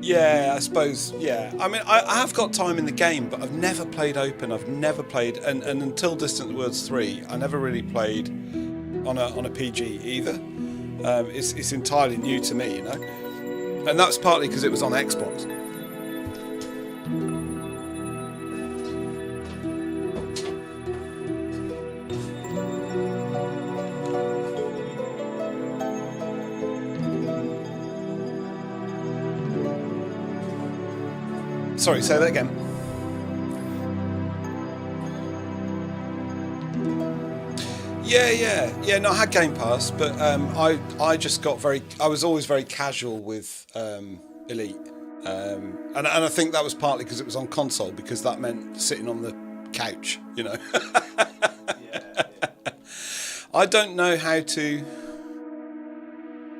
Yeah, I suppose. Yeah, I mean, I have got time in the game, but I've never played open. I've never played, and until Distant Worlds 3, I never really played on a PG either. It's entirely new to me, you know, and that's partly because it was on Xbox. Sorry, say that again. Yeah. No, I had Game Pass, but I just got I was always very casual with Elite, and I think that was partly because it was on console, because that meant sitting on the couch, you know. Yeah. I don't know how to.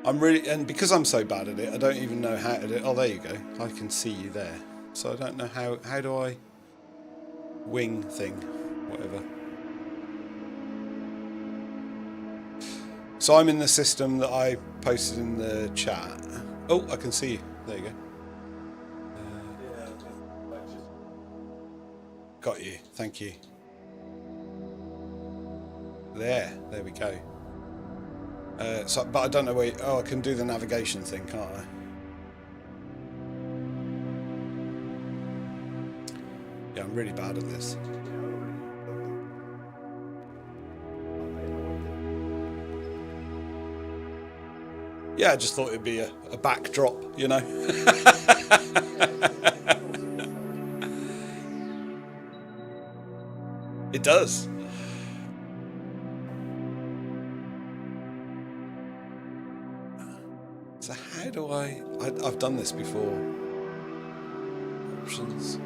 And because I'm so bad at it, I don't even know how to do it. Oh, there you go. I can see you there. So I don't know how do I wing thing, whatever. So I'm in the system that I posted in the chat. Oh, I can see you. There you go. Got you. Thank you. There we go. But I don't know where. Oh, I can do the navigation thing, can't I? Yeah, I'm really bad at this. Yeah, I just thought it'd be a backdrop, you know. It does. So how do I've done this before. Options.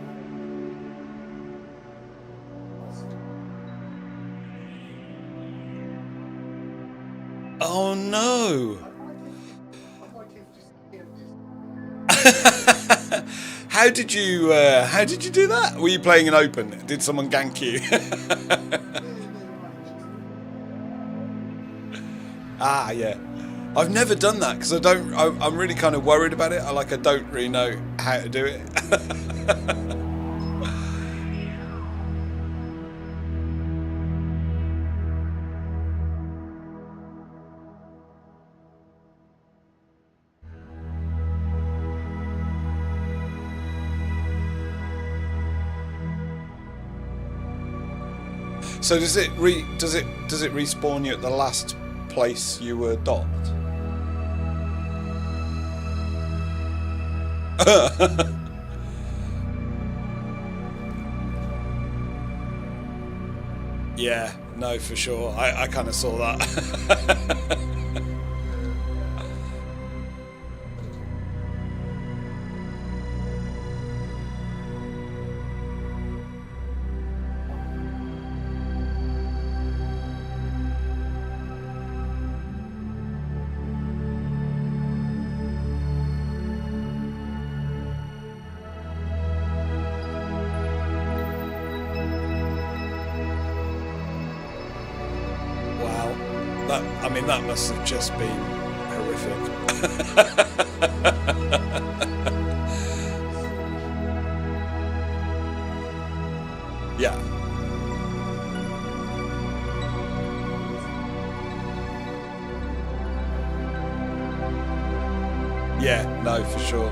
Oh no! How did you do that? Were you playing an open? Did someone gank you? Ah, yeah. I've never done that because I'm really kind of worried about it. I don't really know how to do it. So does it respawn you at the last place you were docked? Yeah, no, for sure. I kind of saw that. That must have just been horrific. Yeah. Yeah, no, for sure.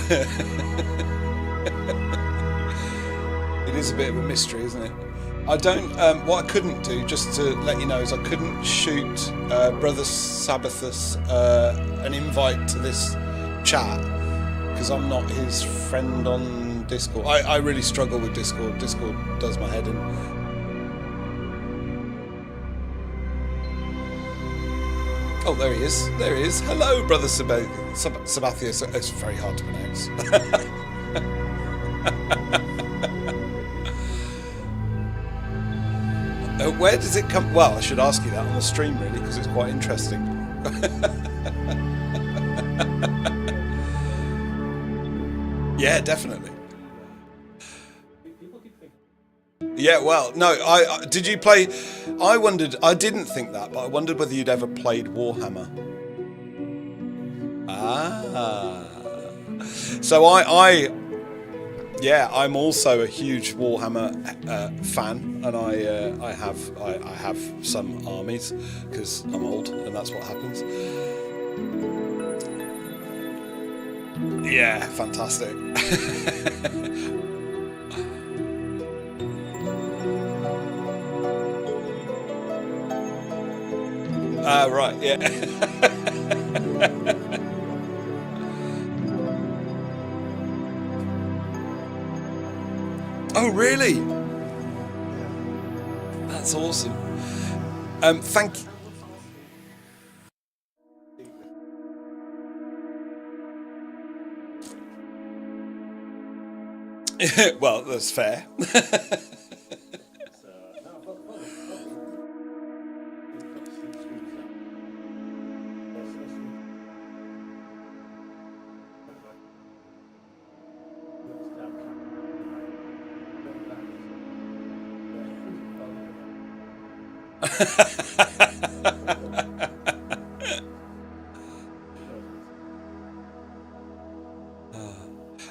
It is a bit of a mystery, isn't it? I don't. What I couldn't do, just to let you know, is I couldn't shoot Brother Sabathius an invite to this chat because I'm not his friend on Discord. I really struggle with Discord. Discord does my head in. Oh, there he is. There he is. Hello, Brother Sabathius. It's very hard to pronounce. Oh, where does it come? Well, I should ask you that on the stream, really, because it's quite interesting. Yeah, definitely. Yeah, well, no, I did you play? I wondered. I didn't think that, but I wondered whether you'd ever played Warhammer. Ah, so yeah, I'm also a huge Warhammer fan, and I have some armies because I'm old, and that's what happens. Yeah, fantastic. Right, yeah. Oh, really? That's awesome. Thank you. Well, that's fair.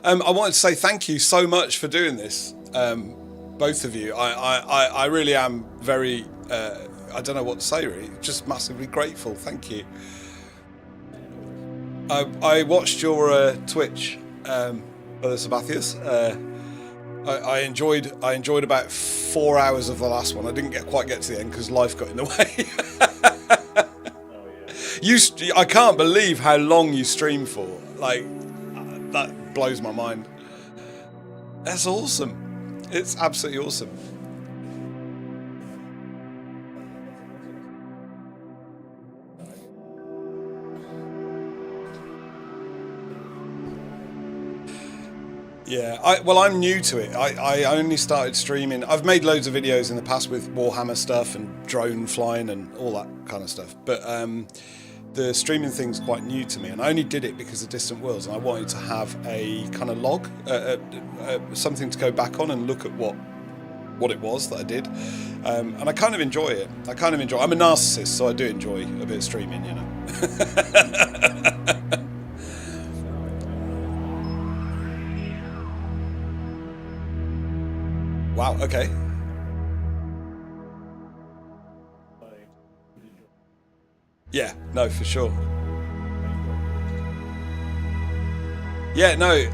I wanted to say thank you so much for doing this, both of you. I really am very, I don't know what to say really, just massively grateful. Thank you. I watched your Twitch, Brother Sabathius. I enjoyed about 4 hours of the last one. I didn't quite get to the end because life got in the way. I can't believe how long you stream for. Like, that blows my mind. That's awesome. It's absolutely awesome. Yeah, I'm new to it. I only started streaming. I've made loads of videos in the past with Warhammer stuff and drone flying and all that kind of stuff. But the streaming thing's quite new to me, and I only did it because of Distant Worlds, and I wanted to have a kind of log, something to go back on and look at what it was that I did. And I kind of enjoy it. I'm a narcissist, so I do enjoy a bit of streaming, you know. Wow, okay. Yeah, no, for sure. Yeah, no.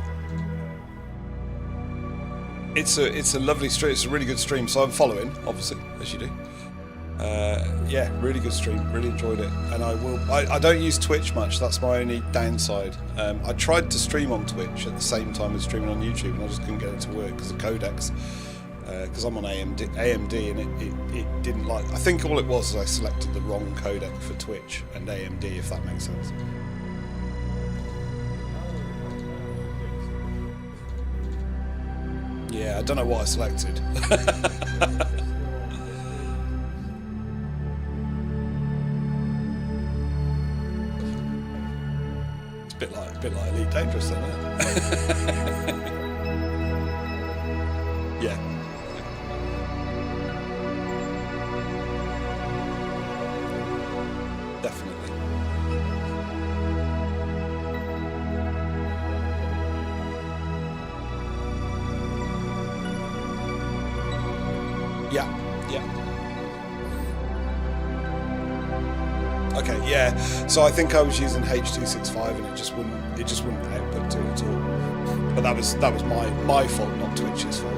It's a lovely stream. It's a really good stream. So I'm following, obviously, as you do. Yeah, really good stream. Really enjoyed it. And I don't use Twitch much. That's my only downside. I tried to stream on Twitch at the same time as streaming on YouTube, and I just couldn't get it to work because of codecs. Because I'm on AMD and it didn't like. I think all it was is I selected the wrong codec for Twitch and AMD, if that makes sense. Yeah, I don't know what I selected. It's a bit like Elite Dangerous, isn't it? Yeah. Definitely. Yeah. Okay, yeah. So I think I was using H.265 and it just wouldn't output to it at all. But that was my fault, not Twitch's fault.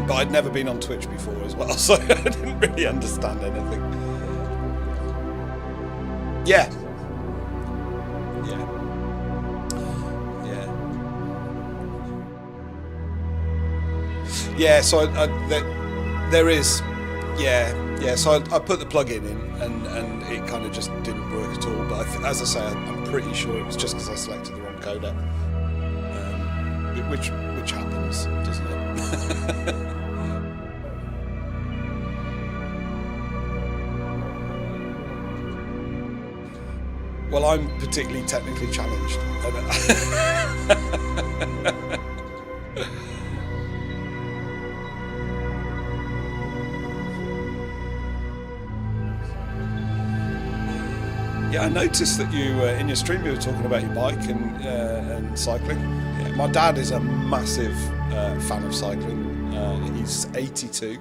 But I'd never been on Twitch before as well, so I didn't really understand anything. Yeah. So there is, so I put the plug-in in and it kind of just didn't work at all. But as I say, I'm pretty sure it was just because I selected the wrong codec, which happens, doesn't it? Well, I'm particularly technically challenged. Yeah, I noticed that you, in your stream, you were talking about your bike and cycling. Yeah, my dad is a massive fan of cycling. He's 82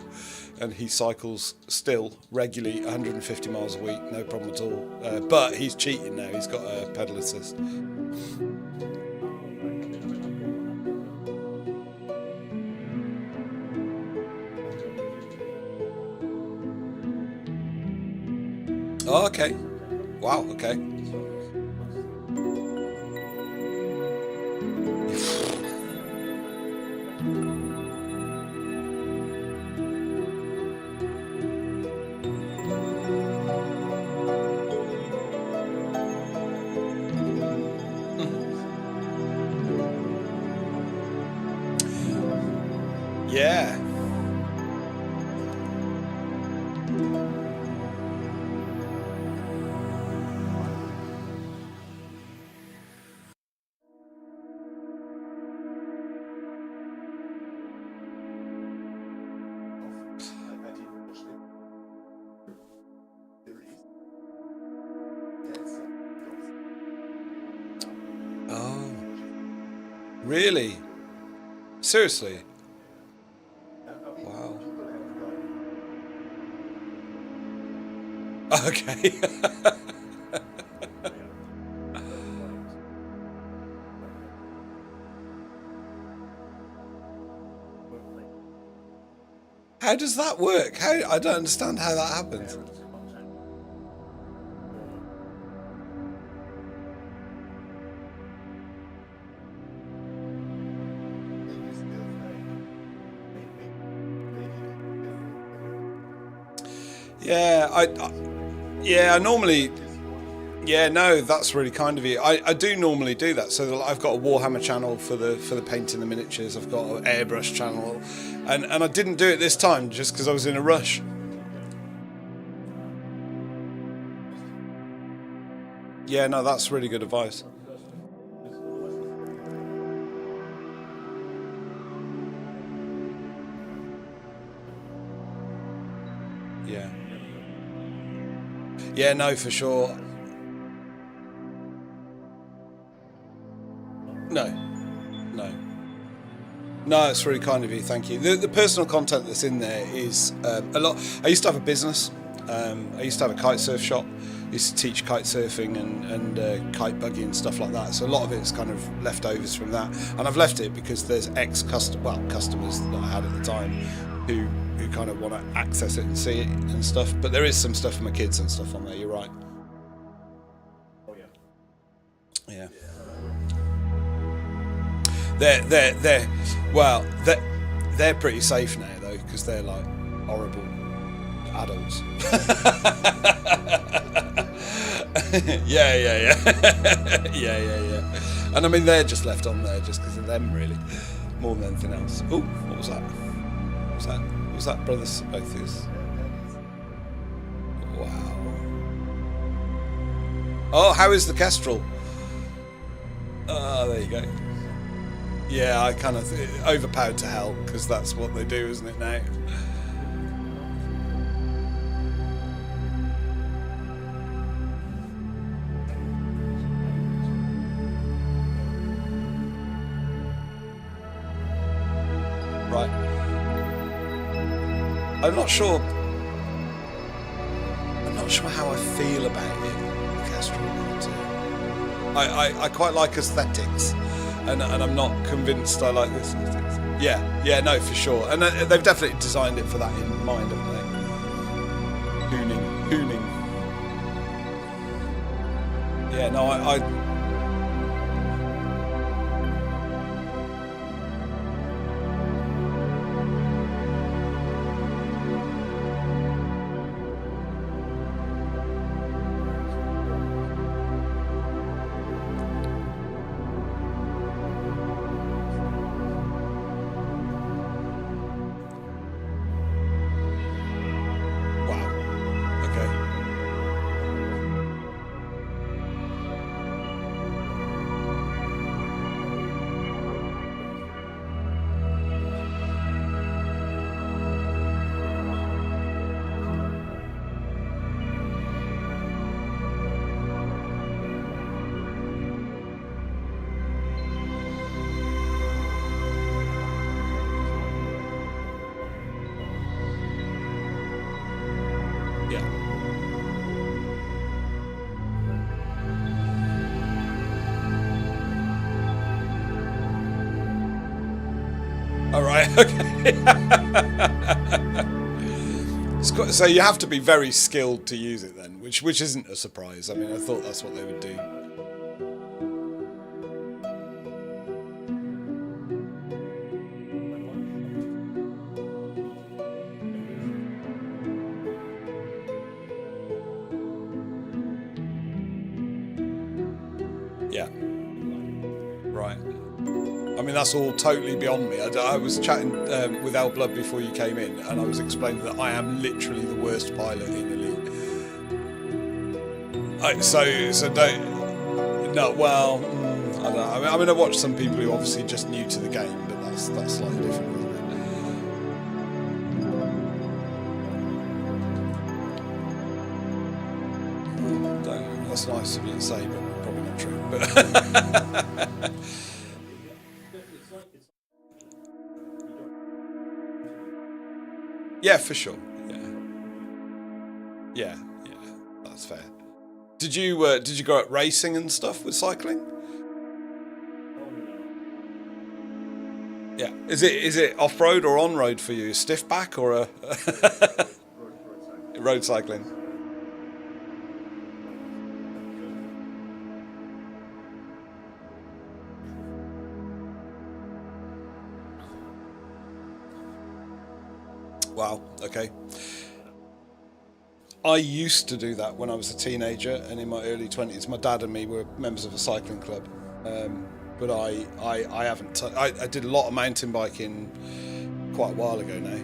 and he cycles still regularly 150 miles a week, no problem at all. But he's cheating now, he's got a pedal assist. Oh, okay. Wow, okay. Yeah. Oh. Really? Seriously? Wow. Okay. How does that work? I don't understand how that happens. Yeah, I normally, yeah, no, that's really kind of you. I do normally do that. So I've got a Warhammer channel for the painting the miniatures. I've got an airbrush channel, and I didn't do it this time just because I was in a rush. Yeah, no, that's really good advice. Yeah. Yeah, no, for sure. No, it's really kind of you. Thank you. The personal content that's in there is a lot. I used to have a business. I used to have a kite surf shop. I used to teach kite surfing and kite buggy and stuff like that. So a lot of it's kind of leftovers from that. And I've left it because there's customers that I had at the time who kind of want to access it and see it and stuff. But there is some stuff for my kids and stuff on there. You're right. Oh yeah. Yeah. They're pretty safe now though, because they're like horrible adults. yeah. Yeah. And I mean, they're just left on there just because of them, really, more than anything else. Oh, what was that? Was that Brother Sabathius? Wow. Oh, how is the Kestrel? Oh, there you go. Yeah, I kind of overpowered to hell because that's what they do, isn't it now? Right. I'm not sure how I feel about it, the Kestrel. I quite like aesthetics. And I'm not convinced I like this. Yeah, no, for sure. And they've definitely designed it for that in mind, haven't they? Hooning. Yeah, no, All right. Okay. So you have to be very skilled to use it then, which isn't a surprise. I mean, I thought that's what they would do. Yeah. Right. I mean, that's all totally beyond me. I was chatting with El Blood before you came in, and I was explaining that I am literally the worst pilot in Elite. So don't. No, well, I don't know. I mean, I watch some people who are obviously just new to the game, but that's slightly different, isn't it? That's nice of you to say, but probably not true. But yeah, for sure. Yeah, that's fair. Did you go out racing and stuff with cycling? Yeah. Is it off road or on road for you? Stiff back or a road cycling? Wow. Okay. I used to do that when I was a teenager and in my early 20s. My dad and me were members of a cycling club, but I haven't. I did a lot of mountain biking quite a while ago now.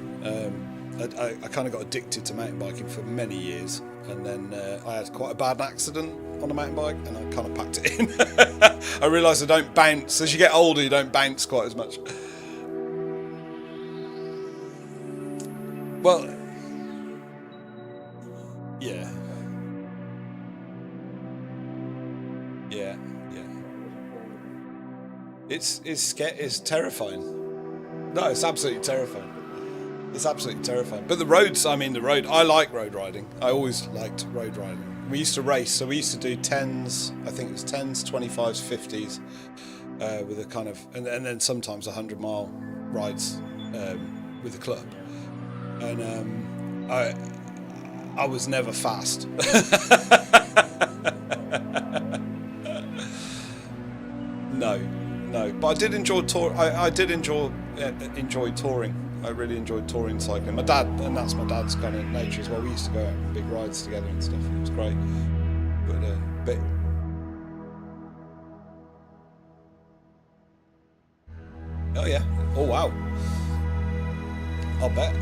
I kind of got addicted to mountain biking for many years, and then I had quite a bad accident on a mountain bike, and I kind of packed it in. I realised I don't bounce. As you get older, you don't bounce quite as much. Well, yeah. It's terrifying. No, it's absolutely terrifying. It's absolutely terrifying. But the roads, I like road riding. I always liked road riding. We used to race, so we used to do 10s, I think it was 10s, 25s, 50s, with a kind of, and then sometimes 100-mile rides with the club. And I was never fast. No, but I did enjoy I did enjoy touring. I really enjoyed touring cycling. My dad, and that's my dad's kind of nature as well. We used to go out on big rides together and stuff. It was great. But oh yeah. Oh wow. I'll bet.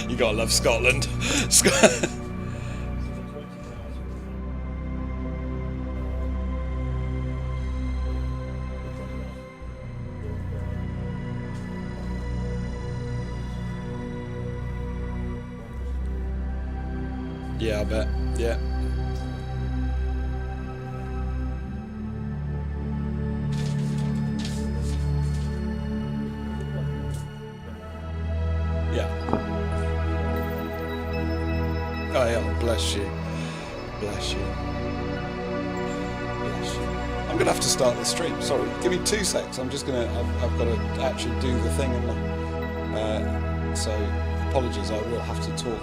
You gotta love Scotland. Yeah, I bet. Yeah. Oh yeah, bless you. Bless you. Bless you. I'm gonna have to start the stream. Sorry, give me 2 secs. I've got to actually do the thing, and so apologies. I will have to talk.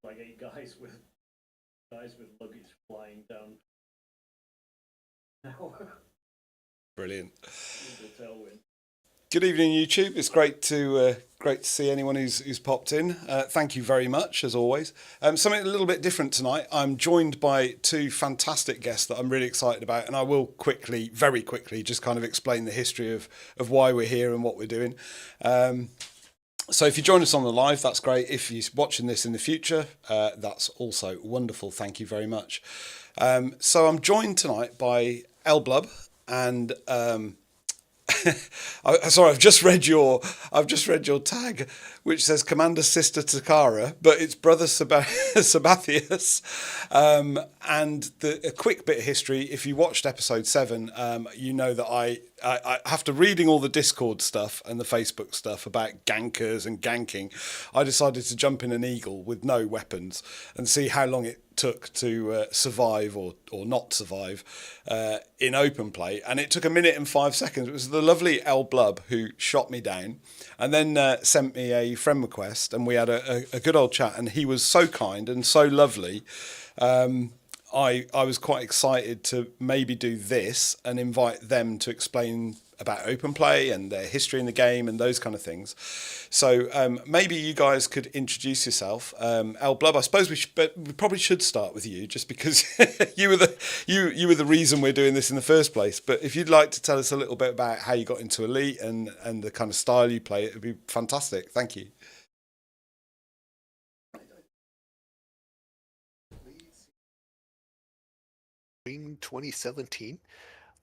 Like 8 guys with luggage flying down. Brilliant. Good evening, YouTube. It's great to see anyone who's popped in. Thank you very much, as always. Something a little bit different tonight. I'm joined by 2 fantastic guests that I'm really excited about, and I will very quickly, just kind of explain the history of why we're here and what we're doing. So if you join us on the live, that's great. If you're watching this in the future, that's also wonderful. Thank you very much. So I'm joined tonight by Elblub and Sorry, I've just read your tag, which says Commander Sister Takara, but it's Brother Sabathius. And a quick bit of history: if you watched episode 7, you know that I after reading all the Discord stuff and the Facebook stuff about gankers and ganking, I decided to jump in an eagle with no weapons and see how long it took to survive or not survive in open play, and it took 1 minute and 5 seconds. It was the lovely El Blub who shot me down and then sent me a friend request, and we had a good old chat, and he was so kind and so lovely. I was quite excited to maybe do this and invite them to explain about open play and their history in the game and those kind of things. So maybe you guys could introduce yourself. El Blub, I suppose we probably should start with you, just because you were the reason we're doing this in the first place. But if you'd like to tell us a little bit about how you got into Elite and the kind of style you play, it would be fantastic. Thank you. In 2017,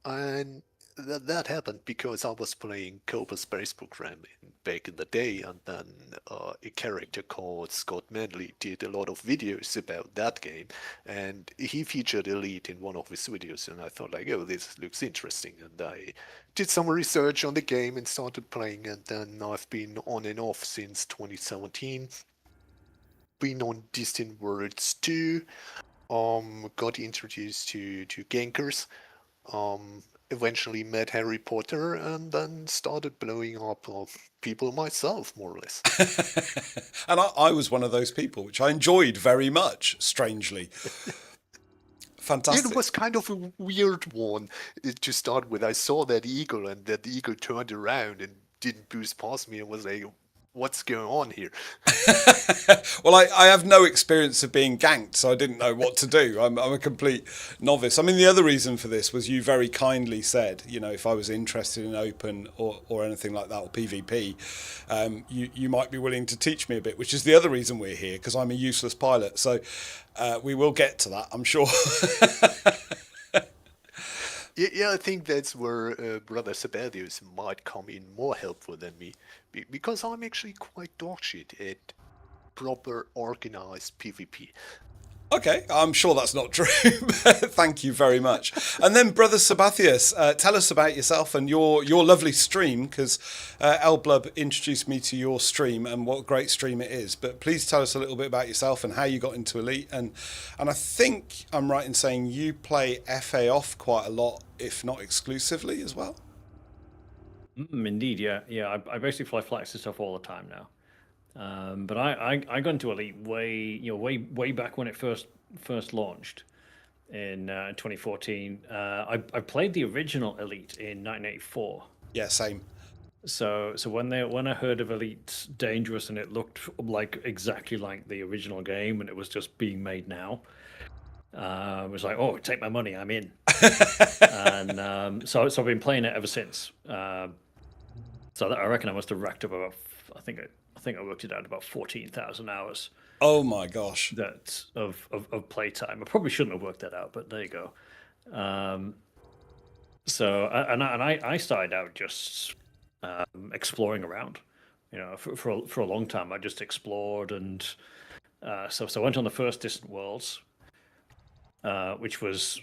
and that happened because I was playing Cobra Space Program back in the day, and then a character called Scott Manley did a lot of videos about that game, and he featured Elite in one of his videos, and I thought like, oh, this looks interesting, and I did some research on the game and started playing, and then I've been on and off since 2017, been on Distant Worlds 2, got introduced to Gankers, eventually met Harry Potter, and then started blowing up people myself, more or less. And I was one of those people, which I enjoyed very much, strangely. Fantastic. It was kind of a weird one to start with. I saw that eagle, and that eagle turned around and didn't boost past me, and was like, what's going on here? Well, I have no experience of being ganked, so I didn't know what to do. I'm a complete novice. I mean, the other reason for this was you very kindly said, you know, if I was interested in open or anything like that, or PvP, you might be willing to teach me a bit, which is the other reason we're here, because I'm a useless pilot. So we will get to that, I'm sure. Yeah, I think that's where Brother Sabathius might come in more helpful than me, because I'm actually quite dogshit at proper organized PvP. Okay, I'm sure that's not true. Thank you very much. And then, Brother Sabathius, tell us about yourself and your lovely stream, because El Blub introduced me to your stream and what a great stream it is. But please tell us a little bit about yourself and how you got into Elite. And I think I'm right in saying you play FaOff quite a lot, if not exclusively, as well. Indeed, yeah. I basically fly flax and stuff all the time now. But I got into Elite way back when it first launched in 2014. I played the original Elite in 1984. Yeah, same. So when I heard of Elite Dangerous and it looked like exactly like the original game and it was just being made now, it was like, oh, take my money, I'm in. And so I've been playing it ever since. So I reckon I must have racked up about, I think I worked it out about 14,000 hours. Oh my gosh! That of playtime. I probably shouldn't have worked that out, but there you go. So I started out just exploring around. You know, for a long time I just explored, and so I went on the first Distant Worlds, which was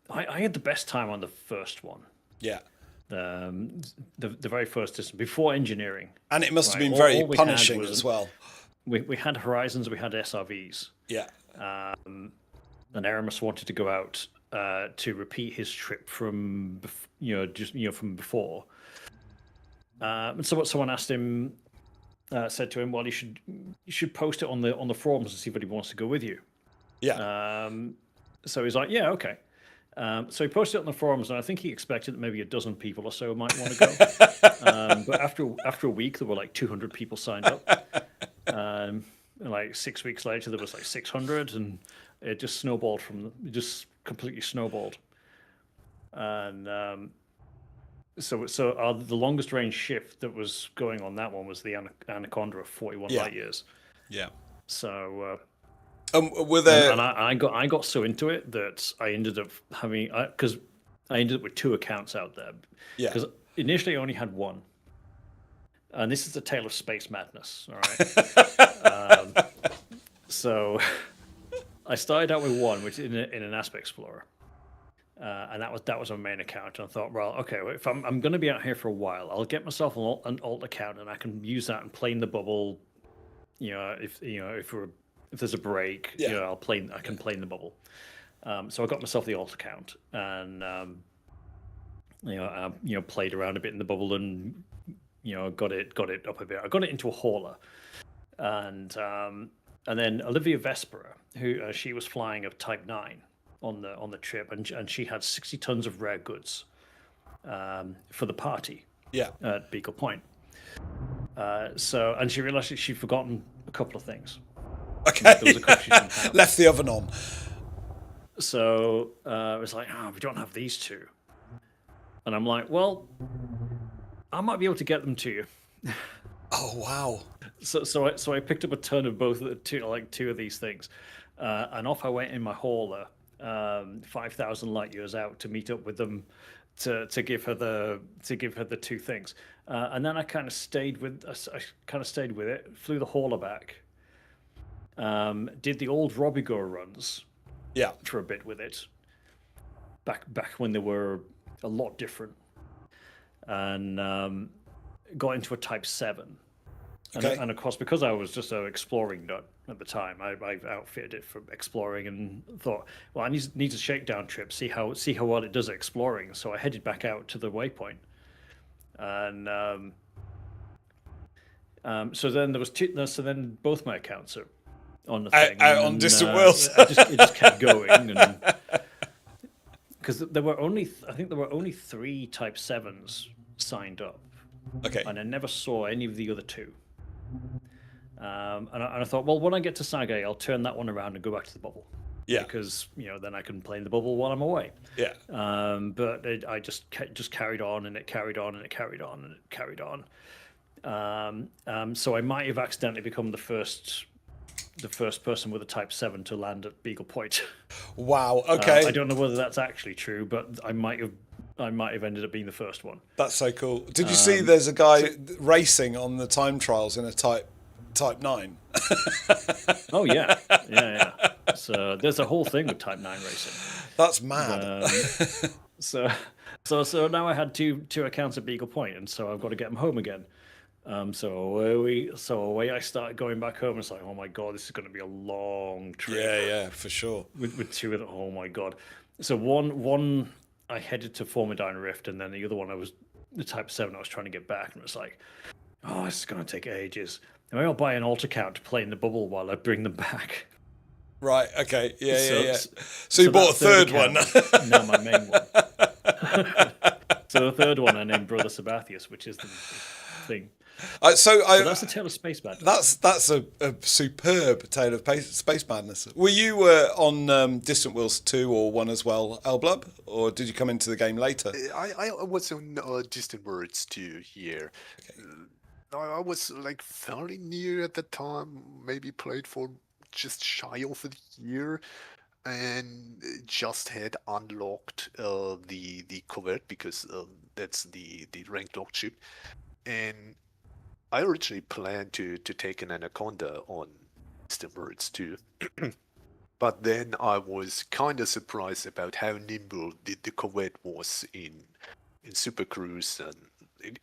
I had the best time on the first one. Yeah. The very first Distant, before engineering, and it must have been very punishing as well. We had Horizons, we had SRVs. Yeah. And Aramis wanted to go out to repeat his trip from from before. And so what someone asked him, said to him, well, you should post it on the forums and see if anybody wants to go with you. Yeah. So he's like, yeah, okay. So he posted it on the forums, and I think he expected that maybe a dozen people or so might want to go. But after a week, there were like 200 people signed up. And like 6 weeks later, there was like 600, and it just snowballed just completely snowballed. And so the longest range shift that was going on that one was the Anaconda of 41 light years. Yeah. So. Were there... And I got so into it that I ended up having, because I ended up with 2 accounts out there. Yeah. Because initially I only had one. And this is the tale of space madness, all right? So I started out with one, which in an Asp Explorer. And that was my main account. And I thought, well, okay, well, if I'm going to be out here for a while, I'll get myself an alt account, and I can use that and play in the bubble. If there's a break, Yeah. I can play in the bubble. So I got myself the alt account, and played around a bit in the bubble, and got it up a bit. I got it into a hauler, and then Olivia Vespera, who she was flying of Type 9 on the trip, and she had 60 tons of rare goods for the party. Yeah. At Beagle Point. And she realized that she'd forgotten a couple of things. Okay. There was a couple she didn't have. Left the oven on. So it was like, we don't have these two. And I'm like, well, I might be able to get them to you. Oh wow. So I picked up a ton of both of the two of these things, and off I went in my hauler, 5,000 light years out to meet up with them, to give her the two things, and then I kind of stayed with it, flew the hauler back, did the old Robigo runs, for a bit with it, back when they were a lot different, and got into a Type 7. Okay. And of course, because I was just an exploring nut at the time, I outfitted it for exploring and thought, well, I need a shakedown trip, see how well it does at exploring. So I headed back out to the waypoint, and so then there was two. So then both my accounts are on the thing, out on Distant Worlds. It just kept going, because there were only 3 Type 7s signed up. Okay. And I never saw any of the other two. And I thought, well, when I get to Saga, I'll turn that one around and go back to the bubble. Yeah. Because then I can play in the bubble while I'm away. Yeah. But I just carried on, and it carried on, and it carried on, and it carried on. So I might have accidentally become the first person with a Type 7 to land at Beagle Point. Wow. Okay. I don't know whether that's actually true, but I might have ended up being the first one. That's so cool. Did you see there's a guy racing on the time trials in a Type 9? Oh yeah. So there's a whole thing with Type 9 racing. That's mad. So now I had two accounts at Beagle Point, and so I've got to get them home again. So away I started going back home. It's like, oh my god, this is going to be a long trip. Yeah, for sure. With two of them, oh my god. So one I headed to Formidine Rift, and then the other one I was the Type 7 I was trying to get back, and it was like, oh, this is going to take ages. And I'll buy an alt account to play in the bubble while I bring them back. Right. Okay. Yeah. So So you bought a third account one. is now my main one. So the third one I named Brother Sabathius, which is the thing. So that's the tale of space madness. That's a superb tale of space madness. Were you on Distant Worlds 2 or 1 as well, Elblub, or did you come into the game later? I was on Distant Worlds 2 here. Okay. I was like fairly near at the time, maybe played for just shy of a year, and just had unlocked the covert, because that's the ranked lock ship, and I originally planned to take an Anaconda on Distant Worlds 2, but then I was kind of surprised about how nimble the covert was in Super Cruise, and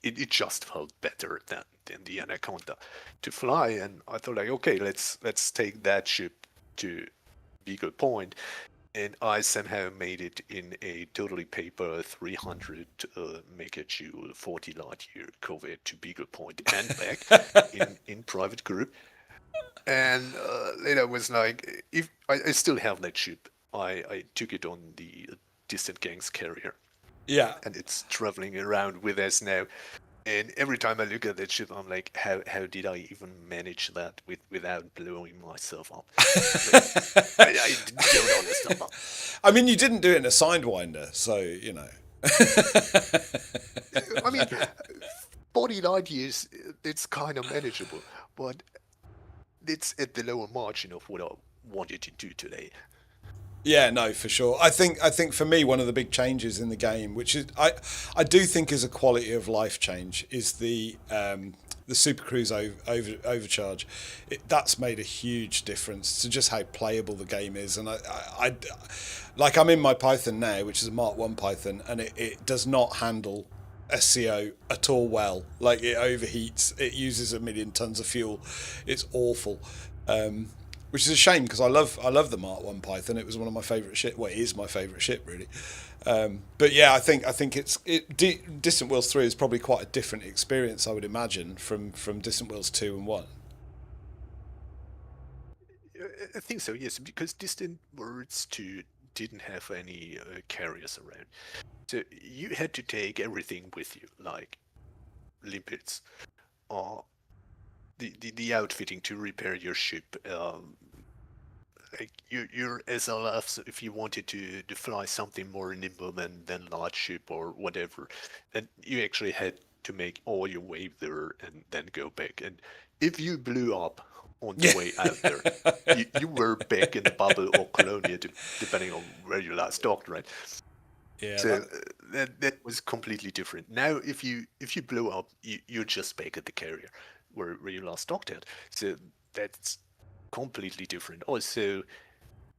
it just felt better than the Anaconda to fly. And I thought, like, okay, let's take that ship to Beagle Point, and I somehow made it in a totally paper 300 megajoule 40 light year covert to Beagle Point and back in private group. And later was like, if I still have that ship, I took it on the Distant Ganks carrier. Yeah. And it's traveling around with us now. And every time I look at that ship, I'm like, how did I even manage that without blowing myself up? I don't understand. I mean, you didn't do it in a Sidewinder, so, you know. I mean, 40 light years, it's kind of manageable, but it's at the lower margin of what I wanted to do today. Yeah, no, for sure. I think for me one of the big changes in the game, which is I do think is a quality of life change, is the Super Cruise overcharge. That's made a huge difference to just how playable the game is. And I like I'm in my Python now, which is a Mark 1 Python, and it does not handle SCO at all well. Like it overheats, it uses 1,000,000 tons of fuel. It's awful. Which is a shame because I love the Mark 1 Python. It was one of my favourite ship. Well, it is my favourite ship really. But yeah, I think Distant Worlds 3 is probably quite a different experience, I would imagine, from Distant Worlds 2 and 1. I think so, yes, because Distant Worlds 2 didn't have any carriers around. So you had to take everything with you, like limpets, or the outfitting to repair your ship. Like your SLFs, if you wanted to fly something more nimble than large ship or whatever, then you actually had to make all your way there and then go back. And if you blew up on the way out there, you were back in the bubble or Colonia, depending on where you last docked, right? Yeah. So that was completely different. Now, if you blow up, you're just back at the carrier where you last docked at. So that's completely different. Also,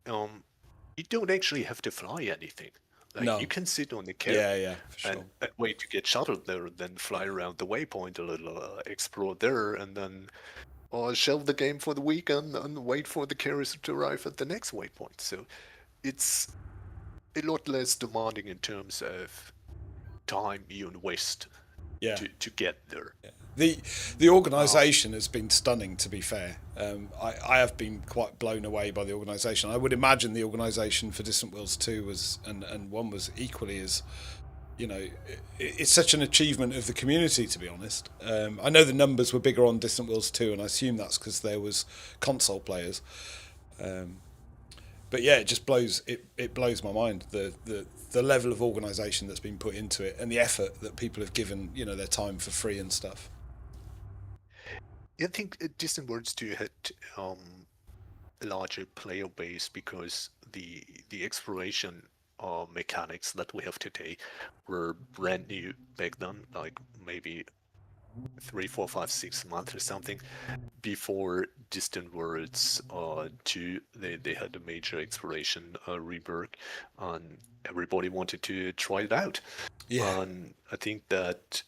you don't actually have to fly anything. Like No. you can sit on the carrier Yeah, for sure. and wait to get shuttled there, then fly around the waypoint a little, explore there, and then shelve the game for the weekend and wait for the carriers to arrive at the next waypoint. So it's a lot less demanding in terms of time you invest to get there. Yeah. The organisation has been stunning, to be fair. I have been quite blown away by the organisation. I would imagine the organisation for Distant Worlds 2 was and 1 was equally as, it's such an achievement of the community, to be honest. I know the numbers were bigger on Distant Worlds 2, and I assume that's because there was console players. But yeah, it just blows my mind, the level of organisation that's been put into it and the effort that people have given, their time for free and stuff. I think Distant Worlds 2 had a larger player base because the exploration mechanics that we have today were brand new back then, like maybe 3, 4, 5, 6 months or something before Distant Worlds 2. They had a major exploration rework, and everybody wanted to try it out. Yeah. And I think that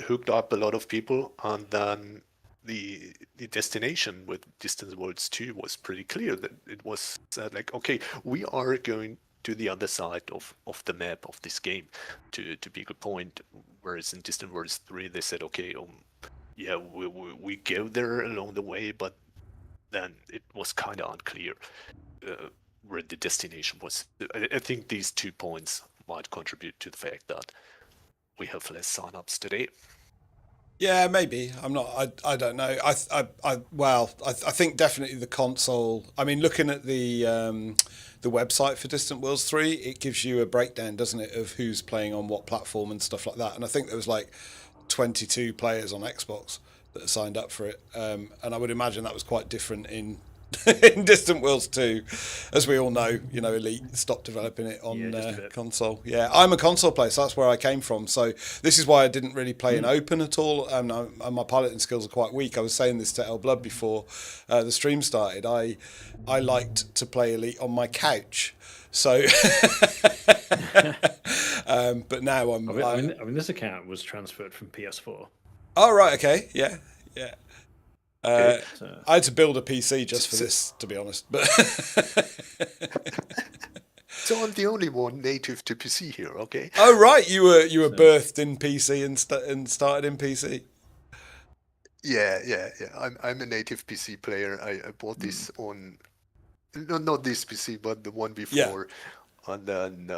hooked up a lot of people, and then the destination with Distant Worlds 2 was pretty clear. That it was like, okay, we are going to the other side of the map of this game to Beagle Point, whereas in Distant Worlds 3 they said, okay, yeah, we go there along the way, but then it was kind of unclear where the destination was. I think these 2 points might contribute to the fact that we have less sign-ups today. Yeah, maybe. I'm not. I don't know. I think definitely the console. I mean, looking at the website for Distant Worlds 3, it gives you a breakdown, doesn't it, of who's playing on what platform and stuff like that. And I think there was like 22 players on Xbox that signed up for it. And I would imagine that was quite different in in Distant Worlds 2, as we all know. Elite stopped developing it on console. Yeah, I'm a console player, so that's where I came from. So this is why I didn't really play in open at all. And my piloting skills are quite weak. I was saying this to El Blood before the stream started. I liked to play Elite on my couch. So, but now I'm. I mean, this account was transferred from PS4. Oh right, okay, yeah. Okay. I had to build a PC just for this, to be honest. But so I'm the only one native to PC here, okay? Oh right, you were birthed in PC and started in PC. Yeah. I'm a native PC player. I bought this on, not this PC, but the one before, and then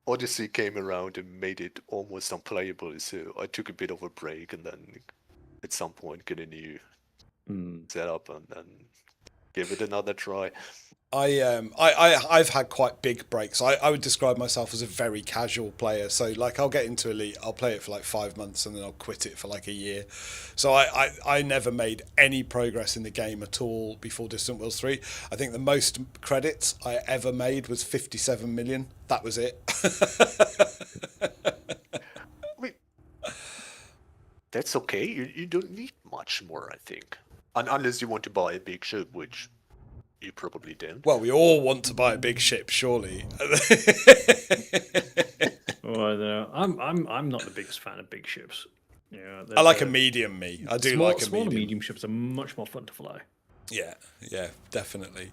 Odyssey came around and made it almost unplayable. So I took a bit of a break, and then at some point get a new setup and then give it another try. I've had quite big breaks. I would describe myself as a very casual player. So like I'll get into Elite, I'll play it for like 5 months and then I'll quit it for like a year. So I never made any progress in the game at all before Distant Worlds 3. I think the most credits I ever made was 57 million. That was it. I mean, that's okay. You don't need much more, I think. Unless you want to buy a big ship, which you probably don't. Well, we all want to buy a big ship, surely. Oh, I don't know. I'm not the biggest fan of big ships. Yeah, I like a medium me. I do like a smaller medium. medium ships are much more fun to fly. Yeah, definitely.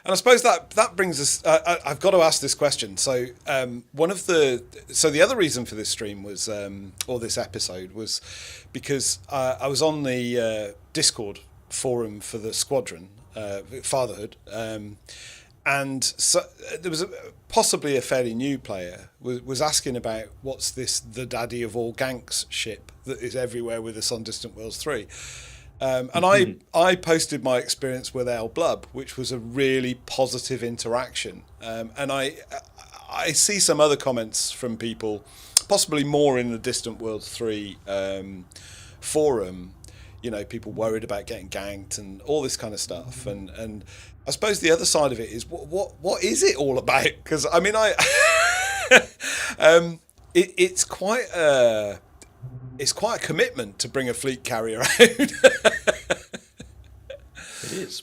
And I suppose that brings us. I've got to ask this question. So the other reason for this stream was, or this episode was, because I was on the Discord forum for the squadron, Fatherhood, and so there was possibly a fairly new player was asking about what's this the daddy of all ganks ship that is everywhere with us on Distant Worlds 3. And I posted my experience with El Blub, which was a really positive interaction. And I see some other comments from people, possibly more in the Distant Worlds 3 forum, you know, people worried about getting ganked and all this kind of stuff. And I suppose the other side of it is what is it all about? Because I mean, it's quite a commitment to bring a fleet carrier out. It is.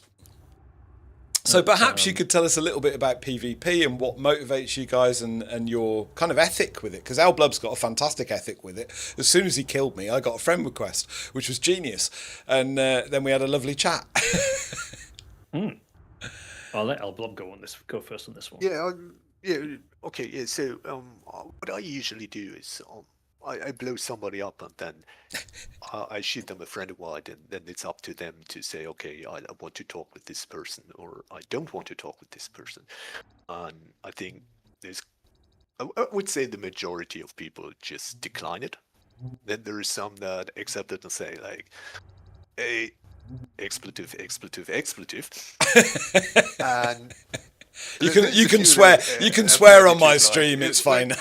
So perhaps you could tell us a little bit about PvP and what motivates you guys and your kind of ethic with it. Because Al Blub's got a fantastic ethic with it. As soon as he killed me, I got a friend request, which was genius. And then we had a lovely chat. I'll let Al Blub go first on this one. Okay. Yeah. So what I usually do is I blow somebody up and then I shoot them a friend wide, and then it's up to them to say, okay, I want to talk with this person, or I don't want to talk with this person. And I think I would say the majority of people just decline it. Then there is some that accept it and say like, hey, expletive. And you can swear on my stream, it's fine.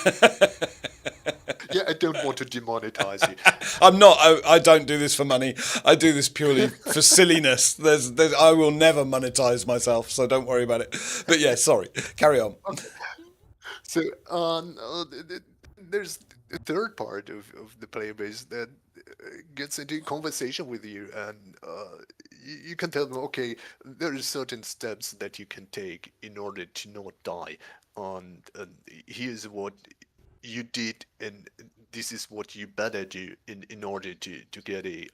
Yeah, I don't want to demonetize you. I'm not. I don't do this for money. I do this purely for silliness. I will never monetize myself, so don't worry about it. But yeah, sorry. Carry on. Okay. So there's a third part of the player base that gets into conversation with you, and you can tell them, okay, there are certain steps that you can take in order to not die. And here's what you did, and this is what you better do in order to get a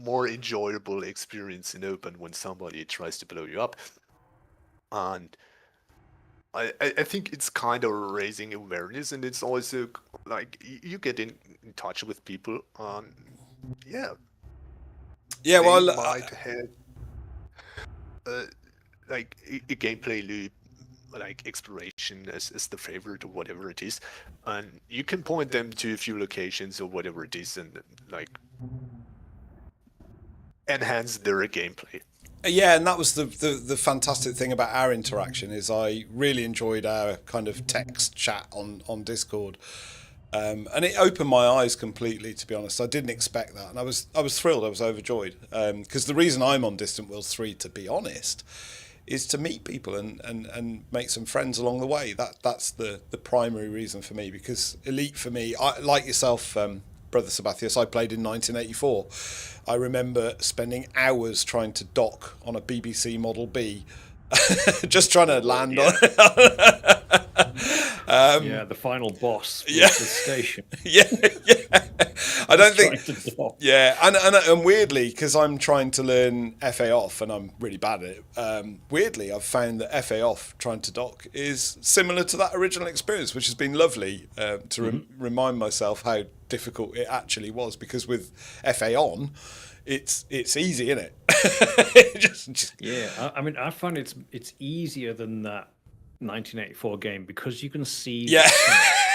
more enjoyable experience in open when somebody tries to blow you up. And I think it's kind of raising awareness, and it's also like you get in touch with people. Yeah, well, they might have like a gameplay loop, like exploration as the favorite or whatever it is, and you can point them to a few locations or whatever it is, and like enhance their gameplay. Yeah, and that was the fantastic thing about our interaction is I really enjoyed our kind of text chat on Discord, and it opened my eyes completely. To be honest, I didn't expect that, and I was thrilled. I was overjoyed because the reason I'm on Distant Worlds 3, to be honest, is to meet people and make some friends along the way. That's the primary reason for me, because Elite for me, like yourself, Brother Sabathius, I played in 1984. I remember spending hours trying to dock on a BBC Model B, just trying to land on the final boss was yeah. the station. Yeah. I don't think. Yeah, and weirdly, because I'm trying to learn FaOff and I'm really bad at it. Weirdly, I've found that FaOff trying to dock is similar to that original experience, which has been lovely to remind myself how difficult it actually was. Because with FaOn, it's easy, isn't it? Yeah, I mean, I find it's easier than that 1984 game because you can see. Yeah.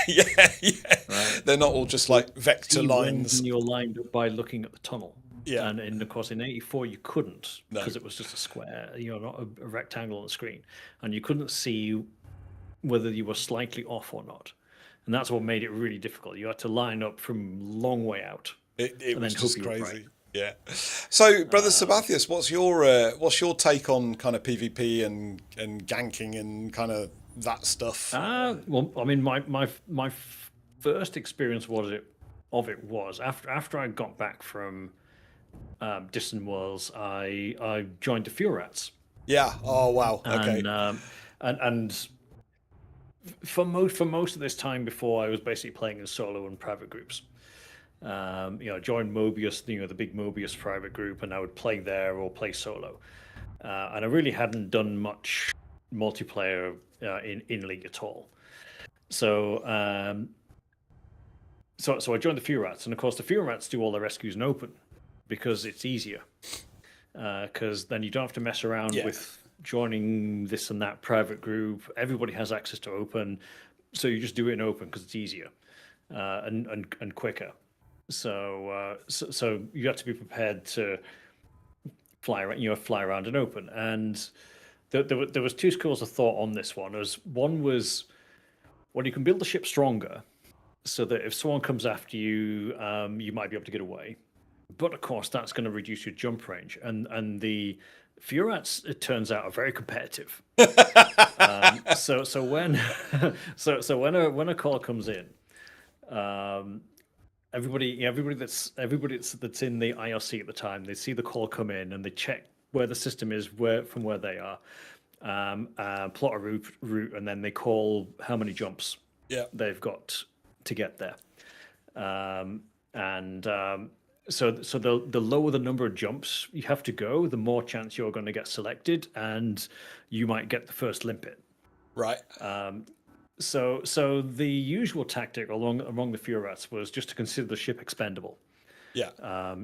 Right? They're not all just like vector lines. When you're lined up by looking at the tunnel. Yeah. And of course, in '84 you couldn't No. because it was just a square, not a rectangle on the screen, and you couldn't see whether you were slightly off or not, and that's what made it really difficult. You had to line up from long way out. It was just you were crazy. right. Yeah. So, brother Sabathius, what's your take on kind of PvP and ganking and kind of that stuff? Well, I mean, my first experience of it was after I got back from Distant Worlds, I joined the Fuel Rats. Yeah. Oh wow. Okay. And for most of this time before, I was basically playing in solo and private groups. Joined Mobius, the big Mobius private group, and I would play there or play solo. And I really hadn't done much multiplayer in League at all. So I joined the Fuel Rats, and of course the Fuel Rats do all the rescues in open because it's easier. Because then you don't have to mess around with joining this and that private group. Everybody has access to open, so you just do it in open because it's easier and quicker. So you have to be prepared to fly around and open. And there was two schools of thought on this one. One was, well, you can build the ship stronger, so that if someone comes after you, you might be able to get away. But of course, that's going to reduce your jump range. And the Fuel Rats, it turns out, are very competitive. So when a call comes in, everybody that's in the IRC at the time, they see the call come in and they check where the system is from where they are, plot a route, and then they call how many jumps they've got to get there. So the lower the number of jumps you have to go, the more chance you're going to get selected, and you might get the first limpet. Right. So the usual tactic among the Fuel Rats was just to consider the ship expendable. Yeah.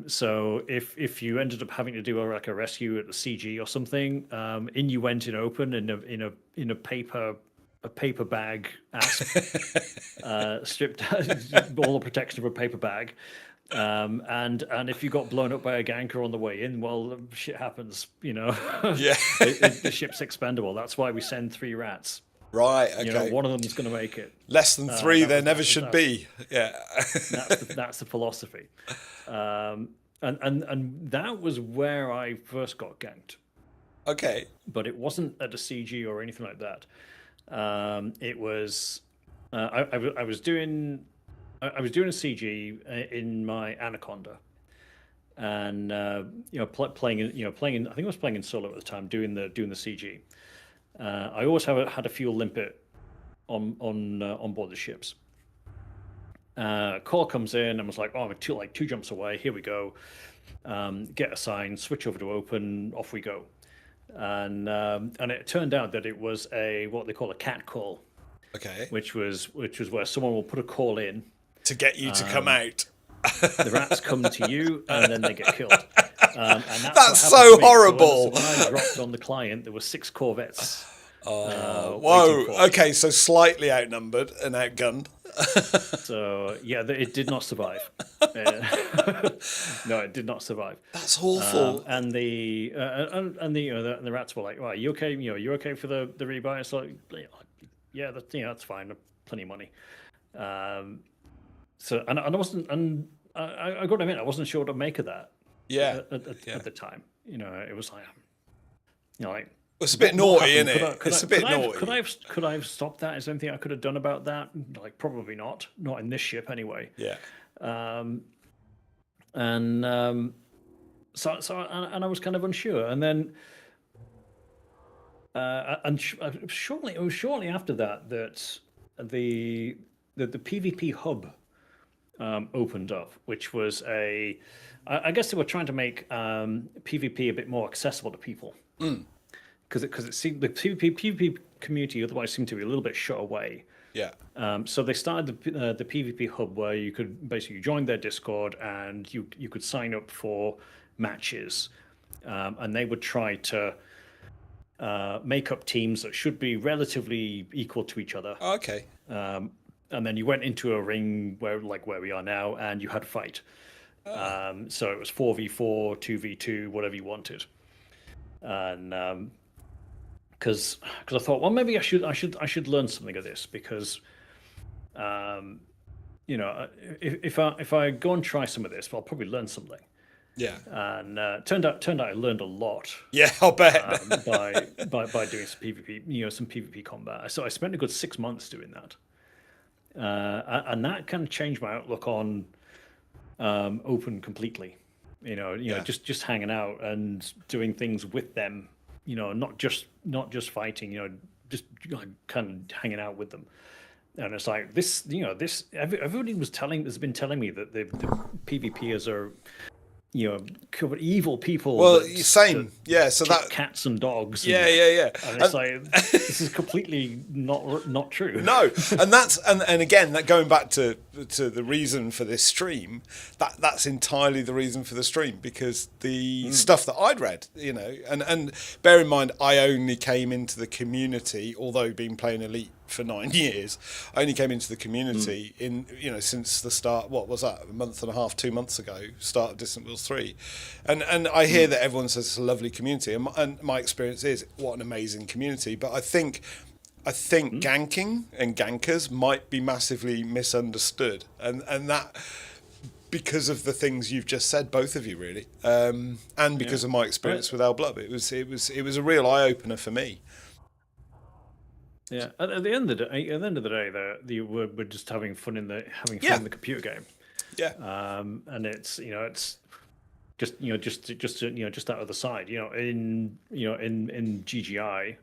So if you ended up having to do a rescue at the CG or something, in you went in open in a paper bag, stripped all the protection of a paper bag. And if you got blown up by a ganker on the way in, well, shit happens, Yeah. the ship's expendable. That's why we send 3 rats. Right. Okay. One of them's going to make it. Less than 3, there never should be. Yeah. That's the philosophy. And that was where I first got ganked. Okay. But it wasn't at a CG or anything like that. It was I was doing a CG in my Anaconda, and playing in I think I was playing in solo at the time, doing the CG. I always had a fuel limpet on board the ships. Call comes in and was like, oh, I'm 2 jumps away. Here we go. Get assigned, switch over to open, off we go. And it turned out that it was what they call a cat call. Okay. Which was where someone will put a call in to get you to come out. The rats come to you and then they get killed. And that's so horrible. So when I dropped on the client, there were 6 corvettes. Whoa. Okay, so slightly outnumbered and outgunned. So yeah, it did not survive. No, it did not survive. That's awful. And the rats were like, "Well, you okay? You okay for the rebuy?" It's like, yeah, that's fine. Plenty of money. So and I wasn't, and I got to admit, I wasn't sure what to make of that. Yeah. At the time, it was like, like. It's a bit naughty, isn't it? It's a bit naughty. Could I have stopped that? Is there anything I could have done about that? Like, probably not. Not in this ship, anyway. Yeah. So I was kind of unsure, and then shortly after that the PvP hub opened up, which was I guess they were trying to make PvP a bit more accessible to people. Because it seemed the PvP community otherwise seemed to be a little bit shut away. Yeah. So they started the PvP hub where you could basically join their Discord and you could sign up for matches, and they would try to make up teams that should be relatively equal to each other. Okay. And then you went into a ring where we are now, and you had a fight. So it was 4v4, 2v2, whatever you wanted. And because I thought, well, maybe I should learn something of this, because you know, if I go and try some of this, I'll probably learn something. Yeah. And turned out I learned a lot. Yeah, I'll bet. By doing some PvP, some PvP combat. So I spent a good 6 months doing that, and that kind of changed my outlook on open completely. Just hanging out and doing things with them. Not just fighting. Just kind of hanging out with them. And it's like this. Everybody has been telling me that the PvPers are, evil people. Well, same. Yeah. So that cats and dogs. Yeah. And it's like, this is completely not true. No, and again, that going back to the reason for this stream, that's entirely the reason for the stream, because the stuff that I'd read, and bear in mind, I only came into the community, although been playing Elite for 9 years, I only came into the community in since the start. What was that? A month and a half, 2 months ago. Start of Distant Wheels 3, and I hear that everyone says it's a lovely community, and my experience is what an amazing community. But I think ganking and gankers might be massively misunderstood, and that because of the things you've just said, both of you really, and because of my experience with Al Blub. It was a real eye opener for me. Yeah, at the end of the day, we're just having fun in the computer game. Yeah. And it's just that other side. In GGI,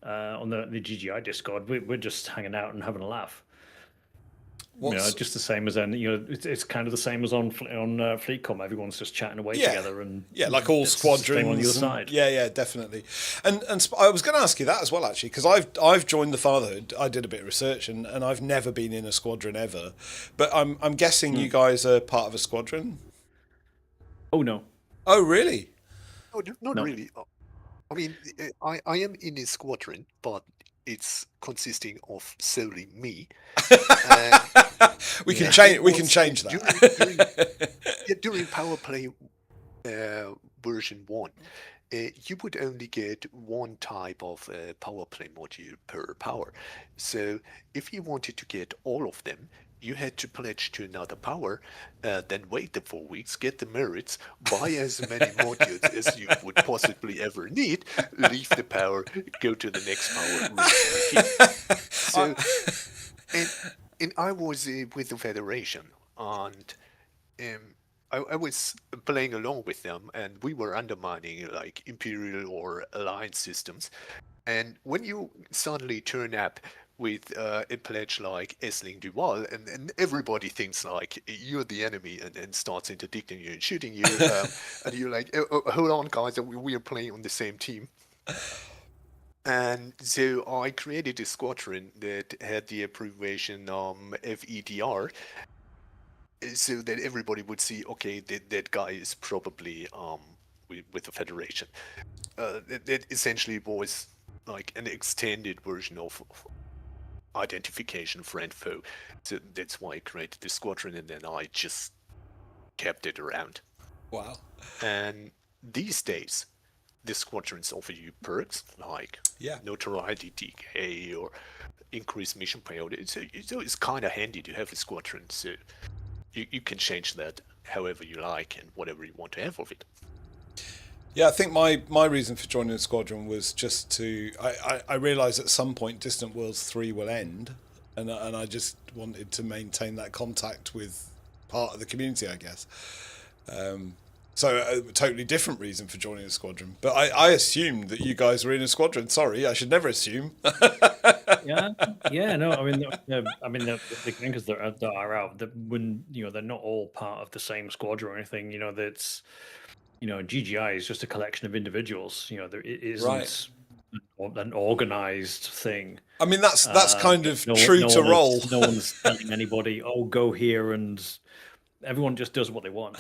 on the GGI Discord, we're just hanging out and having a laugh. Just the same as then. It's kind of the same as on FleetCom. Everyone's just chatting away together, and like all squadrons on the other side. Yeah, definitely. And I was going to ask you that as well, actually, because I've joined the Fatherhood. I did a bit of research, and I've never been in a squadron ever. But I'm guessing you guys are part of a squadron. Oh no. Oh really? Oh, not really. I mean, I am in a squadron, but it's consisting of solely me. We can change that. During Power Play version 1, you would only get one type of Power Play module per power. So if you wanted to get all of them, you had to pledge to another power, then wait the 4 weeks, get the merits, buy as many modules as you would possibly ever need, leave the power, go to the next power. So, and I was with the Federation, and I was playing along with them, and we were undermining like Imperial or Alliance systems. And when you suddenly turn up with a pledge like Essling Duval, and everybody thinks like you're the enemy, and starts interdicting you and shooting you, and you're like, oh, hold on guys, we are playing on the same team. And so I created a squadron that had the abbreviation FEDR, so that everybody would see, okay, that guy is probably with the Federation. That essentially was like an extended version of identification friend foe. So that's why I created this squadron, and then I just kept it around. Wow. And these days the squadrons offer you perks like notoriety decay or increased mission priority. So it's kind of handy to have a squadron, so you can change that however you like and whatever you want to have of it. Yeah, I think my reason for joining the squadron was just to... I realised at some point Distant Worlds 3 will end, and I just wanted to maintain that contact with part of the community, I guess. So a totally different reason for joining the squadron. But I assumed that you guys were in a squadron. Sorry, I should never assume. No, I mean the Gankers that are out, they're not all part of the same squadron or anything. That's... GGI is just a collection of individuals. It isn't an organized thing. I mean, that's kind of true to role. No one's telling anybody, "Oh, go here," and everyone just does what they want.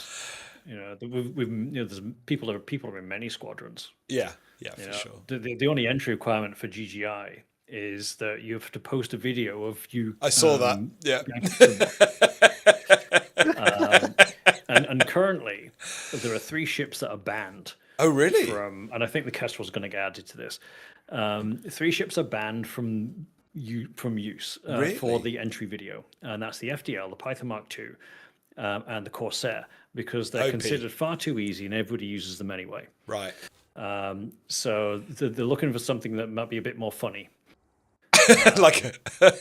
There's people are in many squadrons. Yeah, for sure. The only entry requirement for GGI is that you have to post a video of you. I saw that. Yeah. and currently there are 3 ships that are banned. Oh, really? And I think the Kestrel's going to get added to this. 3 ships are banned from use for the entry video, and that's the FDL, the Python Mark II, and the Corsair, because they're considered far too easy and everybody uses them anyway. Right. So they're looking for something that might be a bit more funny. Like I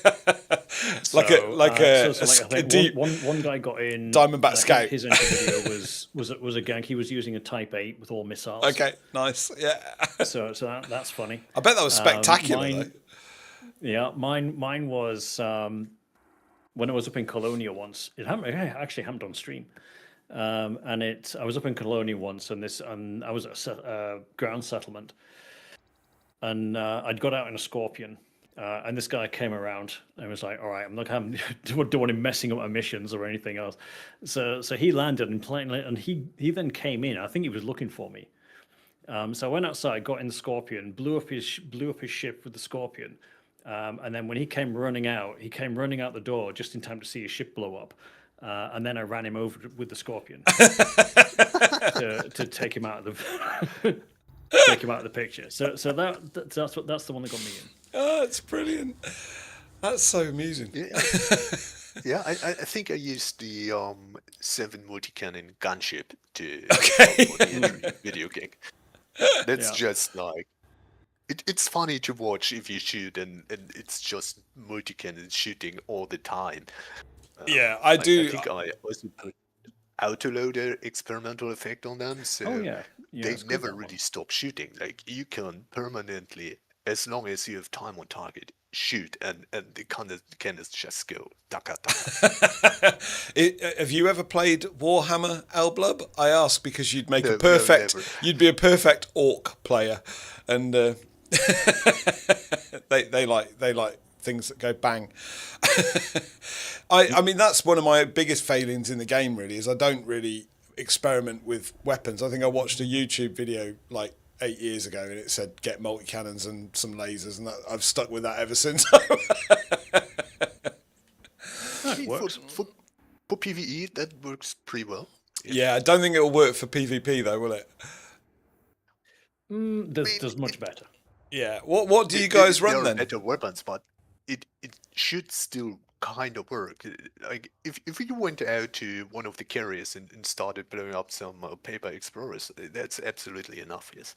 think one guy got in. Diamondback Scout. His entry video was a gank. He was using a Type 8 with all missiles. Okay, nice. Yeah. So that's funny. I bet that was spectacular. Though. Yeah, mine was when I was up in Colonia once. It actually happened on stream. I was up in Colonia once, and I was at a ground settlement, and I'd got out in a Scorpion. And this guy came around and was like, "All right, I'm not having, don't want him messing up my missions or anything else." So he landed and he then came in. I think he was looking for me. So I went outside, got in the Scorpion, blew up his ship with the Scorpion, and then when he came running out the door just in time to see his ship blow up. And then I ran him over with the Scorpion to take him out of the take him out of the picture. So that's the one that got me in. Oh, it's brilliant. That's so amusing. Yeah, I think I used the 7 multi-cannon gunship for the entry video game. That's just like it's funny to watch if you shoot and it's just multi-cannon shooting all the time. I do. I think I also put autoloader experimental effect on them, so they never really stop shooting. Like you can permanently, as long as you have time on target, shoot, and the cannons just go taka taka. Have you ever played Warhammer Elblub? I ask because you'd be a perfect orc player, and they like things that go bang. I mean, that's one of my biggest failings in the game, really, is I don't really experiment with weapons. I think I watched a YouTube video like 8 years ago and it said get multi-cannons and some lasers, and I've stuck with that ever since. For PvE, that works pretty well. Yeah, I don't think it'll work for PvP though, will it? There's much better. Yeah. What do you guys run then? Better weapons, but it should still kind of work. Like if you went out to one of the carriers and started blowing up some paper explorers, that's absolutely enough. Yes.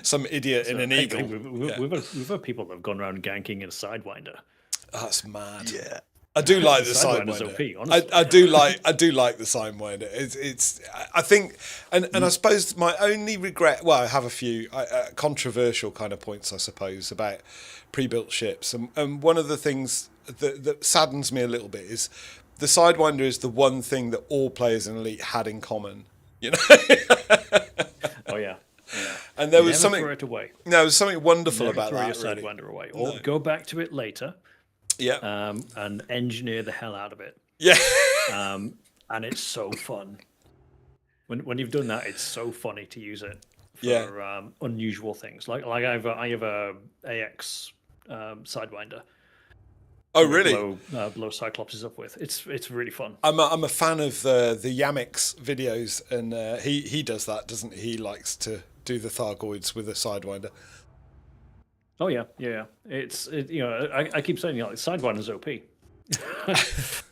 Some idiot in an eagle. We've had people that have gone around ganking in a Sidewinder. Oh, that's mad. Yeah. I do like the Sidewinder. I do like the Sidewinder. It's I think, and I suppose my only regret. Well, I have a few controversial kind of points, I suppose, about pre-built ships, and one of the things that saddens me a little bit is the Sidewinder is the one thing that all players in Elite had in common. You know. Oh yeah. And there was Throw it away. there was something wonderful Never about throw that. your Sidewinder away, or go back to it later. Yeah. And engineer the hell out of it. Yeah. And it's so fun. When you've done that, it's so funny to use it for unusual things. Like I have a AX Sidewinder. Oh really? Blow Cyclopses up with. It's really fun. I'm a fan of the Yamix videos, and he does that, doesn't he? He likes to do the Thargoids with a Sidewinder. Oh yeah. It's I keep saying Sidewinder's OP.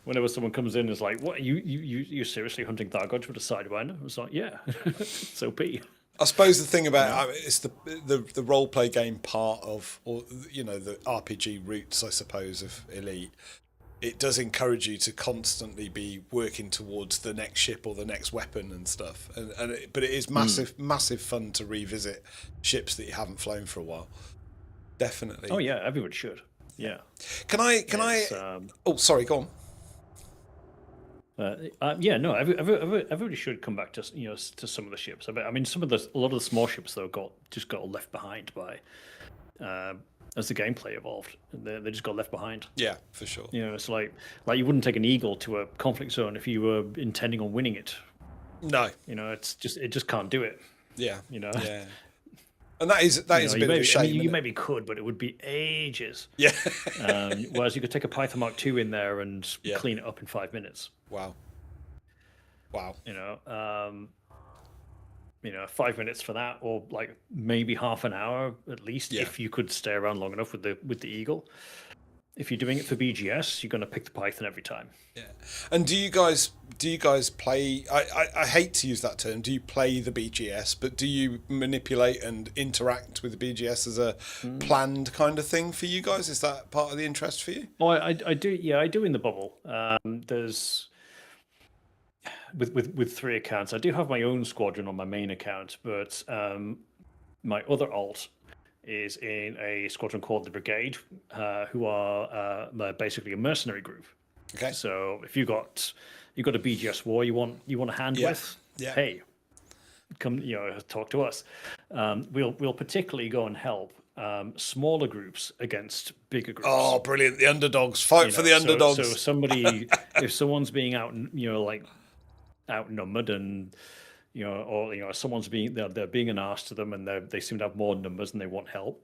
Whenever someone comes in and is like, "What you seriously hunting Thargoids with a Sidewinder?" I was like, "Yeah, it's OP." I suppose the thing about it's the role play game part of, or the RPG roots, I suppose, of Elite. It does encourage you to constantly be working towards the next ship or the next weapon and stuff, but it is massive fun to revisit ships that you haven't flown for a while. Definitely. Oh yeah, everyone should. Yeah. Can I? Oh, sorry. Go on. Everybody should come back to to some of the ships. I mean, a lot of the small ships though got left behind by as the gameplay evolved. They just got left behind. Yeah, for sure. It's like you wouldn't take an Eagle to a conflict zone if you were intending on winning it. No. It just can't do it. Yeah. Yeah. And that is a bit of a shame. You maybe could, but it would be ages. Yeah. Whereas you could take a Python Mark II in there and clean it up in 5 minutes. Wow. 5 minutes for that, or like maybe half an hour at least, if you could stay around long enough with the Eagle. If you're doing it for BGS, you're going to pick the Python every time. Yeah. And do you guys play? I hate to use that term. Do you play the BGS? But do you manipulate and interact with the BGS as a planned kind of thing for you guys? Is that part of the interest for you? Oh, I do. Yeah, I do in the bubble. There's with 3 accounts. I do have my own squadron on my main account, but my other alt is in a squadron called the Brigade, who are basically a mercenary group. Okay. So if you've got a BGS war you want a hand with, hey, come talk to us. We'll particularly go and help smaller groups against bigger groups. Oh, brilliant! The underdogs fight for the underdogs. So if someone's being outnumbered and someone's they're being an arse to them and they seem to have more numbers and they want help,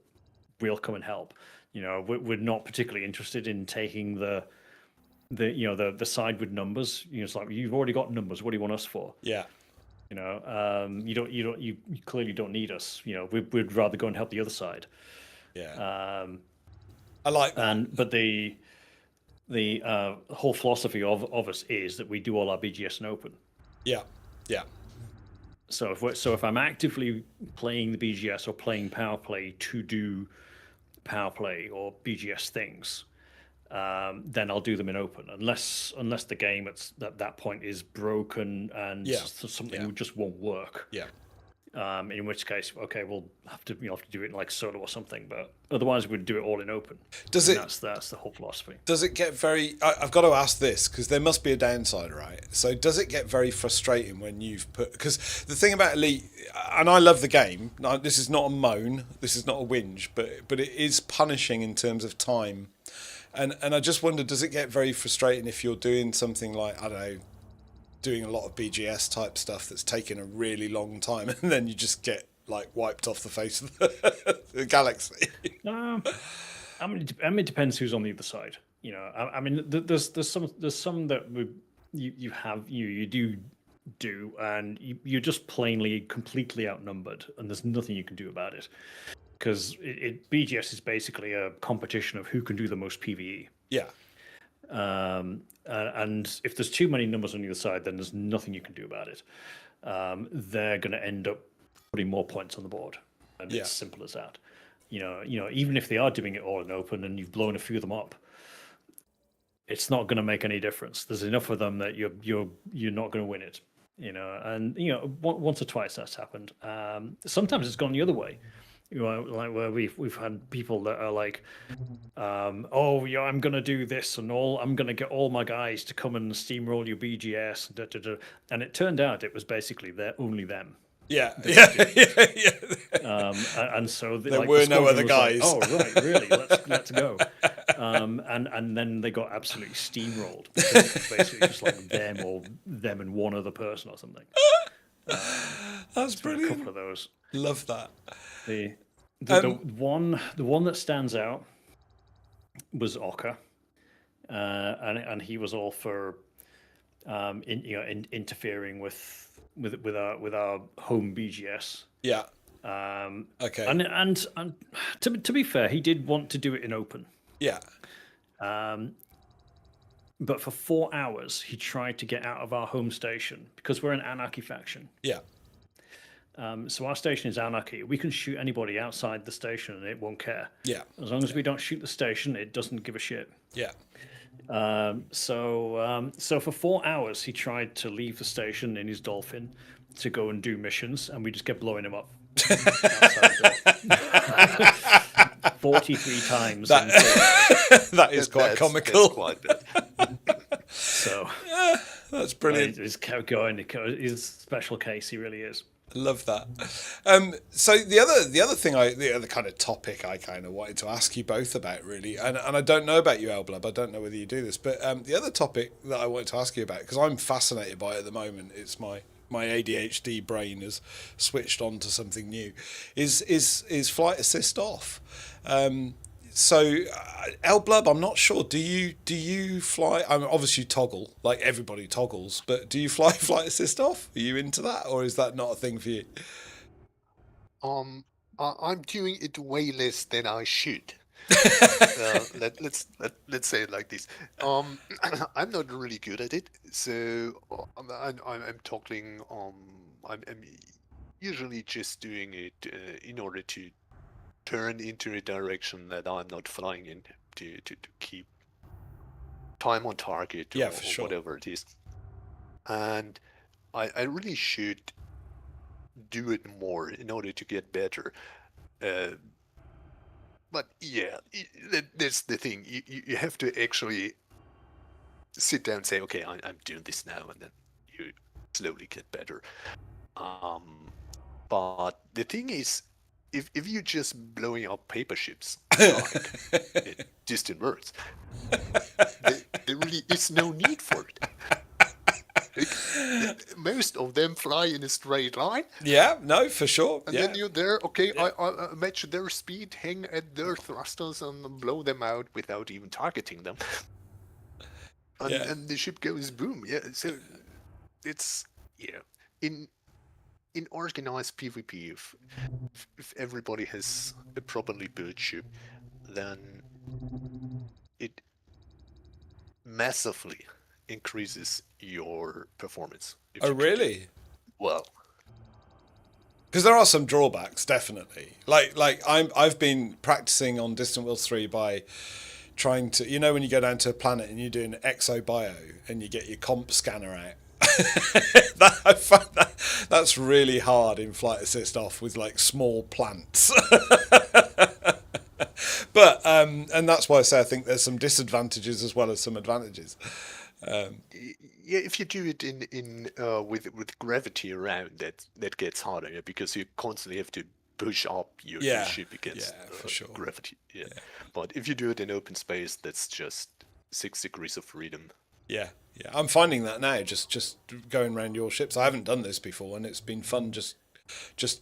we'll come and help. We're not particularly interested in taking the side with numbers. It's like, you've already got numbers. What do you want us for? Yeah. You clearly don't need us. We'd rather go and help the other side. Yeah. I like that. But the whole philosophy of us is that we do all our BGS in open. Yeah. Yeah. So if I'm actively playing the BGS or playing power play to do power play or BGS things, then I'll do them in open, unless the game at that point is broken and something just won't work. Yeah. In which case, okay, we'll have to do it in like solo or something, but otherwise we'd do it all in open. That's the whole philosophy. Does it get very? I've got to ask this because there must be a downside, right? So does it get very frustrating when you've put? Because the thing about Elite, and I love the game. No, this is not a moan. This is not a whinge, but it is punishing in terms of time. And I just wonder, does it get very frustrating if you're doing something like, I don't know, doing a lot of BGS type stuff that's taken a really long time, and then you just get like wiped off the face of the galaxy? I mean, it depends who's on the other side. I mean, there's some that you do, and you're just plainly completely outnumbered, and there's nothing you can do about it. Because BGS is basically a competition of who can do the most PvE. Yeah. And if there's too many numbers on either side, then there's nothing you can do about it. They're going to end up putting more points on the board, and it's simple as that. Even if they are doing it all in open and you've blown a few of them up, it's not going to make any difference. There's enough of them that you're not going to win it. And once or twice that's happened. Sometimes it's gone the other way. Like where we've had people that are like, I'm gonna do this and I'm gonna get all my guys to come and steamroll your BGS, and it turned out it was basically only them. Yeah. And so there were no other guys. Like, oh right, really? Let's go. And then they got absolutely steamrolled. Because it was basically just like them and one other person or something. That's brilliant. A couple of those. Love that. The one that stands out was Oka, and he was all for interfering with our home BGS. Yeah. Okay. And to be fair, he did want to do it in open. Yeah. But for 4 hours, he tried to get out of our home station because we're an anarchy faction. Yeah. So our station is anarchy. We can shoot anybody outside the station and it won't care. Yeah. As long as we don't shoot the station, it doesn't give a shit. Yeah. So for 4 hours, he tried to leave the station in his Dolphin to go and do missions, and we just kept blowing him up. 43 times. That is quite comical. Quite bad. So that's brilliant. He's kept going. He's a special case. He really is. I love that. So the other kind of topic I kind of wanted to ask you both about, really, and I don't know about you, Elblub, I don't know whether you do this, but the other topic that I wanted to ask you about, because I'm fascinated by it at the moment, it's my my ADHD brain has switched on to something new, is flight assist off. So L-Blub, I'm not sure. Do you fly? I mean, obviously you toggle, like everybody toggles, but do you fly flight assist off? Are you into that, or is that not a thing for you? I'm doing it way less than I should. Let's say it like this. I'm not really good at it, so I'm toggling. I'm usually just doing it in order to turn into a direction that I'm not flying in to keep time on target or, For sure. whatever it is. And I really should do it more in order to get better. But yeah, that's the thing. You have to actually sit down and say, okay, I'm doing this now, and then you slowly get better. But the thing is, if you're just blowing up paper ships like distant words, there really is no need for it. Most of them fly in a straight line. Yeah, no, for sure. And then you're there, okay, I match their speed, hang at their thrusters, and blow them out without even targeting them. And the ship goes boom. Yeah, so it's, in organized PvP, if everybody has a properly built ship, then it massively increases your performance. Oh, really? Well, because there are some drawbacks, definitely. Like I've been practicing on Distant Worlds 3 by trying to, when you go down to a planet and you're doing exobio and you get your comp scanner out. I find that's really hard in flight assist off with like small plants. But and that's why I say I think there's some disadvantages as well as some advantages. Yeah, if you do it in with gravity around, that gets harder, because you constantly have to push up your ship against for sure. Gravity. Yeah. But if you do it in open space, that's just 6 degrees of freedom. Yeah. I'm finding that now, just going around your ships. I haven't done this before, and it's been fun just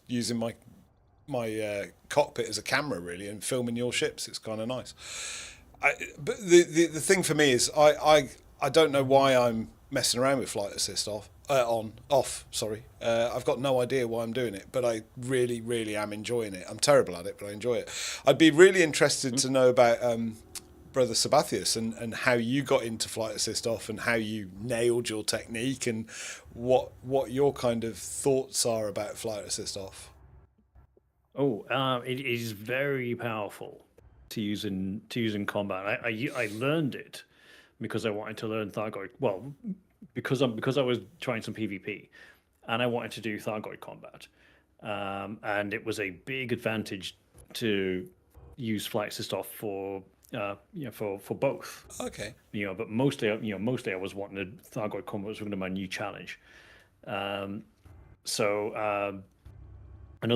using my cockpit as a camera, really, and filming your ships. It's kind of nice. But the thing for me is I don't know why I'm messing around with flight assist off. Sorry. I've got no idea why I'm doing it, but I really, really am enjoying it. I'm terrible at it, but I enjoy it. I'd be really interested to know about Brother Sabathius and how you got into flight assist off and how you nailed your technique and what your kind of thoughts are about flight assist off. It is very powerful to use in combat. I learned it because I wanted to learn Thargoid. Well, because I was trying some PvP, and I wanted to do Thargoid combat, and it was a big advantage to use flight assist off for both. Okay. But mostly I was wanting to Thargoid combat was one of my new challenge. Another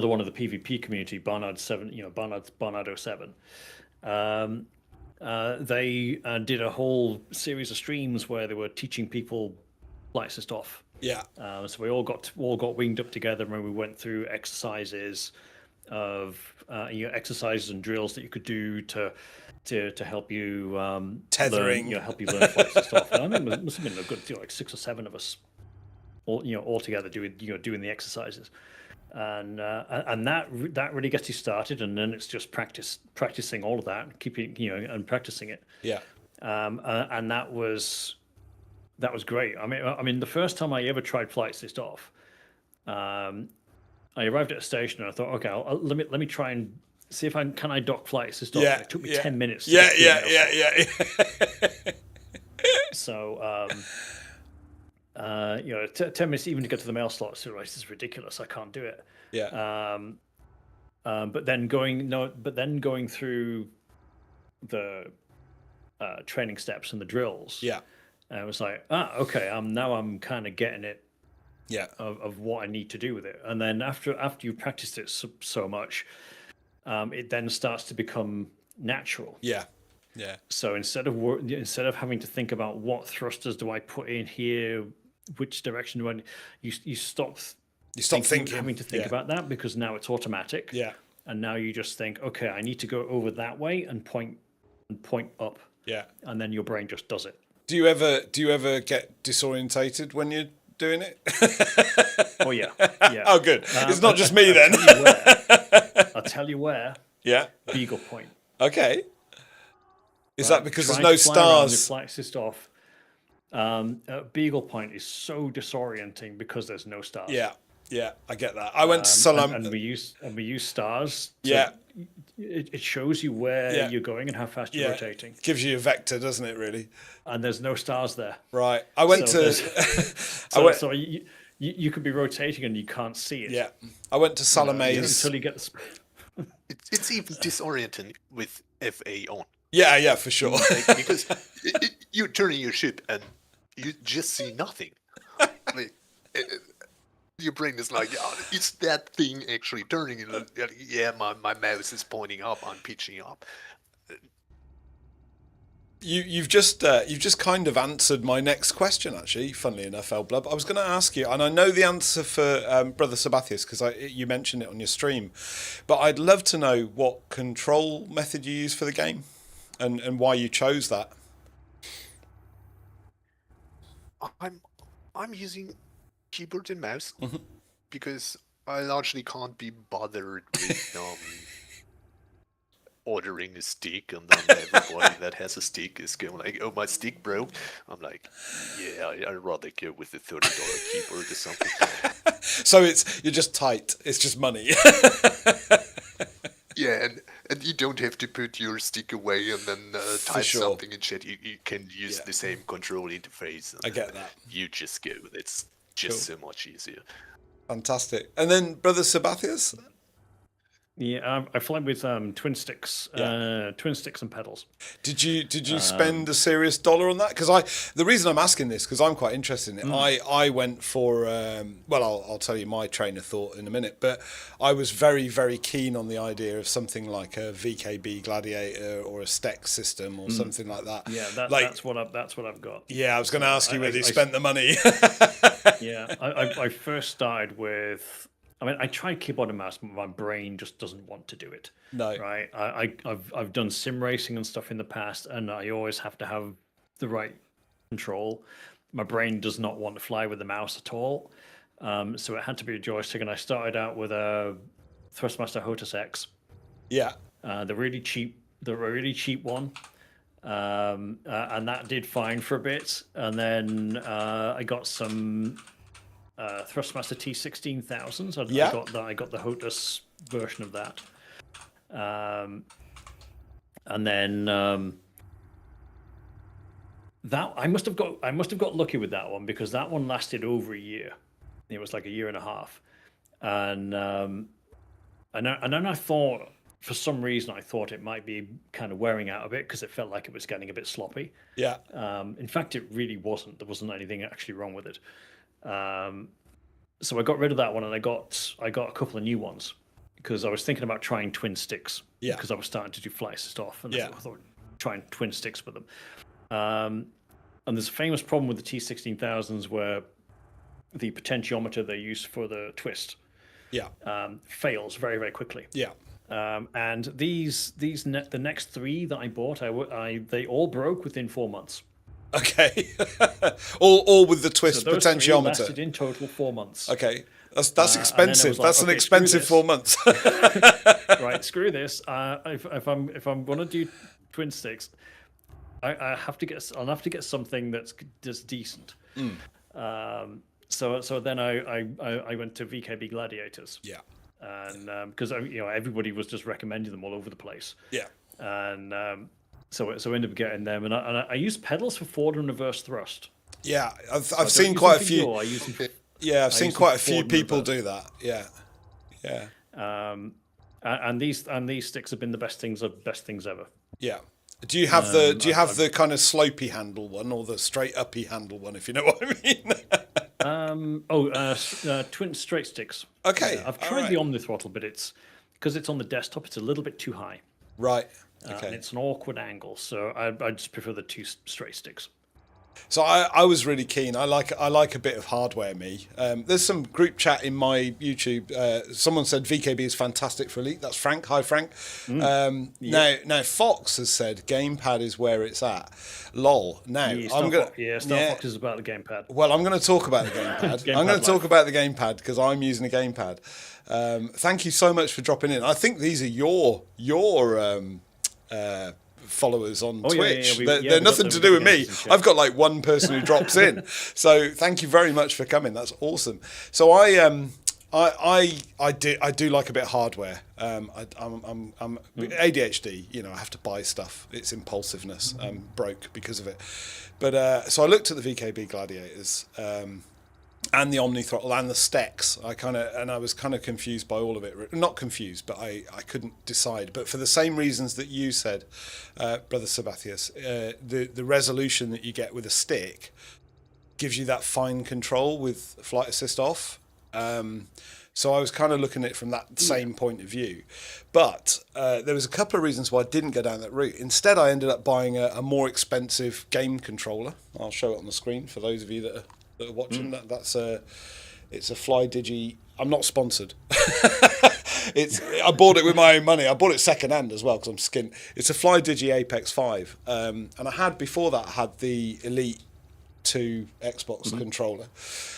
one of the PvP community, Barnard 07. They did a whole series of streams where they were teaching people flight assist off. Yeah. So we all got winged up together, and we went through exercises and drills that you could do to help you tethering, help you learn flight assist off. And I mean, it must have been a good, like 6 or 7 of us, all together doing the exercises. And that really gets you started, and then it's just practicing all of that, and keeping and practicing it. Yeah. And that was great. I mean, the first time I ever tried flight assist off, I arrived at a station and I thought, okay, let me try and see if I dock flight assist off. It took me 10 minutes. Yeah. So. 10 minutes even to get to the mail slot. So this is ridiculous. I can't do it. Yeah. But then going through the training steps and the drills. Yeah. I was like, okay. I'm kind of getting it. Yeah. Of what I need to do with it, and then after you've practiced it so much, it then starts to become natural. Yeah. Yeah. So instead of having to think about what thrusters do I put in here, which direction when you stop thinking, having to think about that, because now it's automatic. Yeah. And now you just think, okay, I need to go over that way and point up. Yeah. And then your brain just does it. Do you ever get disorientated when you're doing it? Oh yeah. Yeah. Oh good. It's not just me then. I'll tell you where. Yeah. Beagle Point. Okay. Is that because there's Trying no to fly around with stars? flight assist off. Beagle Point is so disorienting because there's no stars. Yeah. Yeah, I get that. I went to Salam. And we use stars. Yeah. It shows you where you're going and how fast you're rotating. Gives you a vector, doesn't it? Really. And there's no stars there. Right. I went to. So you could be rotating and you can't see it. Yeah. I went to Salame's until you get the. It's even disorienting with FA on. Yeah, for sure. Because you're turning your ship and you just see nothing. Like, your brain is like, oh, is that thing actually turning? And yeah, my mouse is pointing up. I'm pitching up. You've just kind of answered my next question, actually. Funnily enough, Elblub, I was going to ask you, and I know the answer for Brother Sabathius because you mentioned it on your stream, but I'd love to know what control method you use for the game, and why you chose that. I'm using keyboard and mouse because I largely can't be bothered with ordering a stick, and then everybody that has a stick is going like, "Oh, my stick broke." I'm like, "Yeah, I'd rather go with the $30 keyboard or something." So you're just tight. It's just money. Yeah, and you don't have to put your stick away and then type something in chat. You can use the same control interface. I get that. You just go. It's just so much easier. Fantastic. And then Brother Sabathius? Yeah, I fly with twin sticks and pedals. Did you spend a serious dollar on that? Because the reason I'm asking this, because I'm quite interested in it. I went for I'll tell you my train of thought in a minute, but I was very, very keen on the idea of something like a VKB Gladiator or a Stex system or something like that. Yeah, that's what I've got. Yeah, I was going to ask you whether you spent the money. Yeah, I first started with. I mean, I tried keyboard and mouse, but my brain just doesn't want to do it. No. Right? I've done sim racing and stuff in the past, and I always have to have the right control. My brain does not want to fly with the mouse at all. So it had to be a joystick, and I started out with a Thrustmaster Hotus X. Yeah. The really cheap one. And that did fine for a bit. And then I got some Thrustmaster T16000s. I got the Hotus version of that. And then that I must have got lucky with that one, because that one lasted over a year. It was like a year and a half. And then I thought, for some reason, I thought it might be kind of wearing out a bit, because it felt like it was getting a bit sloppy. Yeah. In fact, it really wasn't. There wasn't anything actually wrong with it. So I got rid of that one, and I got a couple of new ones, because I was thinking about trying twin sticks. Yeah. Because I was starting to do flight assist off, and I thought trying twin sticks with them. And there's a famous problem with the T16000s where the potentiometer they use for the twist fails very, very quickly. Yeah. And the next three that I bought, they all broke within 4 months. Okay. all with the twist so those potentiometer. Lasted in total 4 months. Okay. That's expensive. Like, that's an expensive 4 months. Right, screw this. If I'm gonna do twin sticks, I'll have to get something that's just decent. So then I went to VKB Gladiators. Yeah. And because everybody was just recommending them all over the place. Yeah. And so I ended up getting them, and I use pedals for forward and reverse thrust. Yeah, I've seen quite a few. I've seen quite a few people do that. Yeah. Yeah. And these sticks have been the best things ever. Yeah. Do you have the kind of slopey handle one, or the straight uppy handle one, if you know what I mean? Twin straight sticks. Okay. I've tried the Omni throttle, but it's because it's on the desktop, it's a little bit too high. Right. Okay. And it's an awkward angle, so I just prefer the two straight sticks. So I was really keen. I like a bit of hardware. There's some group chat in my YouTube. Someone said VKB is fantastic for Elite. That's Frank. Hi Frank. Now Fox has said gamepad is where it's at. Lol. Now Fox is about the gamepad. Well, I'm going to talk about the gamepad. I'm going to talk about the gamepad because I'm using a gamepad. Thank you so much for dropping in. I think these are your followers on Twitch. They're nothing to do with me. I've got like one person who drops in. So thank you very much for coming. That's awesome. So I do like a bit of hardware. I'm ADHD. You know, I have to buy stuff. It's impulsiveness. I'm broke because of it. But so I looked at the VKB Gladiators. And the Omni Throttle and the Stex. I was kind of confused by all of it. Not confused, but I couldn't decide. But for the same reasons that you said, Brother Sabathius, the resolution that you get with a stick gives you that fine control with flight assist off. So I was kind of looking at it from that same point of view. But there was a couple of reasons why I didn't go down that route. Instead, I ended up buying a more expensive game controller. I'll show it on the screen for those of you that are watching. It's a FlyDigi. I'm not sponsored. I bought it with my own money. I bought it second hand as well because I'm skint. It's a FlyDigi Apex 5, and I had before that the Elite 2 Xbox controller.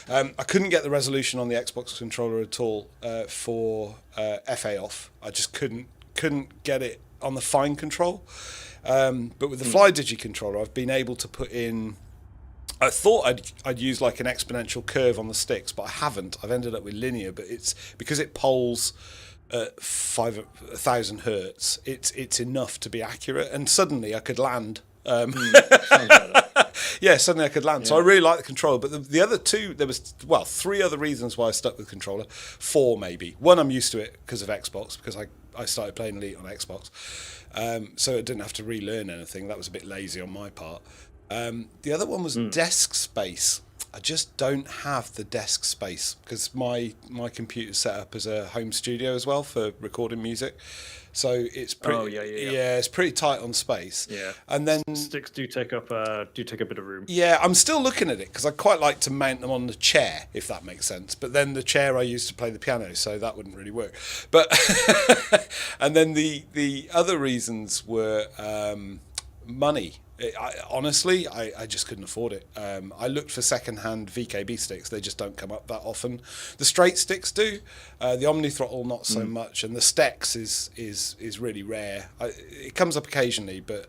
I couldn't get the resolution on the Xbox controller at all for FaOff. I just couldn't get it on the fine control. But with the FlyDigi controller, I've been able to put in. I thought I'd use like an exponential curve on the sticks, but I haven't. I've ended up with linear, but it's because it polls at 5,000 hertz. It's enough to be accurate, and suddenly I could land. Yeah, suddenly I could land. Yeah. So I really like the controller. But the other two, there was three other reasons why I stuck with controller. 4 maybe. One, I'm used to it because of Xbox, because I started playing Elite on Xbox, so I didn't have to relearn anything. That was a bit lazy on my part. The other one was desk space. I just don't have the desk space because my computer's set up as a home studio as well for recording music. So it's pretty it's pretty tight on space. Yeah. And then sticks do take up a bit of room. Yeah, I'm still looking at it because I quite like to mount them on the chair, if that makes sense. But then the chair I use to play the piano, so that wouldn't really work. But and then the other reasons were money. Honestly, I just couldn't afford it. I looked for second-hand VKB sticks. They just don't come up that often. The straight sticks do. The Omni Throttle, not so much. And the Stex is really rare. It comes up occasionally, but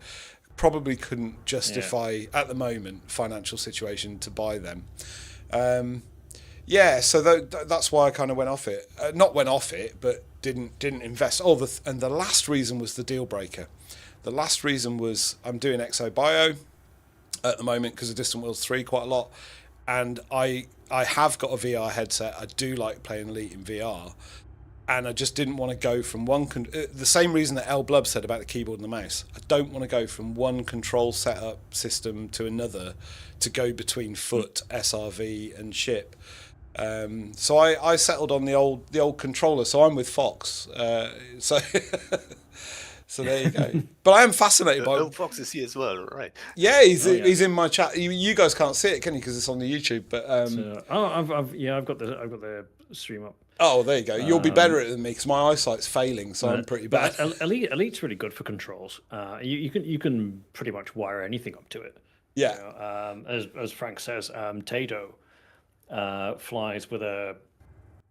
probably couldn't justify, at the moment, financial situation to buy them. So that's why I kind of went off it. Not went off it, but didn't invest. And the last reason was the deal breaker. The last reason was I'm doing ExoBio at the moment because of Distant Worlds 3 quite a lot, and I have got a VR headset. I do like playing Elite in VR, and I just didn't want to go from one. The same reason that L Blub said about the keyboard and the mouse. I don't want to go from one control setup system to another to go between foot, SRV, and ship. So I settled on the old controller. So I'm with Fox. So there you go. But I am fascinated by. Fox is here as well, right? Yeah, he's in my chat. You guys can't see it, can you? Because it's on the YouTube. But I've got the stream up. Oh, there you go. You'll be better at it than me because my eyesight's failing, so I'm pretty bad. Elite's really good for controls. You can pretty much wire anything up to it. Yeah. You know, as Frank says, Tato flies with a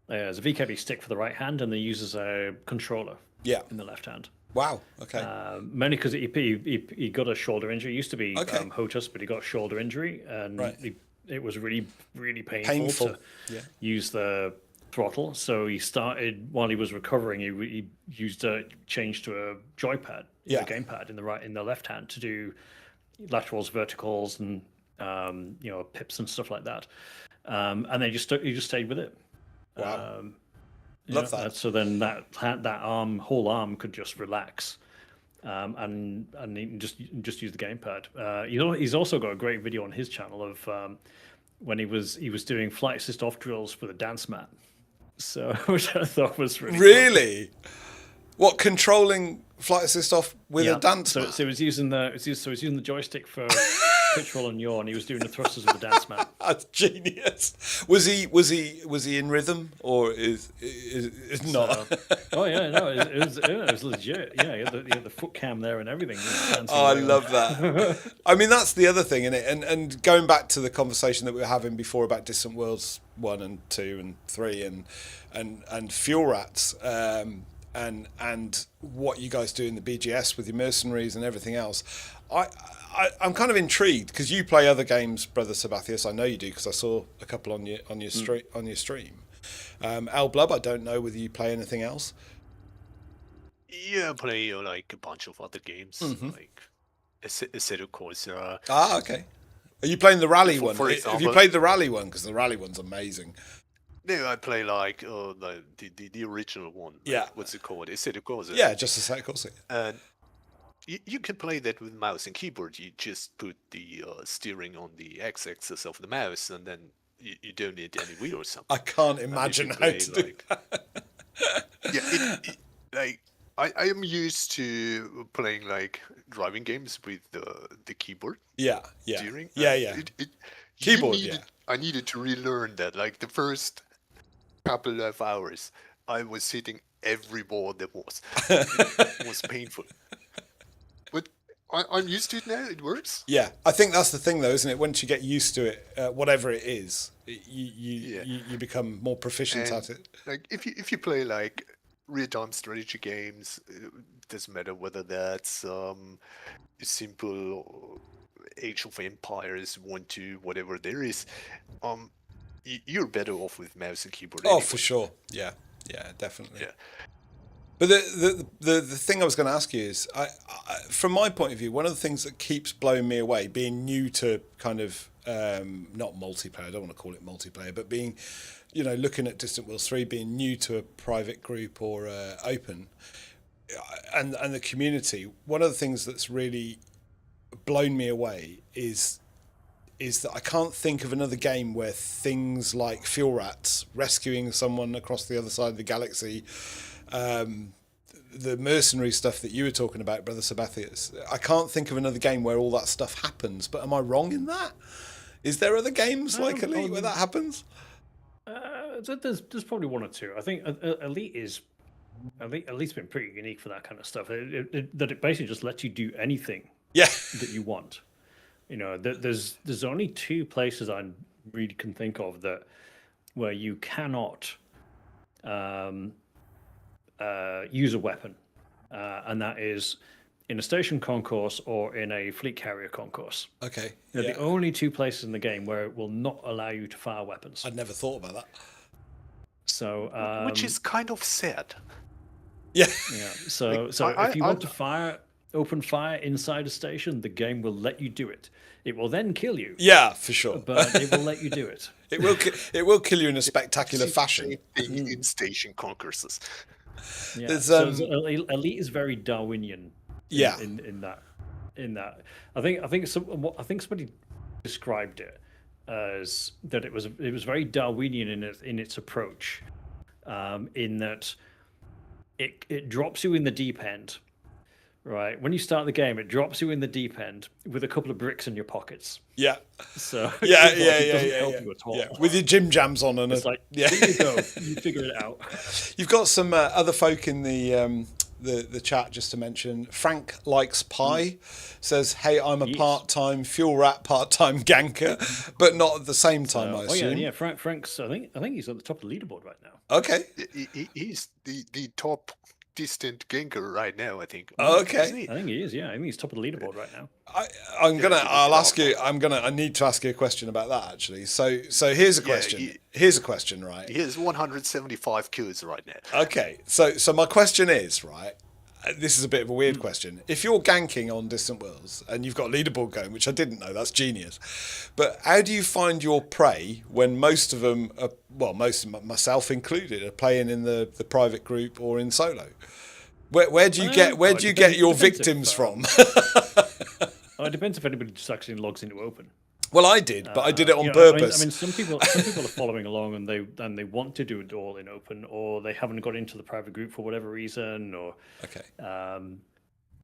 VKB stick for the right hand, and then uses a controller. In the left hand. Wow. Okay. Mainly because he got a shoulder injury. It used to be Hotus, but he got a shoulder injury, and it was really, really painful. To use the throttle. So he started while he was recovering. He changed to a joypad, a gamepad in the left hand to do laterals, verticals, and pips and stuff like that. And then he just stayed with it. Wow. Love that. So then that whole arm could just relax, and he can just use the gamepad. He's also got a great video on his channel of when he was doing flight assist off drills with a dance mat. So which I thought was really cool. What, controlling flight assist off with a dance mat? So he's using the joystick for pitch roll and yawn. He was doing the thrusters with the dance mat. That's genius. Was he in rhythm or is not? Oh yeah, no, it was legit. Yeah, you had the foot cam there and everything. Oh, I love that. I mean, that's the other thing, isn't it? And going back to the conversation that we were having before about Distant Worlds 1 and 2 and 3 and Fuel Rats, and what you guys do in the BGS with your mercenaries and everything else. I'm kind of intrigued because you play other games, Brother Sabathius. I know you do because I saw a couple on your stream. Al Blub, I don't know whether you play anything else. Yeah, I play like a bunch of other games, like a set of course. Okay. Are you playing the rally one? For example, have you played the rally one? Because the rally one's amazing. No, I play like the original one. Yeah. Like, what's it called? Is it called? Yeah, just a set course. And you can play that with mouse and keyboard. You just put the steering on the x-axis of the mouse, and then you don't need any wheel or something. I can't imagine how to do that. Yeah, like I am used to playing like driving games with the keyboard. Yeah. Steering. Yeah. Keyboard. I needed to relearn that. Like the first couple of hours, I was hitting every ball that was. It was painful. But I'm used to it now. It works. Yeah, I think that's the thing, though, isn't it? Once you get used to it, whatever it is, you become more proficient at it. Like if you play like real-time strategy games, it doesn't matter whether that's simple Age of Empires 1-2, whatever there is, you're better off with mouse and keyboard. Oh, for sure. Yeah, definitely. Yeah. But the thing I was going to ask you is, I, from my point of view, one of the things that keeps blowing me away, being new to kind of not multiplayer, I don't want to call it multiplayer, but being, looking at Distant Worlds 3, being new to a private group or open, and the community. One of the things that's really blown me away is that I can't think of another game where things like Fuel Rats, rescuing someone across the other side of the galaxy, the mercenary stuff that you were talking about, Brother Sabathius. I can't think of another game where all that stuff happens, but am I wrong in that? Is there other games like Elite where that happens? There's probably one or two. I think Elite's been pretty unique for that kind of stuff. That it basically just lets you do anything that you want. There's only two places I really can think of where you cannot use a weapon, and that is in a station concourse or in a fleet carrier concourse. Okay. They're the only two places in the game where it will not allow you to fire weapons. I'd never thought about that. So, which is kind of sad. Yeah. Yeah. So if you want to open fire inside a station, the game will let you do it. It will then kill you. Yeah, for sure. But it will let you do it. It will kill you in a spectacular fashion. In station concourses. Yeah. So Elite is very Darwinian. In that. I think somebody described it as that it was very Darwinian in its approach, in that it drops you in the deep end. Right, when you start the game, it drops you in the deep end with a couple of bricks in your pockets. Yeah. So it doesn't help you at all. Yeah. With your gym jams on and it's like, here you go, you figure it out. You've got some other folk in the chat just to mention. Frank likes pie. Says, "Hey, I'm a part-time fuel rat, part-time ganker, but not at the same time." I assume. Yeah. Frank's. I think he's at the top of the leaderboard right now. Okay. He's the top distant ganker right now, I think. Okay. I think he is, yeah. I think he's top of the leaderboard right now. I need to ask you a question about that, actually. So here's a question. Here's a question, right? He has 175 kills right now. Okay. So my question is, right, this is a bit of a weird question. If you're ganking on Distant Worlds and you've got a leaderboard going, which I didn't know, that's genius. But how do you find your prey when most of them are, myself included, are playing in the private group or in solo? Where do you get your victims from? It depends if anybody just actually logs into Open. Well, I did, but I did it on purpose. I mean, some people are following along and they want to do it all in Open, or they haven't got into the private group for whatever reason, or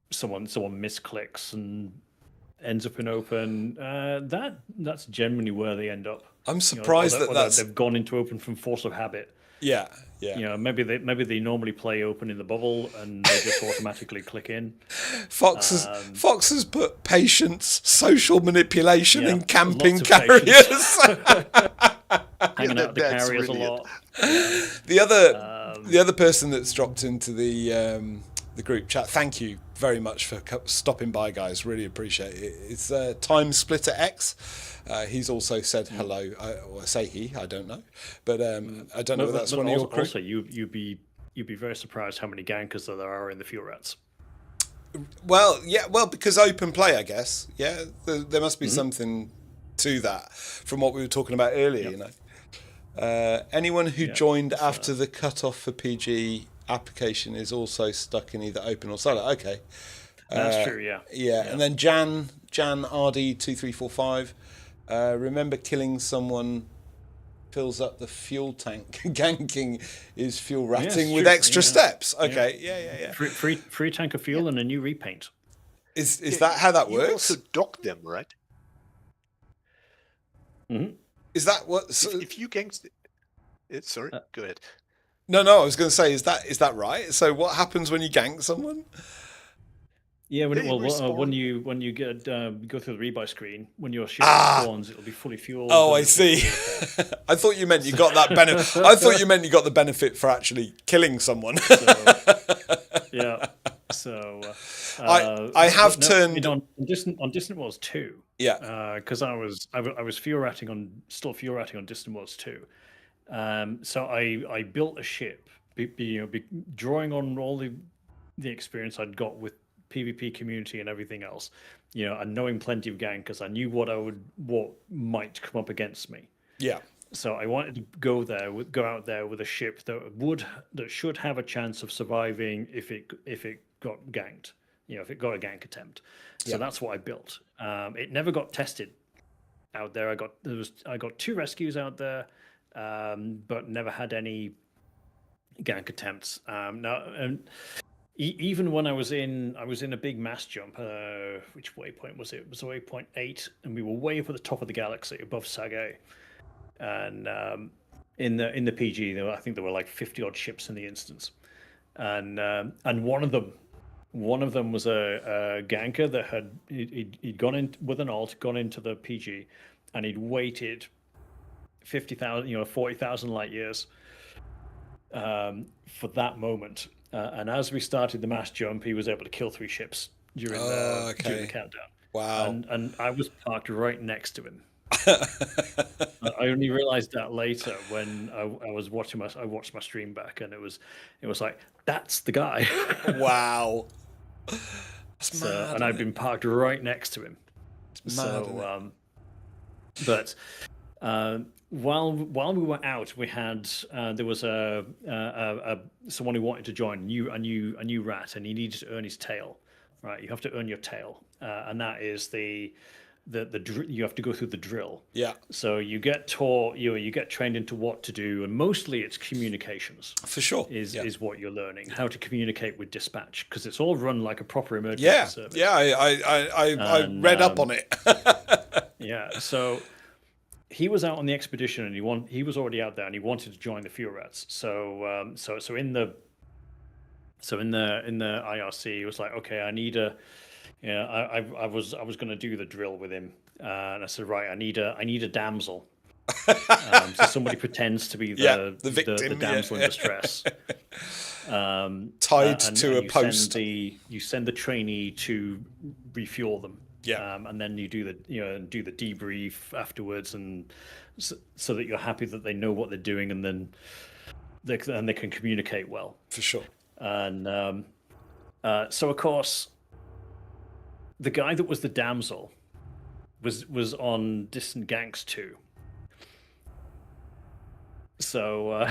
someone misclicks and ends up in open. That's generally where they end up. I'm surprised or that's they've gone into open from force of habit. Yeah. Maybe they normally play open in the bubble and they just automatically click in. Fox has put patience, social manipulation, and camping lots of carriers. Hanging out the that's carriers brilliant. a lot. Yeah. The other person that's dropped into the group chat. Thank you very much for stopping by, guys. Really appreciate it. It's Time Splitter X. He's also said hello. I say he. I don't know, but I don't know if that's one of your crew. Also, you'd be very surprised how many gankers there are in the fuel rats. Well, yeah. Well, because open play, I guess. Yeah, there must be something to that from what we were talking about earlier. You know, anyone who joined after the cutoff for PG application is also stuck in either open or solo. Okay, that's true. Yeah. And then Jan RD2345. Remember, killing someone fills up the fuel tank. Ganking is fuel ratting with extra steps. Okay, yeah. Free tank of fuel and a new repaint. Is that how that works? You also dock them, right? Mm-hmm. Is that what? So, if you gank, sorry, go ahead. No, I was going to say, is that right? So what happens when you gank someone? Yeah, when you get go through the rebuy screen, when your ship spawns, it'll be fully fueled. Oh, I see. I thought you meant you got that benefit. I thought you meant you got the benefit for actually killing someone. I have turned on Distant Wars 2. Yeah. Because I was fuel ratting on Distant Wars 2. So I built a ship, drawing on all the experience I'd got with PvP community and everything else, and knowing plenty of gankers, I knew what might come up against me. Yeah. So I wanted to go out there with a ship that should have a chance of surviving if it got ganked, if it got a gank attempt. So that's what I built. It never got tested out there. I got 2 rescues out there, but never had any gank attempts. Even when I was in a big mass jump. Which waypoint was it? It was waypoint 8, and we were way up at the top of the galaxy above Sagae. And in the PG, I think there were like 50 odd ships in the instance, and one of them was a ganker that he'd gone in with an alt, gone into the PG, and he'd waited 50,000, 40,000 light years for that moment. And as we started the mass jump, he was able to kill 3 ships during the countdown. Wow! And I was parked right next to him. I only realized that later when I watched my stream back, and it was like, that's the guy. Wow! That's mad, and I've been parked right next to him. It's mad, but while we were out, we had there was someone who wanted to join a new rat, and he needed to earn his tail. Right, you have to earn your tail, and that is the you have to go through the drill. Yeah. So you get taught, you get trained into what to do, and mostly it's communications. For sure. Is what you're learning, how to communicate with dispatch, because it's all run like a proper emergency service. Yeah, I read up on it. Yeah, so he was out on the expedition, and he was already out there, and he wanted to join the fuel rats. So in the IRC, he was like, okay, I need a. I was going to do the drill with him, and I said, right, I need a damsel. So somebody pretends to be the victim, the damsel in distress, tied to a post. You send the trainee to refuel them. Yeah, and then you do the debrief afterwards, and so that you're happy that they know what they're doing, and then they can communicate well. For sure. And so of course, the guy that was the damsel was on Distant Ganks 2. So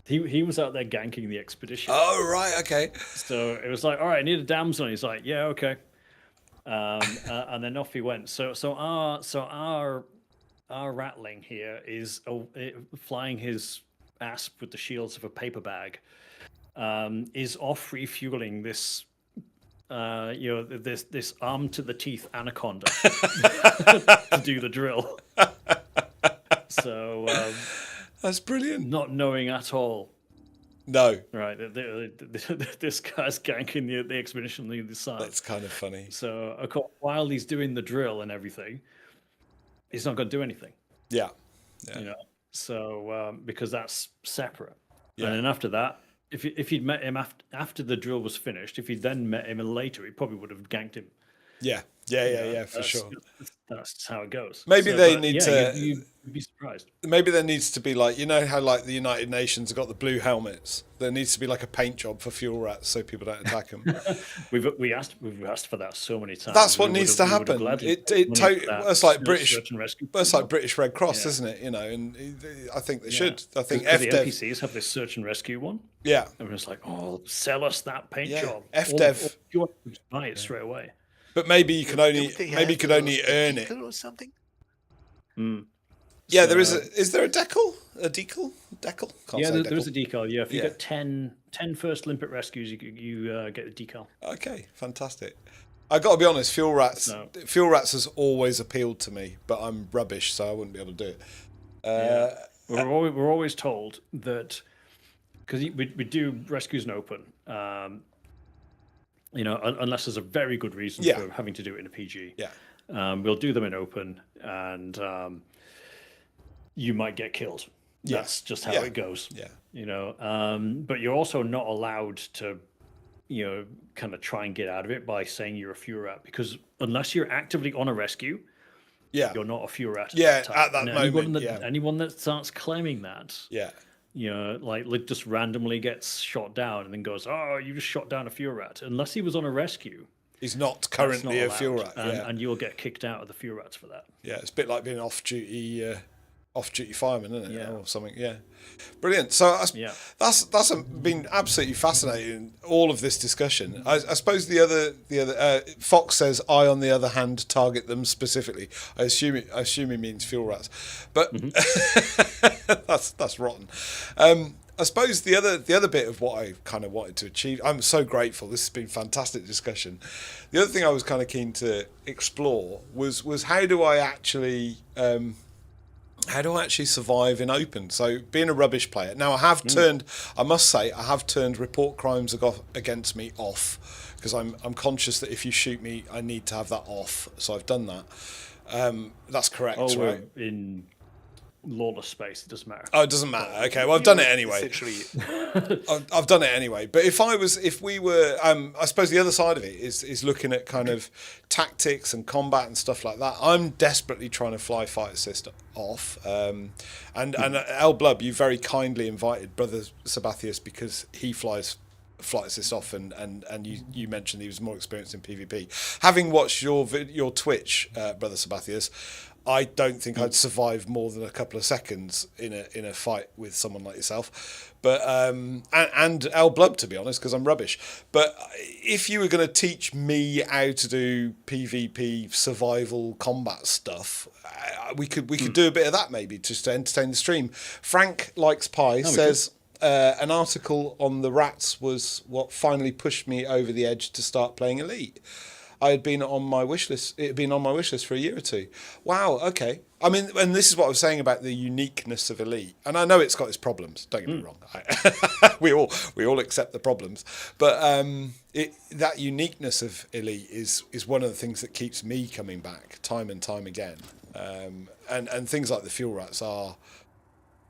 he was out there ganking the expedition. Oh, right, okay. So it was like, all right, I need a damsel. And he's like, yeah, okay. And then off he went. So our ratling here is flying his asp with the shields of a paper bag. Is off refueling this this arm to the teeth anaconda to do the drill. So that's brilliant. Not knowing at all. No. Right. This guy's ganking the expedition on the other side. That's kind of funny. So of course, while he's doing the drill and everything, he's not going to do anything. Yeah. So because that's separate. Yeah. And then after that, if you'd met him after the drill was finished, if you'd then met him later, he probably would have ganked him. Yeah, for sure. That's how it goes. Maybe they need to. You'd be surprised. Maybe there needs to be like, you know how like the United Nations have got the blue helmets. There needs to be like a paint job for fuel rats so people don't attack them. We've asked for that so many times. That's what needs to happen. It's like British. It's like British Red Cross, isn't it? And I think they should. I think the NPCs have this search and rescue one. Yeah, everyone's like, "Oh, sell us that paint job." FDev, you want to buy it straight away. But maybe you can only earn it or something. Yeah, there is. Is there a decal? A decal? Decal? There is a decal. Yeah, if you get 10 first limpet rescues, you get a decal. Okay, fantastic. I got to be honest, fuel rats. Fuel rats has always appealed to me, but I'm rubbish, so I wouldn't be able to do it. We're always told that because we do rescues in open. Unless there's a very good reason for having to do it in a PG. Yeah. We'll do them in open, and you might get killed. That's just how it goes. Yeah. But you're also not allowed to, kind of try and get out of it by saying you're a fuel rat, because unless you're actively on a rescue, you're not a fuel rat. At that moment. Anyone that starts claiming that. Yeah. Like just randomly gets shot down and then goes, "Oh, you just shot down a fuel rat." Unless he was on a rescue, he's not currently a fuel rat, and you'll get kicked out of the fuel rats for that. Yeah, it's a bit like being off-duty fireman, isn't it? Or something. Yeah, brilliant. So that's been absolutely fascinating. All of this discussion. I suppose the other Fox says, "I, on the other hand, target them specifically." I assume he means fuel rats, but that's rotten. I suppose the other bit of what I kind of wanted to achieve. I'm so grateful. This has been fantastic discussion. The other thing I was kind of keen to explore was how do I actually survive in open? So being a rubbish player. Now I must say, I have turned report crimes against me off, because I'm conscious that if you shoot me, I need to have that off. So I've done that. That's correct, right? In lawless space, it doesn't matter. Oh, it doesn't matter. Okay, well, I've done it anyway. I've done it anyway. But if we were, I suppose the other side of it is looking at kind of tactics and combat and stuff like that. I'm desperately trying to fly fight assist off. And El Blub, you very kindly invited Brother Sabathius because he flies flight assist off, and you mentioned he was more experienced in PvP. Having watched your Twitch, Brother Sabathius, I don't think I'd survive more than a couple of seconds in a fight with someone like yourself, but and El Blub, to be honest, because I'm rubbish. But if you were going to teach me how to do PvP survival combat stuff, we could do a bit of that maybe just to entertain the stream. Frank Likes Pie says an article on the rats was what finally pushed me over the edge to start playing Elite. I had been on my wish list. It had been on my wish list for a year or two. Wow. Okay. I mean, and this is what I was saying about the uniqueness of Elite. And I know it's got its problems. Don't get me wrong. We all accept the problems. But that uniqueness of Elite is one of the things that keeps me coming back time and time again. And things like the fuel rats are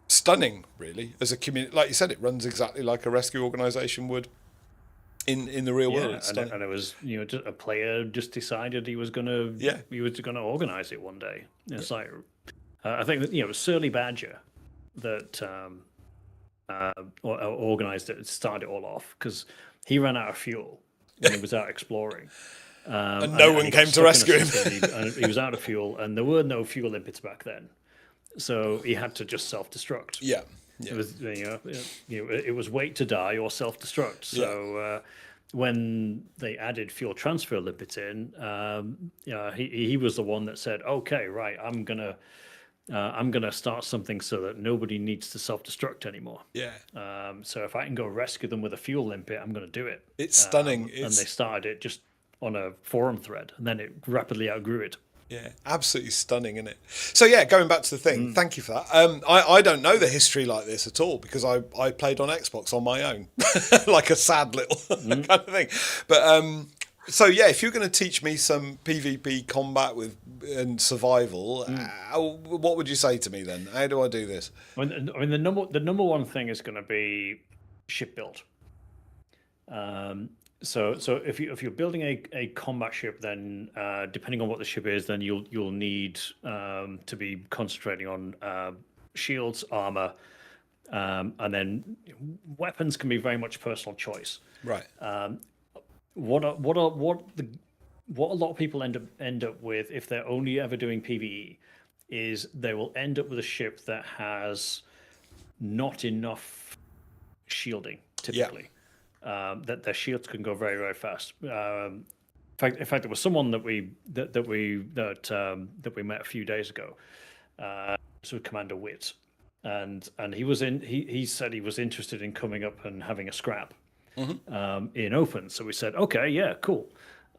stunning, really, as a community. Like you said, it runs exactly like a rescue organisation would. In the real world, and it was a player just decided he was gonna organise it one day. It's like I think that it was Surly Badger that organised it, started it all off, because he ran out of fuel when he was out exploring, and no one came to rescue him. And he was out of fuel, and there were no fuel limpets back then, so he had to just self-destruct. Yeah. It was it was wait to die or self-destruct. So when they added fuel transfer limpets in, he was the one that said, "Okay, right, I'm gonna I'm going to start something so that nobody needs to self-destruct anymore. Yeah. So if I can go rescue them with a fuel limpet, I'm going to do it. It's stunning. And they started it just on a forum thread, and then it rapidly outgrew it. Yeah, absolutely stunning, isn't it? So yeah, going back to the thing, thank you for that. I don't know the history like this at all because I played on Xbox on my own, like a sad little kind of thing. But so yeah, if you're going to teach me some PvP combat and survival, what would you say to me then? How do I do this? I mean the number one thing is going to be ship build. So if you're building a combat ship, then depending on what the ship is, then you'll need to be concentrating on shields, armor, and then weapons can be very much personal choice. Right. What a lot of people end up with if they're only ever doing PvE is they will end up with a ship that has not enough shielding typically. Yeah. That their shields can go very, very fast. In fact, there was someone that we met a few days ago. So Commander Witt, and he said he was interested in coming up and having a scrap in open. So we said, okay, yeah, cool.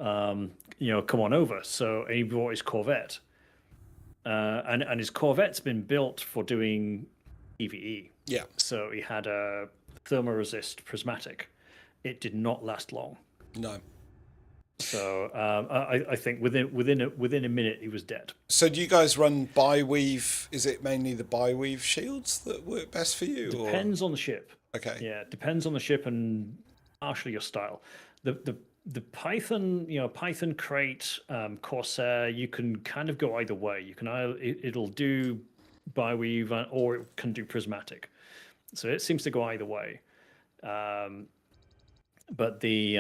Come on over. So he brought his Corvette, and his Corvette's been built for doing PvE. Yeah. So he had a thermoresist prismatic. It did not last long. No. So I think within a minute he was dead. So do you guys run bi-weave? Is it mainly the bi-weave shields that work best for you? Depends on the ship. Okay. Yeah, depends on the ship and partially your style. The Python, Python crate, Corsair, you can kind of go either way. You can it'll do bi-weave or it can do prismatic. So it seems to go either way. But the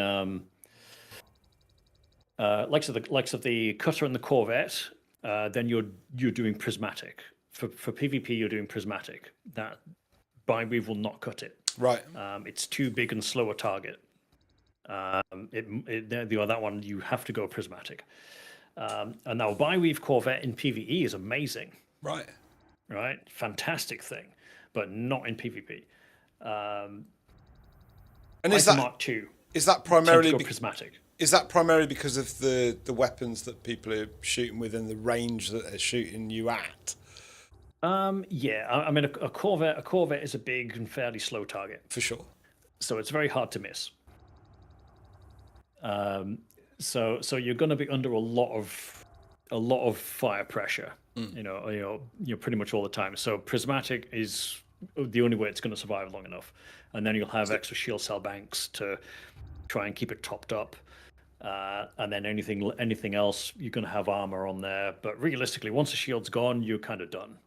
likes of the cutter and the Corvette, then you're doing prismatic. For PvP, you're doing prismatic. That bi-weave will not cut it. Right. It's too big and slow a target. That one you have to go prismatic. And now bi-weave Corvette in PvE is amazing. Right. Right, fantastic thing, but not in PvP. And is that primarily prismatic? Is that primarily because of the weapons that people are shooting with and the range that they're shooting you at? Yeah, I mean a Corvette is a big and fairly slow target For sure. so it's very hard to miss. So you're going to be under a lot of fire pressure. You're pretty much all the time. So prismatic is the only way it's going to survive long enough, and then you'll have extra shield cell banks to try and keep it topped up. And then anything else, you're going to have armor on there. But realistically, once the shield's gone, you're kind of done.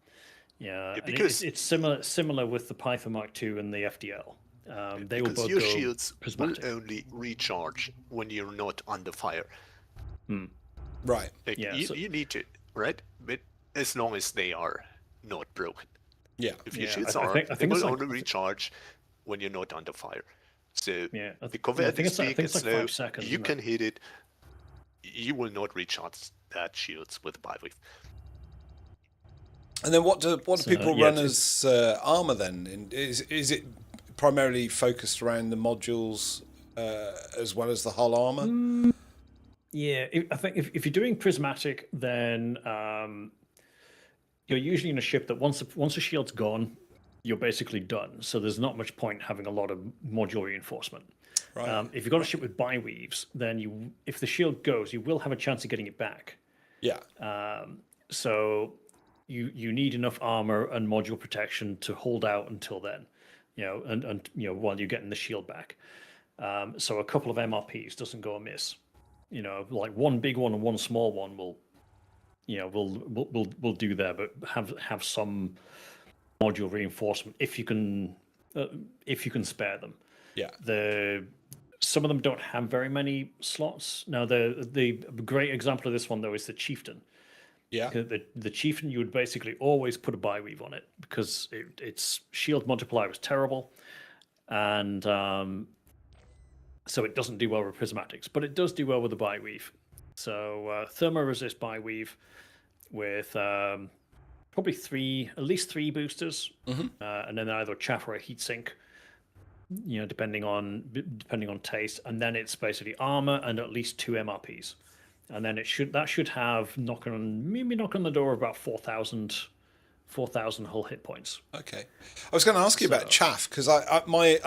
Yeah, because it's similar with the Python Mark II and the FDL. They will both your go shields prismatic. will only recharge when you're not under fire. Right. You need to, right? But as long as they are not broken. Yeah. If your shields they will only recharge when you're not under fire. So the Corvette is big and slow. 5 seconds, You can hit it. You will not recharge that shields with bi-weave. And then what do people run as armor then? Is it primarily focused around the modules as well as the hull armor? Yeah, I think if you're doing prismatic, then you're usually in a ship that once the shield's gone, you're basically done. So there's not much point having a lot of module reinforcement. Right. If you've got a ship with bi-weaves, then if the shield goes, you will have a chance of getting it back. Yeah. So you need enough armor and module protection to hold out until then, and while you're getting the shield back. So a couple of MRPs doesn't go amiss. Like one big one and one small one will do there, but have some module reinforcement if you can spare them. Yeah. Some of them don't have very many slots. Now the great example of this one though is the Chieftain. Yeah. The Chieftain, you would basically always put a bi-weave on it because its shield multiplier was terrible, and so it doesn't do well with prismatics, but it does do well with the bi-weave. So thermo-resist bi-weave with probably at least three boosters, and then either a chaff or a heatsink. Depending on taste, and then it's basically armor and at least 2 MRPs, and then that should have knock on the door of about 4,000 hull hit points. Okay, I was going to ask you about chaff because my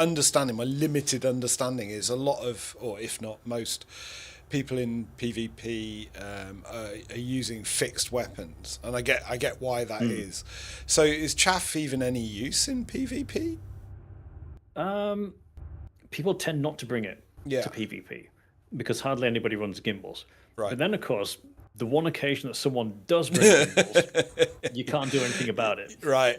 limited understanding is a lot of, or if not most, people in PvP are using fixed weapons, and I get why that is. So is chaff even any use in PvP? People tend not to bring it to PvP because hardly anybody runs gimbals. Right. But then, of course, the one occasion that someone does bring gimbals, you can't do anything about it. Right.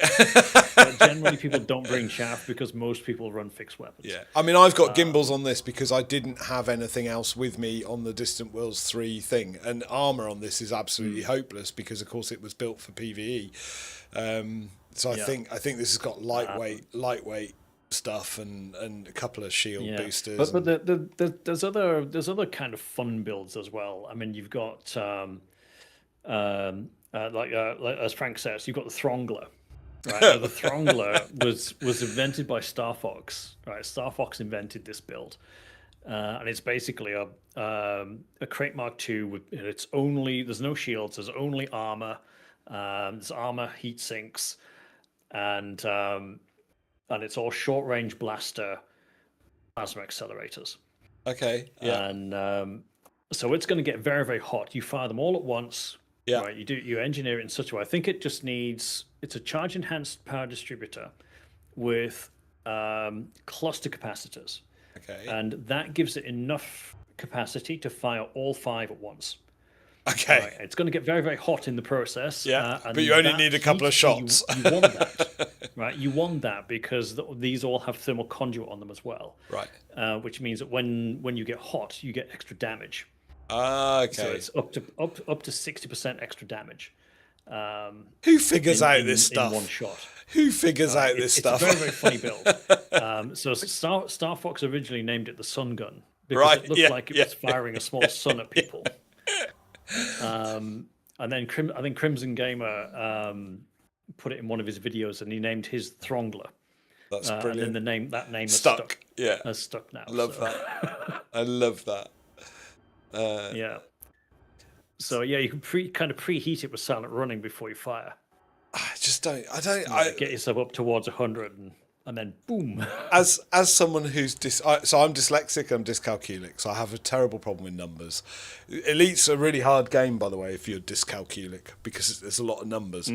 But generally, people don't bring chaff because most people run fixed weapons. Yeah. I mean, I've got gimbals on this because I didn't have anything else with me on the Distant Worlds 3 thing. And armor on this is absolutely hopeless because, of course, it was built for PvE. So I think this has got lightweight stuff and a couple of shield boosters. But there's other kind of fun builds as well. I mean, you've got like as Frank says, you've got the Throngler. Right, now, the Throngler was invented by Star Fox. Right, Star Fox invented this build, and it's basically a Crate Mark II with there's no shields, there's only armor, there's armor, heat sinks, and it's all short range blaster plasma accelerators. Okay. Yeah. And so it's going to get very, very hot. You fire them all at once. Yeah. Right. You engineer it in such a way. I think it just needs. It's a charge enhanced power distributor with cluster capacitors. Okay. And that gives it enough capacity to fire all 5 at once. Okay. Right. It's going to get very, very hot in the process. Yeah. But you only need a couple of shots. You want that. Right, you want that because these all have thermal conduit on them as well. Right. Which means that when you get hot, you get extra damage. Okay. So it's up to 60% extra damage. Who figures out this stuff? In one shot. Who figures out this stuff? It's a very, very funny build. So Star Fox originally named it the Sun Gun because it looked like it was firing a small sun at people. And then I think Crimson Gamer put it in one of his videos, and he named his Throngler. That's brilliant. And then that name stuck. Yeah, has stuck now. Love that. I love that. Yeah. So yeah, you can preheat it with silent running before you fire. I just don't. Get yourself up towards 100 and then boom. As someone who's so I'm dyslexic, I'm dyscalculic, so I have a terrible problem with numbers. Elite's a really hard game, by the way, if you're dyscalculic, because there's a lot of numbers.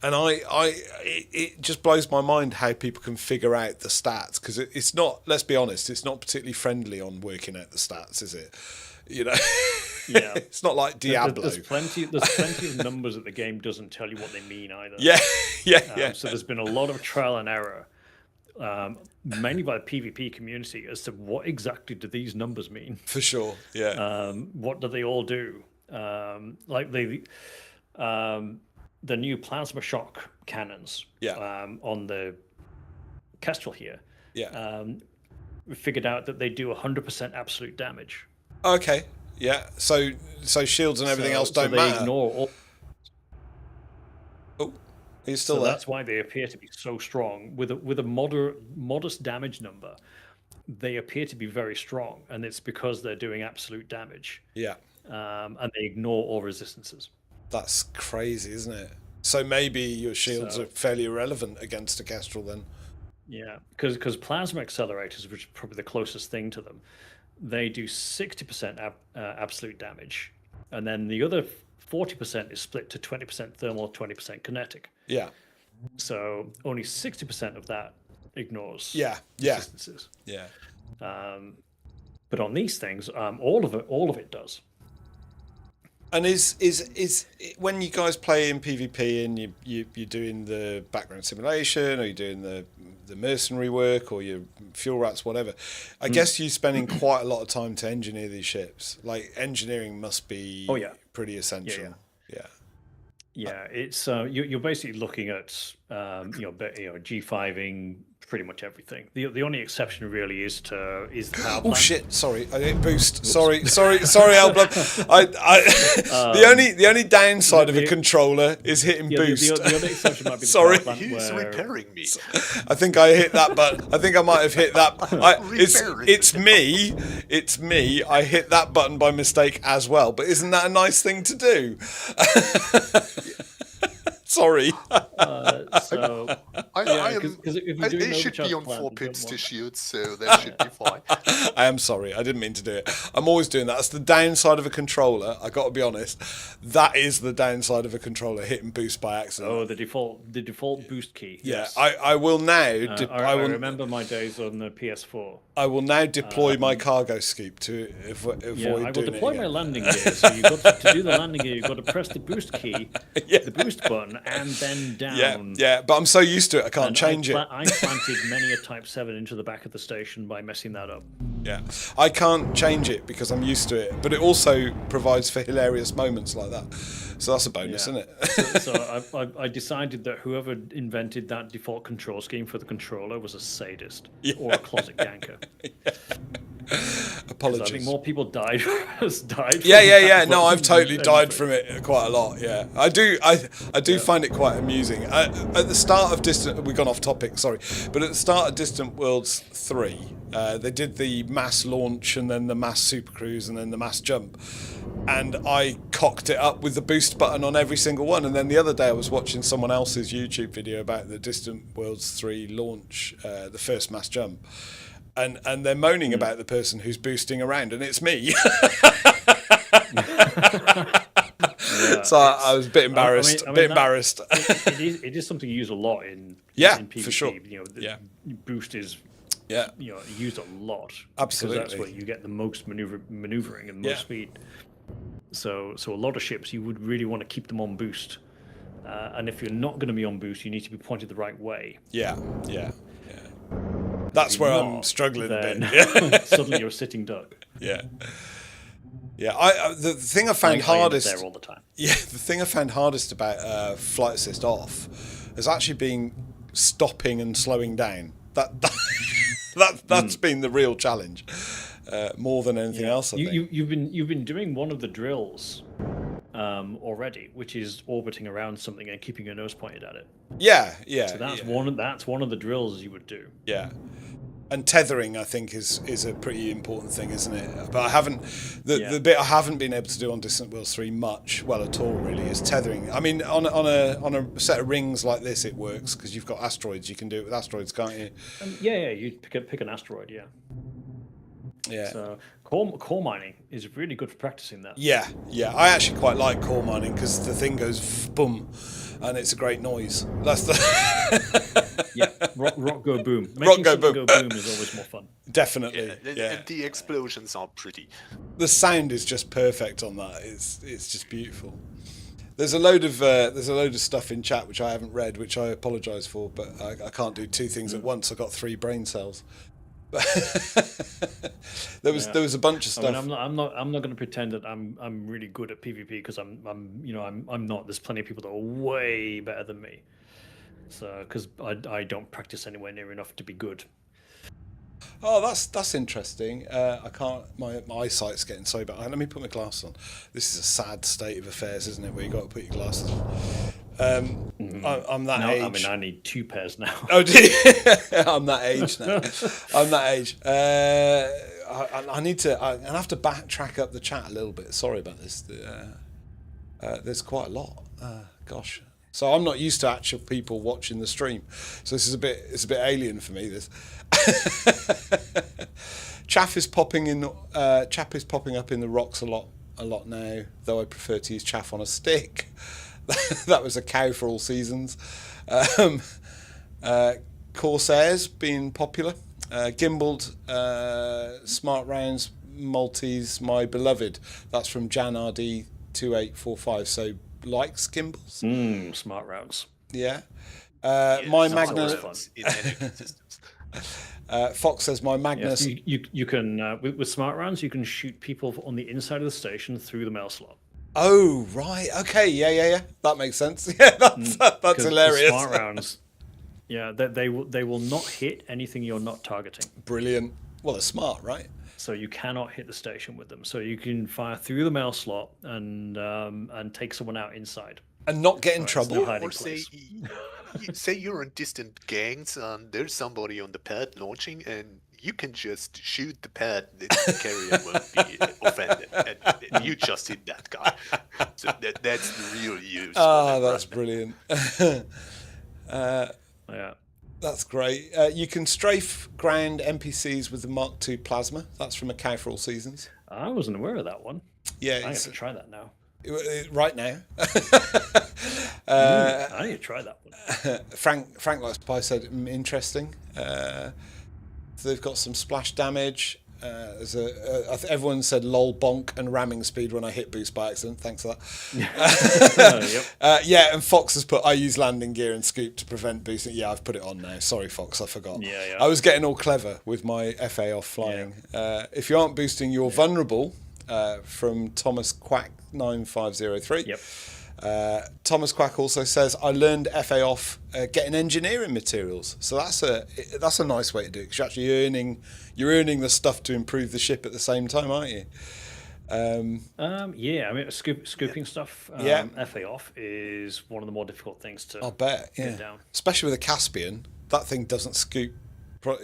And it just blows my mind how people can figure out the stats, because it's not. Let's be honest, it's not particularly friendly on working out the stats, is it? Yeah. It's not like Diablo. There's plenty of numbers that the game doesn't tell you what they mean either. Yeah. So there's been a lot of trial and error, mainly by the PvP community, as to what exactly do these numbers mean. For sure. Yeah. What do they all do? Like the new plasma shock cannons. Yeah. On the Kestrel here. Yeah. We figured out that they do 100% absolute damage. Okay. Yeah. So shields and everything else don't matter. Ignore all. Oh, are you still there? That's why they appear to be so strong. With a modest damage number, they appear to be very strong, and it's because they're doing absolute damage. Yeah. And they ignore all resistances. That's crazy, isn't it? So maybe your shields are fairly irrelevant against a Kestrel then. Yeah, because plasma accelerators, which is probably the closest thing to them, they do 60% absolute damage, and then the other 40% is split to 20% thermal, 20% kinetic. Yeah. So only 60% of that ignores resistances. Yeah. But on these things, all of it does. And is when you guys play in PvP and you're doing the background simulation, or you're doing the mercenary work, or your fuel rats, whatever, I guess you're spending quite a lot of time to engineer these ships. Like, engineering must be pretty essential. Yeah, it's you're basically looking at G5ing, pretty much everything. The only exception really is the power Oh plant. shit! Sorry, I didn't boost. Sorry, Album. The only downside of a controller is hitting boost. The other exception might be the Sorry. power plant Who's where... repairing me? I think I hit that button. I think I might have hit that. It's me. It's me. I hit that button by mistake as well. But isn't that a nice thing to do? Sorry. So They should be on 4 pips to shield, so that should be fine. I am sorry. I didn't mean to do it. I'm always doing that. That's the downside of a controller. I got to be honest. That is the downside of a controller hitting boost by accident. Oh, the default boost key. Yeah, Yes. I will now. I remember my days on the PS4. I will now deploy my cargo scoop to avoid Yeah, I will doing deploy it my again. landing gear. So you've got to do the landing gear. You've got to press the boost key, Yeah. the boost button, and then down. Yeah, but I'm so used to it, I can't And change it. I planted many a Type 7 into the back of the station by messing that up. Yeah, I can't change it because I'm used to it. But it also provides for hilarious moments like that. So that's a bonus, isn't it? So I decided that whoever invented that default control scheme for the controller was a sadist or a closet ganker. Apologies. I think more people died. Yeah. No, I've totally died from it quite a lot. Yeah, I do find it quite amusing. At the start of we've gone off topic. Sorry, but at the start of Distant Worlds 3, they did the mass launch and then the mass super cruise and then the mass jump, and I cocked it up with the boost button on every single one. And then the other day I was watching someone else's YouTube video about the Distant Worlds 3 launch, the first mass jump. And they're moaning about the person who's boosting around, and it's me. So I was a bit embarrassed. Embarrassed. It is something you use a lot in PvP. For sure. Boost is used a lot. Absolutely. Because that's where you get the most maneuvering and most speed. So a lot of ships you would really want to keep them on boost, and if you're not going to be on boost, you need to be pointed the right way. Yeah. That's where I'm struggling a bit. Suddenly you're a sitting duck. Yeah. The thing I found hardest there all the time. Yeah, the thing I found hardest about flight assist off has actually been stopping and slowing down. That's been the real challenge, more than anything else. I think you've been doing one of the drills already, which is orbiting around something and keeping your nose pointed at it. Yeah. So that's one of the drills you would do. Yeah. And tethering, I think, is a pretty important thing, isn't it? But I haven't the bit I haven't been able to do on Distant Worlds 3 much, well at all, really, is tethering. I mean, on a set of rings like this, it works because you've got asteroids. You can do it with asteroids, can't you? You pick an asteroid. Yeah. So core mining is really good for practicing that. Yeah. I actually quite like core mining because the thing goes boom, and it's a great noise. That's the rock go boom. Rock go boom. Go boom is always more fun. Definitely. And the explosions are pretty. The sound is just perfect on that. It's just beautiful. There's a load of stuff in chat which I haven't read, which I apologise for, but I can't do two things at once. I've got 3 brain cells. there was a bunch of stuff. I mean, I'm not going to pretend that I'm really good at PvP because I'm not. There's plenty of people that are way better than me. So because I don't practice anywhere near enough to be good. Oh, that's interesting. I can't. My eyesight's getting so bad. Let me put my glasses on. This is a sad state of affairs, isn't it? Where you got to put your glasses on. I'm that age. I mean, I need 2 pairs now. Oh, do you? I'm that age now. I'm that age. I need to. I have to backtrack up the chat a little bit. Sorry about this. There's quite a lot. Gosh. So I'm not used to actual people watching the stream. So this is it's a bit alien for me. This. Chaff is popping up in the rocks a lot now. Though I prefer to use chaff on a stick. That was a cow for all seasons. Corsairs being popular. Gimbaled, Smart Rounds, Maltese, my beloved. That's from Jan RD 2845. So likes gimbals. Smart Rounds. Yeah. My Magna. Fox says my Magnus. Yes, you can with Smart Rounds you can shoot people on the inside of the station through the mail slot. Oh right, okay, yeah. That makes sense. Yeah, that's hilarious. Yeah, they will not hit anything you're not targeting. Brilliant. Well, they're smart, right? So you cannot hit the station with them. So you can fire through the mail slot and take someone out inside. And not get in Right, trouble. no hiding Or say, place. say you're in distant gangs and there's somebody on the pad launching, and you can just shoot the pad. The carrier won't be offended, and you just hit that guy. So that's the real use. Ah, that's brilliant. Yeah. That's great. You can strafe ground NPCs with the Mark II plasma. That's from A Cow for All Seasons. I wasn't aware of that one. Yeah, I have to try that now. Right now. I need to try that one. Frank Likes Pie said interesting. So they've got some splash damage. Everyone said lol bonk and ramming speed when I hit boost by accident. Thanks for that. Yep. Yeah, and Fox has put I use landing gear and scoop to prevent boosting. Yeah, I've put it on now. Sorry, Fox, I forgot. Yeah. I was getting all clever with my FaOff flying. Yeah. If you aren't boosting, you're vulnerable. From Thomas Quack 9503. Yep. Thomas Quack also says I learned FaOff getting engineering materials, so that's a nice way to do it because you're actually earning the stuff to improve the ship at the same time, aren't you? Yeah, I mean scooping stuff. FaOff is one of the more difficult things to. I bet. Yeah. get down. Especially with a Caspian, that thing doesn't scoop.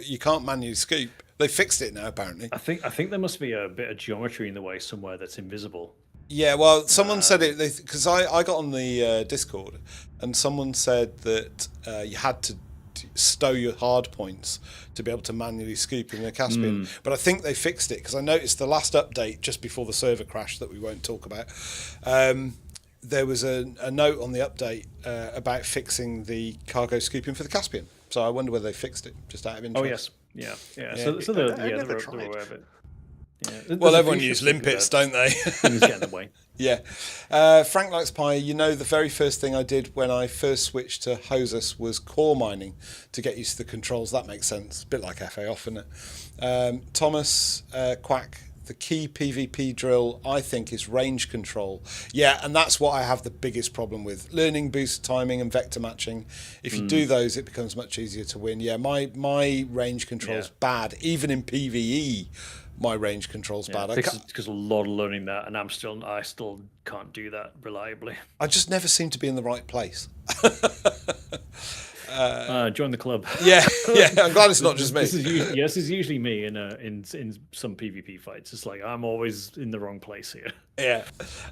You can't manually scoop. They fixed it now, apparently. I think there must be a bit of geometry in the way somewhere that's invisible. Yeah, well, someone said it because I got on the Discord, and someone said that you had to stow your hard points to be able to manually scoop in the Caspian. But I think they fixed it because I noticed the last update just before the server crash that we won't talk about. There was a note on the update about fixing the cargo scooping for the Caspian. So I wonder whether they fixed it just out of interest. Oh yes, yeah. So they're aware of it. Yeah. Well, everyone uses limpets, don't they? Things get in the way. Yeah. Frank Likes Pie, the very first thing I did when I first switched to Hosus was core mining to get used to the controls. That makes sense. A bit like FaOff, isn't it? Thomas Quack, the key PvP drill, I think, is range control. Yeah, and that's what I have the biggest problem with. Learning boost timing and vector matching. If you do those, it becomes much easier to win. Yeah, my range control's bad. Even in PvE, my range control's bad. Because a lot of learning that, and I still can't do that reliably. I just never seem to be in the right place. Join the club. Yeah. I'm glad it's not just me. This is usually me in some PvP fights. It's like I'm always in the wrong place here. Yeah.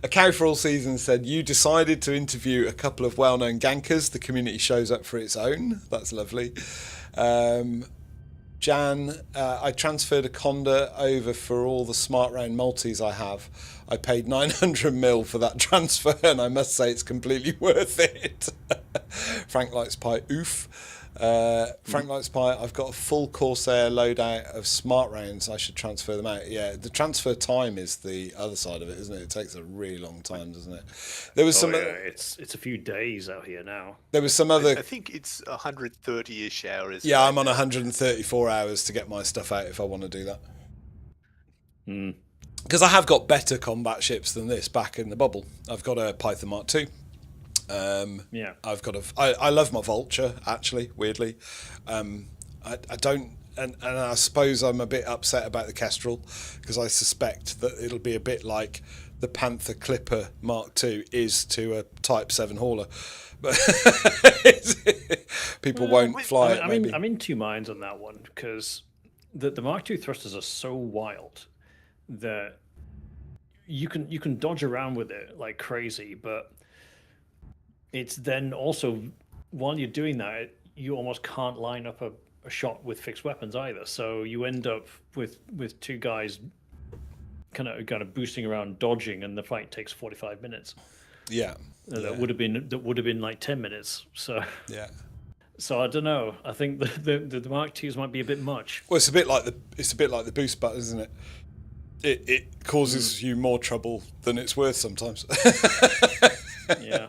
A Cow for All Seasons said you decided to interview a couple of well-known gankers. The community shows up for its own. That's lovely. Jan, I transferred a Conda over for all the Smart Round multis I have. I paid 900 mil for that transfer, and I must say it's completely worth it. Frank Likes Pie, oof. Frank Likes Pie, I've got a full Corsair loadout of Smart Rounds. I should transfer them out. Yeah, the transfer time is the other side of it, isn't it? It takes a really long time, doesn't it? There was it's a few days out here now. There was some other. I think it's 130-ish hours. Yeah, I'm on 134 hours to get my stuff out if I want to do that. Because I have got better combat ships than this back in the bubble. I've got a Python Mark II. I've got I love my Vulture, actually, weirdly. I don't, and I suppose I'm a bit upset about the Kestrel because I suspect that it'll be a bit like the Panther Clipper Mark II is to a Type 7 hauler. But people won't fly it, maybe. I'm in two minds on that one because the Mark II thrusters are so wild that you can dodge around with it like crazy, but it's then also, while you're doing that, you almost can't line up a shot with fixed weapons either. So you end up with two guys kind of boosting around, dodging, and the fight takes 45 minutes. Yeah. That would have been like 10 minutes. So yeah. So I don't know. I think the Mark IIs might be a bit much. Well, it's a bit like the boost button, isn't it? It causes you more trouble than it's worth sometimes. Yeah.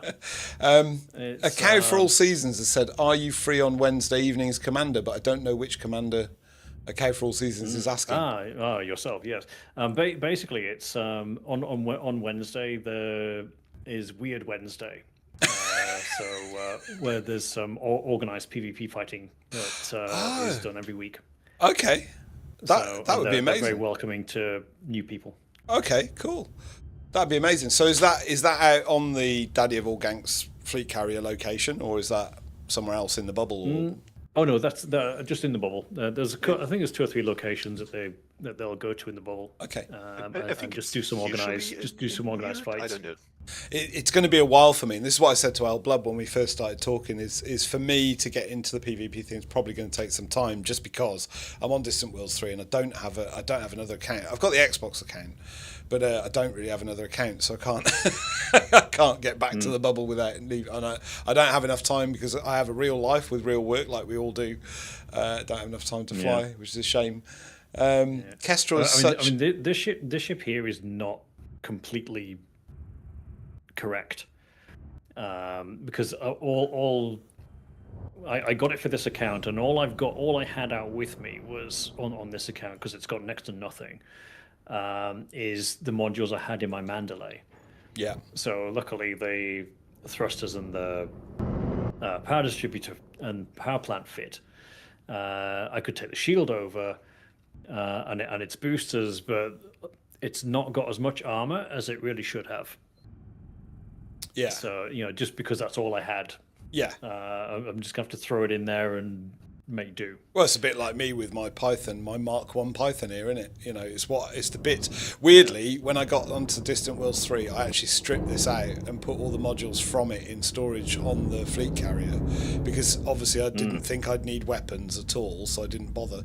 A Cow for All Seasons has said, "Are you free on Wednesday evenings, Commander?" But I don't know which commander A Cow for All Seasons is asking. Yourself, yes. Basically, it's on Wednesday there is Wyrd Wednesday, Where there's some organized PvP fighting that is done every week. Okay, that would be They're amazing. very welcoming to new people. Okay, cool. That'd be amazing. So is that out on the Daddy of All Ganks fleet carrier location, or is that somewhere else in the bubble? Or... Oh no, that's just in the bubble. There's I think there's 2 or 3 locations that they'll go to in the bubble. Okay. I think and just do some organized fights. I don't know. It's going to be a while for me, and this is what I said to Al Blood when we first started talking. Is for me to get into the PvP thing is probably going to take some time, just because I'm on Distant Worlds 3 and I don't have another account. I've got the Xbox account, but I don't really have another account, so I can't get back to the bubble without leave. And I don't have enough time because I have a real life with real work, like we all do. Don't have enough time to fly, which is a shame. Kestrel is such. I mean, this ship here is not completely correct, because I got it for this account, and all I had out with me was on this account, because it's got next to nothing, is the modules I had in my Mandalay. Yeah. So luckily the thrusters and the power distributor and power plant fit. I could take the shield over and its boosters, but it's not got as much armor as it really should have. Yeah. So, just because that's all I had, Yeah. I'm just going to have to throw it in there and make do. Well, it's a bit like me with my Python, my Mark 1 Python here, isn't it? It's the bits. Weirdly, when I got onto Distant Worlds 3, I actually stripped this out and put all the modules from it in storage on the fleet carrier, because obviously I didn't think I'd need weapons at all, so I didn't bother.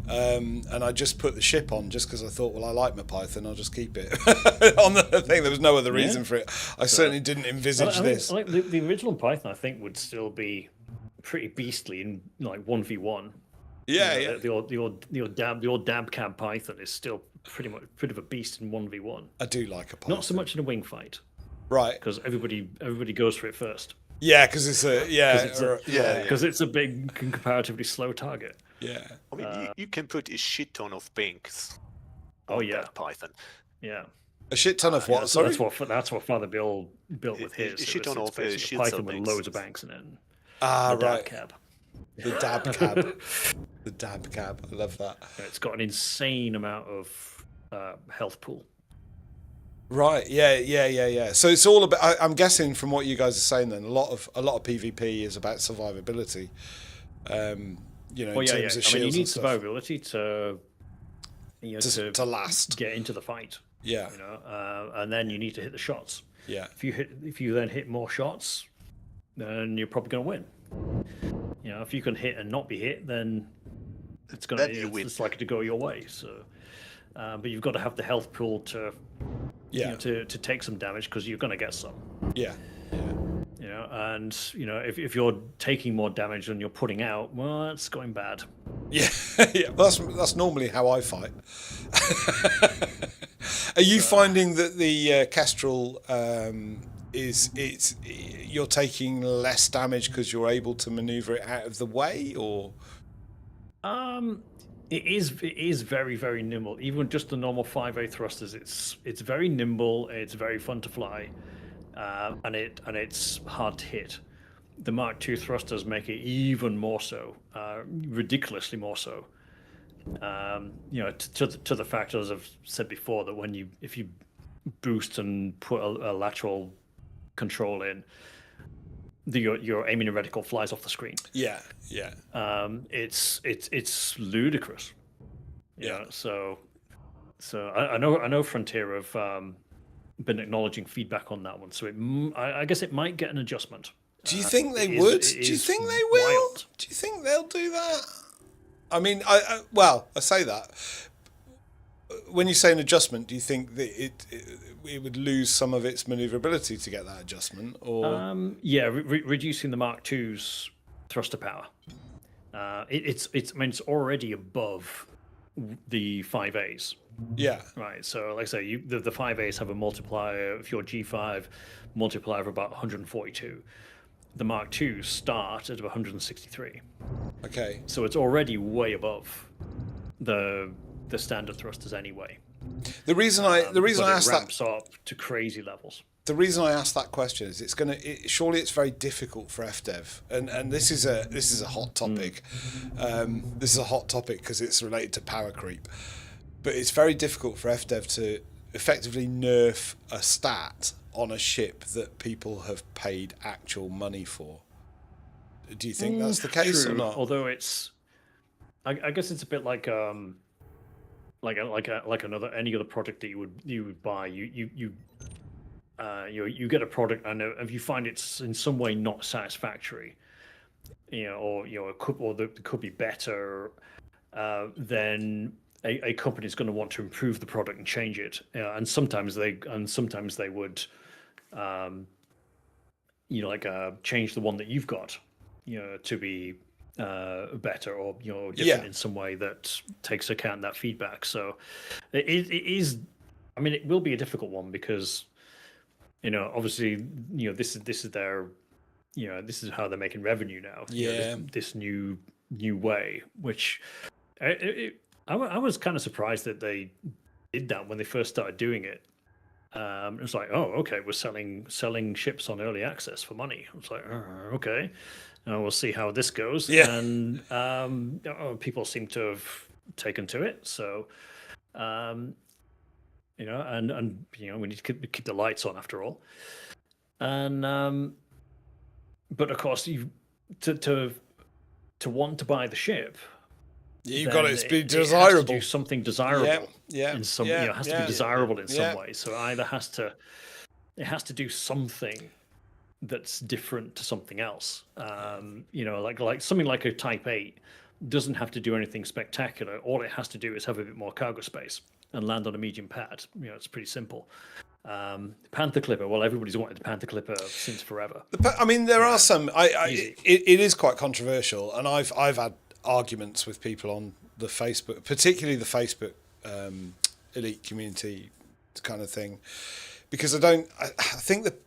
And I just put the ship on just because I thought, well, I like my Python, I'll just keep it on the thing. There was no other reason for it. I certainly didn't envisage this. Like the original Python, I think, would still be pretty beastly in like 1v1. Yeah. The old dab cab Python is still pretty of a beast in 1v1. I do like a Python. Not so much in a wing fight, right? Because everybody goes for it first. Yeah, because it's a big, comparatively slow target. Yeah. I mean, you can put a shit ton of banks. Oh yeah, Python. Yeah. A shit ton of what? Yeah, sorry. That's what Father Bill built with his. A shit ton of a Python with loads of banks in it. Right. Cab. The dab cab. The dab cab. I love that. Yeah, it's got an insane amount of health pool. Right. Yeah. So it's all about. I'm guessing from what you guys are saying, then a lot of PvP is about survivability. In terms of shields. I mean, you need survivability to last, get into the fight. Yeah. And then you need to hit the shots. Yeah. If you then hit more shots, then you're probably going to win. If you can hit and not be hit, then it's likely to go your way. So, but you've got to have the health pool to to take some damage, because you're going to get some. Yeah. And if you're taking more damage than you're putting out, well, that's going bad. Yeah. Well, that's normally how I fight. Are you finding that the Kestrel you're taking less damage because you're able to maneuver it out of the way, or? It is very, very nimble. Even just the normal 5A thrusters, it's very nimble. It's very fun to fly, and it's hard to hit. The Mark II thrusters make it even more so, ridiculously more so. To the fact, as I've said before, that if you boost and put a lateral control in, your aiming reticle flies off the screen. Yeah. It's ludicrous. Yeah. So I know Frontier have been acknowledging feedback on that one. So I guess it might get an adjustment. Do you think they would? Do you think they will? Wild. Do you think they'll do that? I mean, I say that. When you say an adjustment, do you think that it would lose some of its maneuverability to get that adjustment, or? Reducing the Mark II's thruster power. It's already above the 5As. Yeah. Right. So, like I say, the 5As have a multiplier, if you're G5, multiplier of about 142. The Mark II start at 163. Okay. So it's already way above the standard thrusters anyway. The reason I asked that ramps up to crazy levels. the reason I asked that question is surely it's very difficult for FDev, and this is a hot topic. This is a hot topic because it's related to power creep, but it's very difficult for FDev to effectively nerf a stat on a ship that people have paid actual money for. Do you think that's the case or not? Although I guess it's a bit like any other product that you would buy. You get a product, and if you find it's in some way not satisfactory, or it could be better, then a company is going to want to improve the product and change it. And sometimes they would, change the one that you've got, to be better or different in some way that takes account that feedback. So it is. I mean, it will be a difficult one because obviously this is their this is how they're making revenue now. This new way, which I was kind of surprised that they did that when they first started doing it. It was like, oh, okay, we're selling ships on early access for money. I was like, okay, we'll see how this goes. Yeah. And people seem to have taken to it. So, and we need to keep the lights on after all. And but of course, to want to buy the ship. You've got to be desirable. It has to do something desirable. Yeah. In some, it has to be desirable in some way. So either it has to do something that's different to something else. Like something like a Type 8 doesn't have to do anything spectacular. All it has to do is have a bit more cargo space and land on a medium pad. It's pretty simple. Panther Clipper. Well, everybody's wanted the Panther Clipper since forever. I mean, there are some. It is quite controversial, and I've had arguments with people on the Facebook, particularly the Facebook elite community kind of thing, because I think that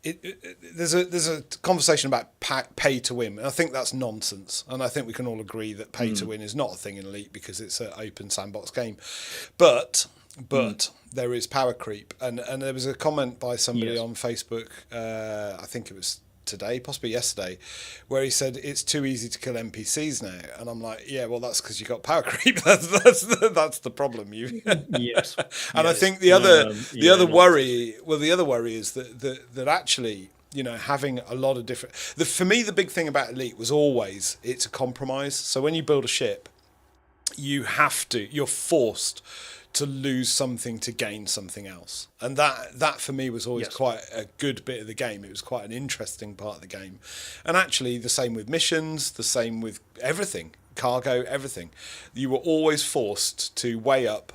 there's a conversation about pay to win, and I think that's nonsense, and I think we can all agree that pay to win is not a thing in Elite because it's an open sandbox game, but there is power creep, and there was a comment by somebody on Facebook, I think it was today, possibly yesterday, where he said it's too easy to kill NPCs now, and I'm like, yeah, well, that's because you got power creep. That's the problem. Yes. And I think the other worry is that actually, having a lot of different. For me, the big thing about Elite was always it's a compromise. So when you build a ship, you're forced to lose something to gain something else, and that for me was always quite a good bit of the game. It was quite an interesting part of the game, and actually the same with missions, the same with everything, cargo, everything. You were always forced to weigh up,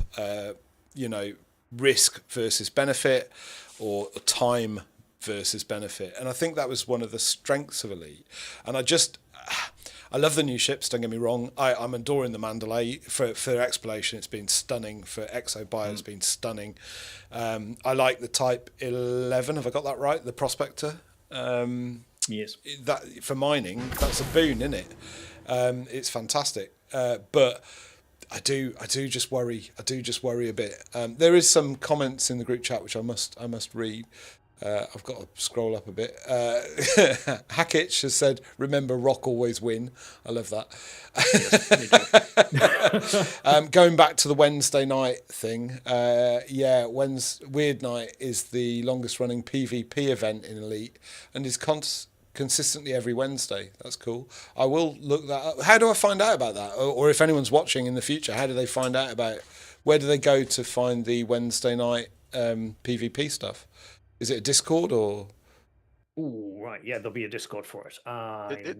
risk versus benefit, or time versus benefit, and I think that was one of the strengths of Elite. And I love the new ships, don't get me wrong. I'm adoring the Mandalay. For exploration, it's been stunning. For Exo Bio, it's been stunning. I like the Type 11. Have I got that right? The Prospector? Yes. That, for mining, that's a boon, isn't it? It's fantastic. But I do just worry. I do just worry a bit. There is some comments in the group chat which I must read. I've got to scroll up a bit. Hackitch has said, "Remember, Rock always win." I love that. Yes, me too. Going back to the Wednesday night thing, Wyrd Night is the longest running PvP event in Elite, and is consistently every Wednesday. That's cool. I will look that up. How do I find out about that? Or if anyone's watching in the future, how do they find out about? Where do they go to find the Wednesday night PvP stuff? Is it a Discord or? Oh, right. Yeah, there'll be a Discord for it.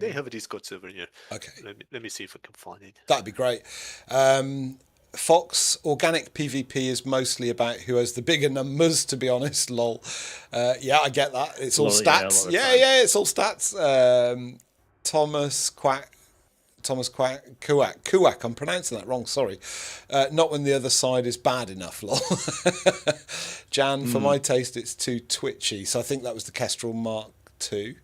They have a Discord server here. Okay. Let me see if I can find it. That'd be great. Fox, organic PvP is mostly about who has the bigger numbers, to be honest, lol. Yeah, I get that. It's all stats. Yeah, it's all stats. Thomas Kuak, I'm pronouncing that wrong, sorry. Not when the other side is bad enough, lol. Jan, for my taste, it's too twitchy. So I think that was the Kestrel Mark II.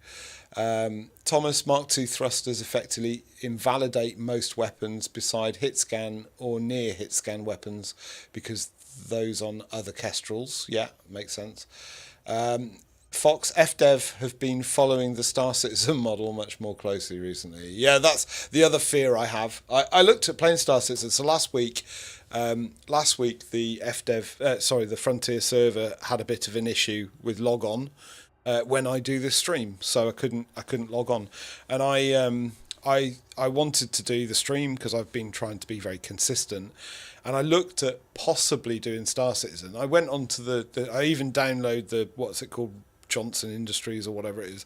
Thomas, Mark II thrusters effectively invalidate most weapons beside hit scan or near hit scan weapons because those on other Kestrels. Yeah, makes sense. Fox FDev have been following the Star Citizen model much more closely recently. Yeah, that's the other fear I have. I looked at playing Star Citizen. So last week the the Frontier server had a bit of an issue with log on when I do this stream, so I couldn't log on, and I wanted to do the stream because I've been trying to be very consistent, and I looked at possibly doing Star Citizen. I went on to I even download the, what's it called, Johnson Industries or whatever it is,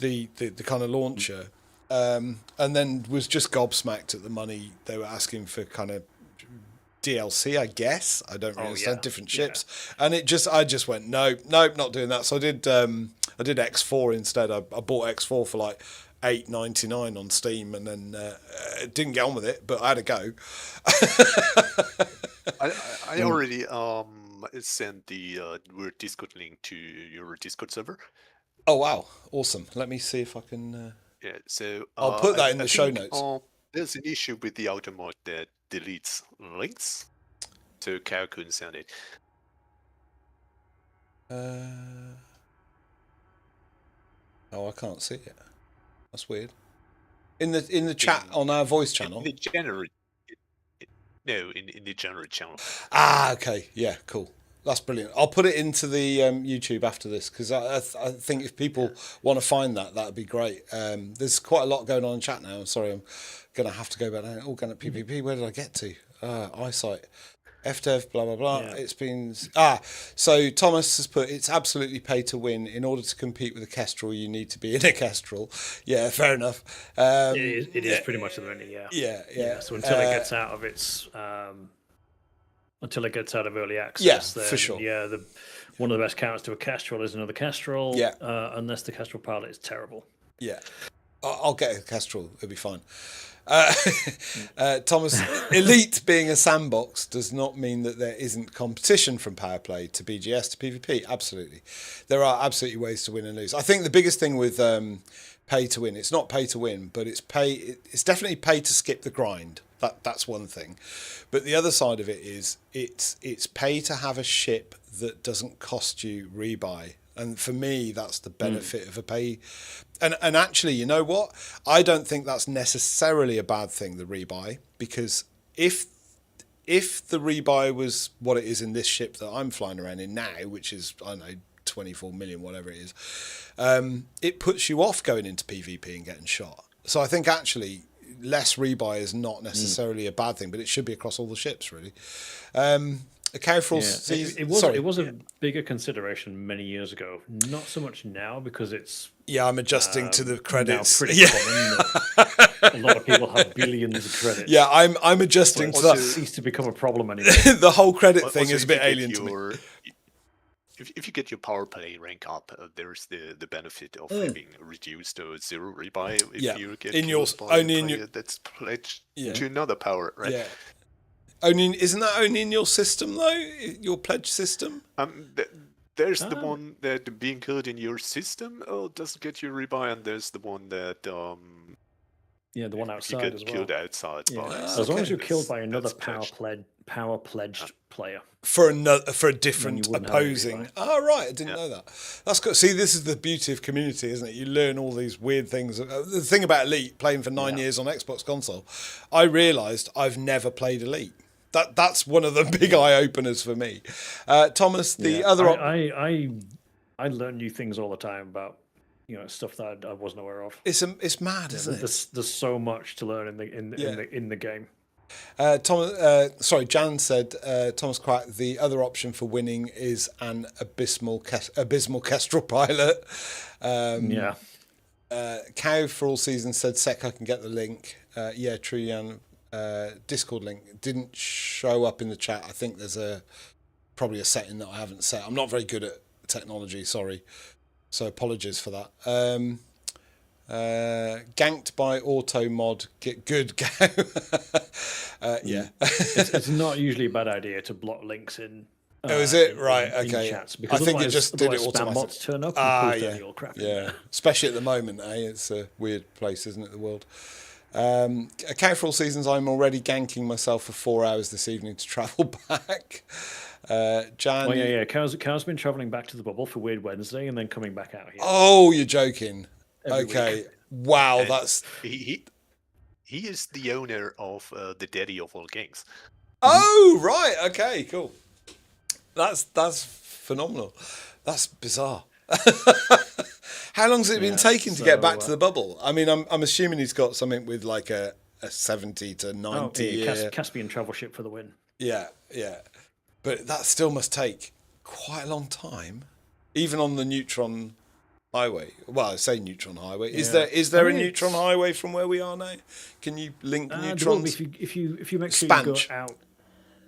the kind of launcher, and then was just gobsmacked at the money they were asking for kind of DLC, I guess. I don't really understand different ships, and I just went nope, not doing that. So I did X4 instead. I bought X4 for like $8.99 on Steam, and then didn't get on with it, but I had a go. I already sent the Wyrd Discord link to your Discord server. Oh wow, awesome! Let me see if I can. Yeah, so I'll put that in the show notes. There's an issue with the auto mod that deletes links, so Cow couldn't send it. Oh, I can't see it. That's weird. In the chat on our voice channel. In the general channel. Ah, okay, yeah, cool. That's brilliant. I'll put it into the YouTube after this, because I think if people want to find that, that'd be great. There's quite a lot going on in chat now. I'm sorry, I'm going to have to go back down. Organic PvP, where did I get to? Eyesight. FDev, blah, blah, blah. Yeah. It's been... so Thomas has put, it's absolutely pay to win. In order to compete with a Kestrel, you need to be in a Kestrel. Yeah, fair enough. It is pretty much the minute, Yeah. So until it gets out of its... until it gets out of early access, then, for sure. Yeah, one of the best counters to a Kestrel is another Kestrel. Yeah. Unless the Kestrel pilot is terrible. Yeah. I'll get a Kestrel. It'll be fine. Thomas, Elite being a sandbox does not mean that there isn't competition from power play to BGS to PvP. Absolutely. There are absolutely ways to win and lose. I think the biggest thing with pay to win, it's not pay to win, but it's definitely pay to skip the grind. That's one thing. But the other side of it is it's pay to have a ship that doesn't cost you rebuy. And for me, that's the benefit of a pay. And actually, you know what? I don't think that's necessarily a bad thing, the rebuy, because if the rebuy was what it is in this ship that I'm flying around in now, which is, I don't know, 24 million, whatever it is, it puts you off going into PvP and getting shot. So I think actually less rebuy is not necessarily a bad thing, but it should be across all the ships, really. It was a bigger consideration many years ago. Not so much now, because it's... Yeah, I'm adjusting to the credits. Now pretty common that a lot of people have billions of credits. Yeah, I'm adjusting to that. It ceased to become a problem anymore. The whole credit thing is a bit alien to me. If you get your power play rank up, there's the benefit of having reduced to 0 rebuy if you get only in your that's pledged to another power, right? Yeah. Isn't that only in your system though? Your pledge system? There's the one that being killed in your system doesn't get you rebuy, and there's the one that the one outside you get as well. Killed outside. As long as you're killed by another power pledged player for a different opposing. Oh right, I didn't know that. That's good. See, this is the beauty of community, isn't it? You learn all these weird things. The thing about Elite, playing for 9 years on Xbox console, I realised I've never played Elite. That's one of the big eye openers for me. Thomas, the other I learn new things all the time about stuff that I wasn't aware of. It's mad, isn't it? There's so much to learn in the game. Jan said, Thomas Quack, the other option for winning is an abysmal Kestrel pilot. Cow for all seasons said, Sec, I can get the link. Yeah, true, Jan. Discord link didn't show up in the chat. I think there's probably a setting that I haven't set. I'm not very good at technology, sorry. So apologies for that. Ganked by auto mod, get good go. It's not usually a bad idea to block links in. Is it right? Okay. Chats, I think it just did it automatically. Bots turn up and all crap. Yeah, especially at the moment. It's a weird place, isn't it? The world. Account for all seasons. I'm already ganking myself for 4 hours this evening to travel back. Jan. Oh yeah. Cow's been traveling back to the bubble for Wyrd Wednesday and then coming back out here. Oh, you're joking. Every Okay. week. Wow, And that's. he is the owner of the daddy of all ganks. Oh, right. Okay, cool. That's phenomenal. That's bizarre. How long's it been taking to get back to the bubble? I mean, I'm assuming he's got something with like a 70 to 90 year. Caspian travel ship for the win. Yeah. But that still must take quite a long time, even on the neutron highway. Well, I say neutron highway. Yeah. Is there a neutron highway from where we are now? Can you link neutrons? If you make sure you go out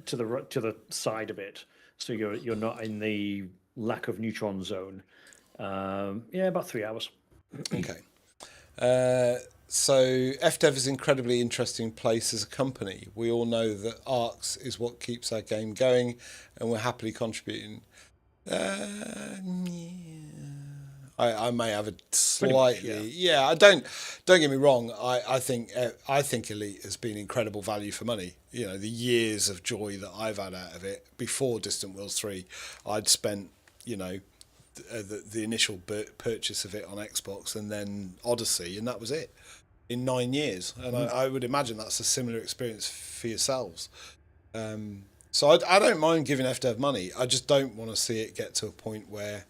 to the side of it, so you're not in the lack of neutron zone. About 3 hours. Okay. So FDev is an incredibly interesting place as a company. We all know that ARCs is what keeps our game going, and we're happily contributing. I may have a slightly, I don't get me wrong. I think Elite has been incredible value for money. You know, the years of joy that I've had out of it before Distant Worlds 3, I'd spent, the initial purchase of it on Xbox and then Odyssey, and that was it in 9 years. And I would imagine that's a similar experience for yourselves. So I don't mind giving FDev money. I just don't want to see it get to a point where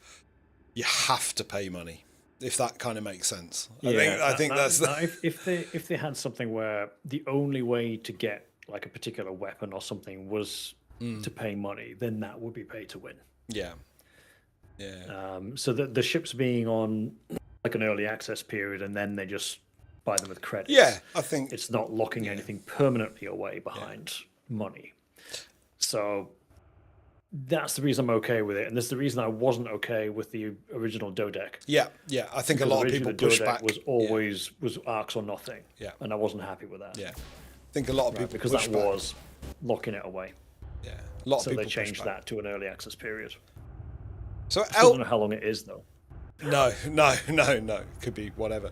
you have to pay money, if that kind of makes sense. I think that's if they had something where the only way to get like a particular weapon or something was to pay money, then that would be pay to win. Yeah. So the ships being on like an early access period, and then they just buy them with credits. Yeah, I think it's not locking anything permanently away behind money. So that's the reason I'm okay with it, and that's the reason I wasn't okay with the original Dodec. Yeah. I think a lot of people push back. Was always was arcs or nothing. Yeah, and I wasn't happy with that. Yeah, I think a lot of people because push that back. was locking it away. Yeah, a lot of so people. They changed that to an early access period. So I don't know how long it is though. No. Could be whatever.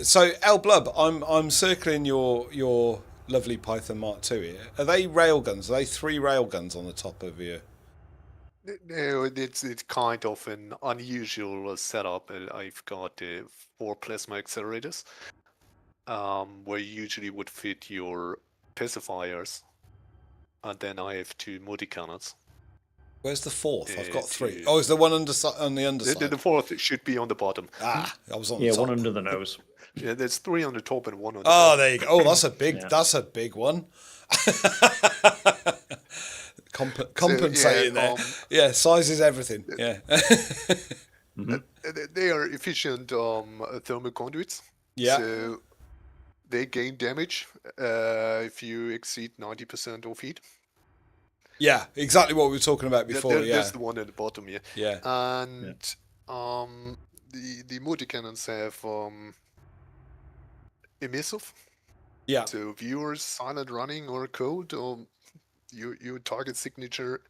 So El Blub, I'm circling your lovely Python Mark II here. Are they railguns? Are they 3 railguns on the top of your? No, it's kind of an unusual setup. I've got 4 plasma accelerators, where you usually would fit your pacifiers, and then I have 2 multi-cannons. Where's the 4th? I've got 3. Oh, is there one on the underside? The 4th should be on the bottom. I was on the top. Yeah, one under the nose. Yeah, there's 3 on the top and 1 on the bottom. top. There you go. Oh, that's a big. That's a big one. Compensating there. Size is everything. Yeah. They are efficient thermal conduits. Yeah. So they gain damage if you exceed 90% of heat. Yeah, exactly what we were talking about before. That's the one at the bottom. Yeah. Yeah. And the multi-cannons have emissive. Yeah. So viewers silent running or cold, or your target signature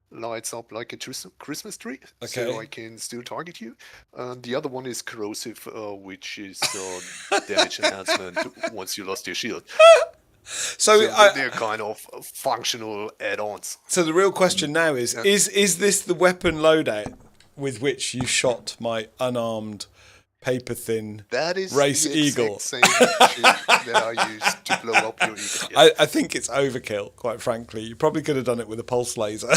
lights up like a Christmas tree. Okay. So I can still target you. And the other one is corrosive, which is damage enhancement once you lost your shield. So they're kind of functional add-ons. So the real question now is this the weapon loadout with which you shot my unarmed, paper-thin race eagle? Same shit that I used to blow up your eagle. Yeah. I think it's overkill, quite frankly. You probably could have done it with a pulse laser.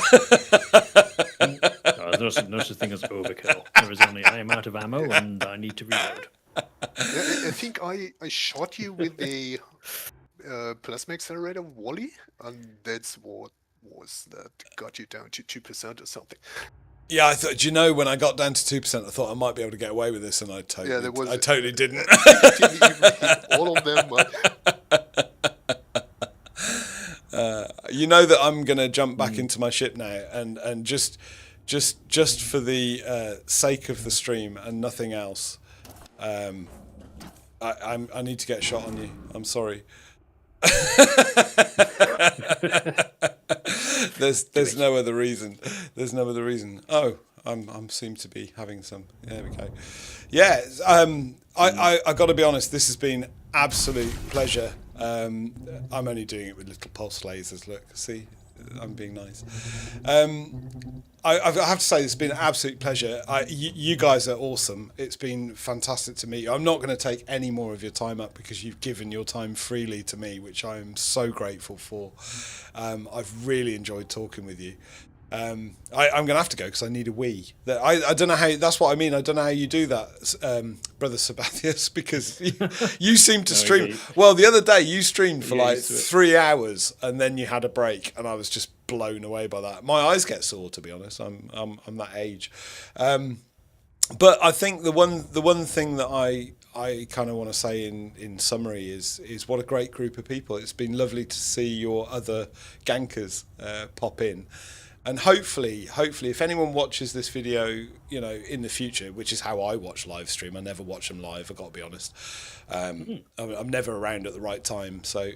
There's no such thing as overkill. There is only I am out of ammo and I need to reload. I think I shot you with a plasma accelerator volley, and that's what that got you down to 2% or something. Yeah, I thought. Do you know when I got down to 2%, I thought I might be able to get away with this, and I totally didn't. I didn't even hit all of them. You know that I'm going to jump back into my ship now, and just for the sake of the stream and nothing else, I need to get shot on you. I'm sorry. There's no other reason. Oh, I'm seem to be having some. There we go. Yeah. I got to be honest. This has been absolute pleasure. I'm only doing it with little pulse lasers. Look, see, I'm being nice. I have to say, it's been an absolute pleasure. You guys are awesome. It's been fantastic to meet you. I'm not going to take any more of your time up because you've given your time freely to me, which I am so grateful for. I've really enjoyed talking with you. I'm going to have to go because I need a wee. I don't know how. That's what I mean. I don't know how you do that, brother Sabathius, because you seem to stream. Well, the other day you streamed for like 3 hours and then you had a break, and I was just blown away by that. My eyes get sore, to be honest. I'm that age. But I think the one thing that I kind of want to say in summary is what a great group of people. It's been lovely to see your other gankers pop in. And hopefully, if anyone watches this video, in the future, which is how I watch live stream, I never watch them live. I've got to be honest. I'm never around at the right time. So,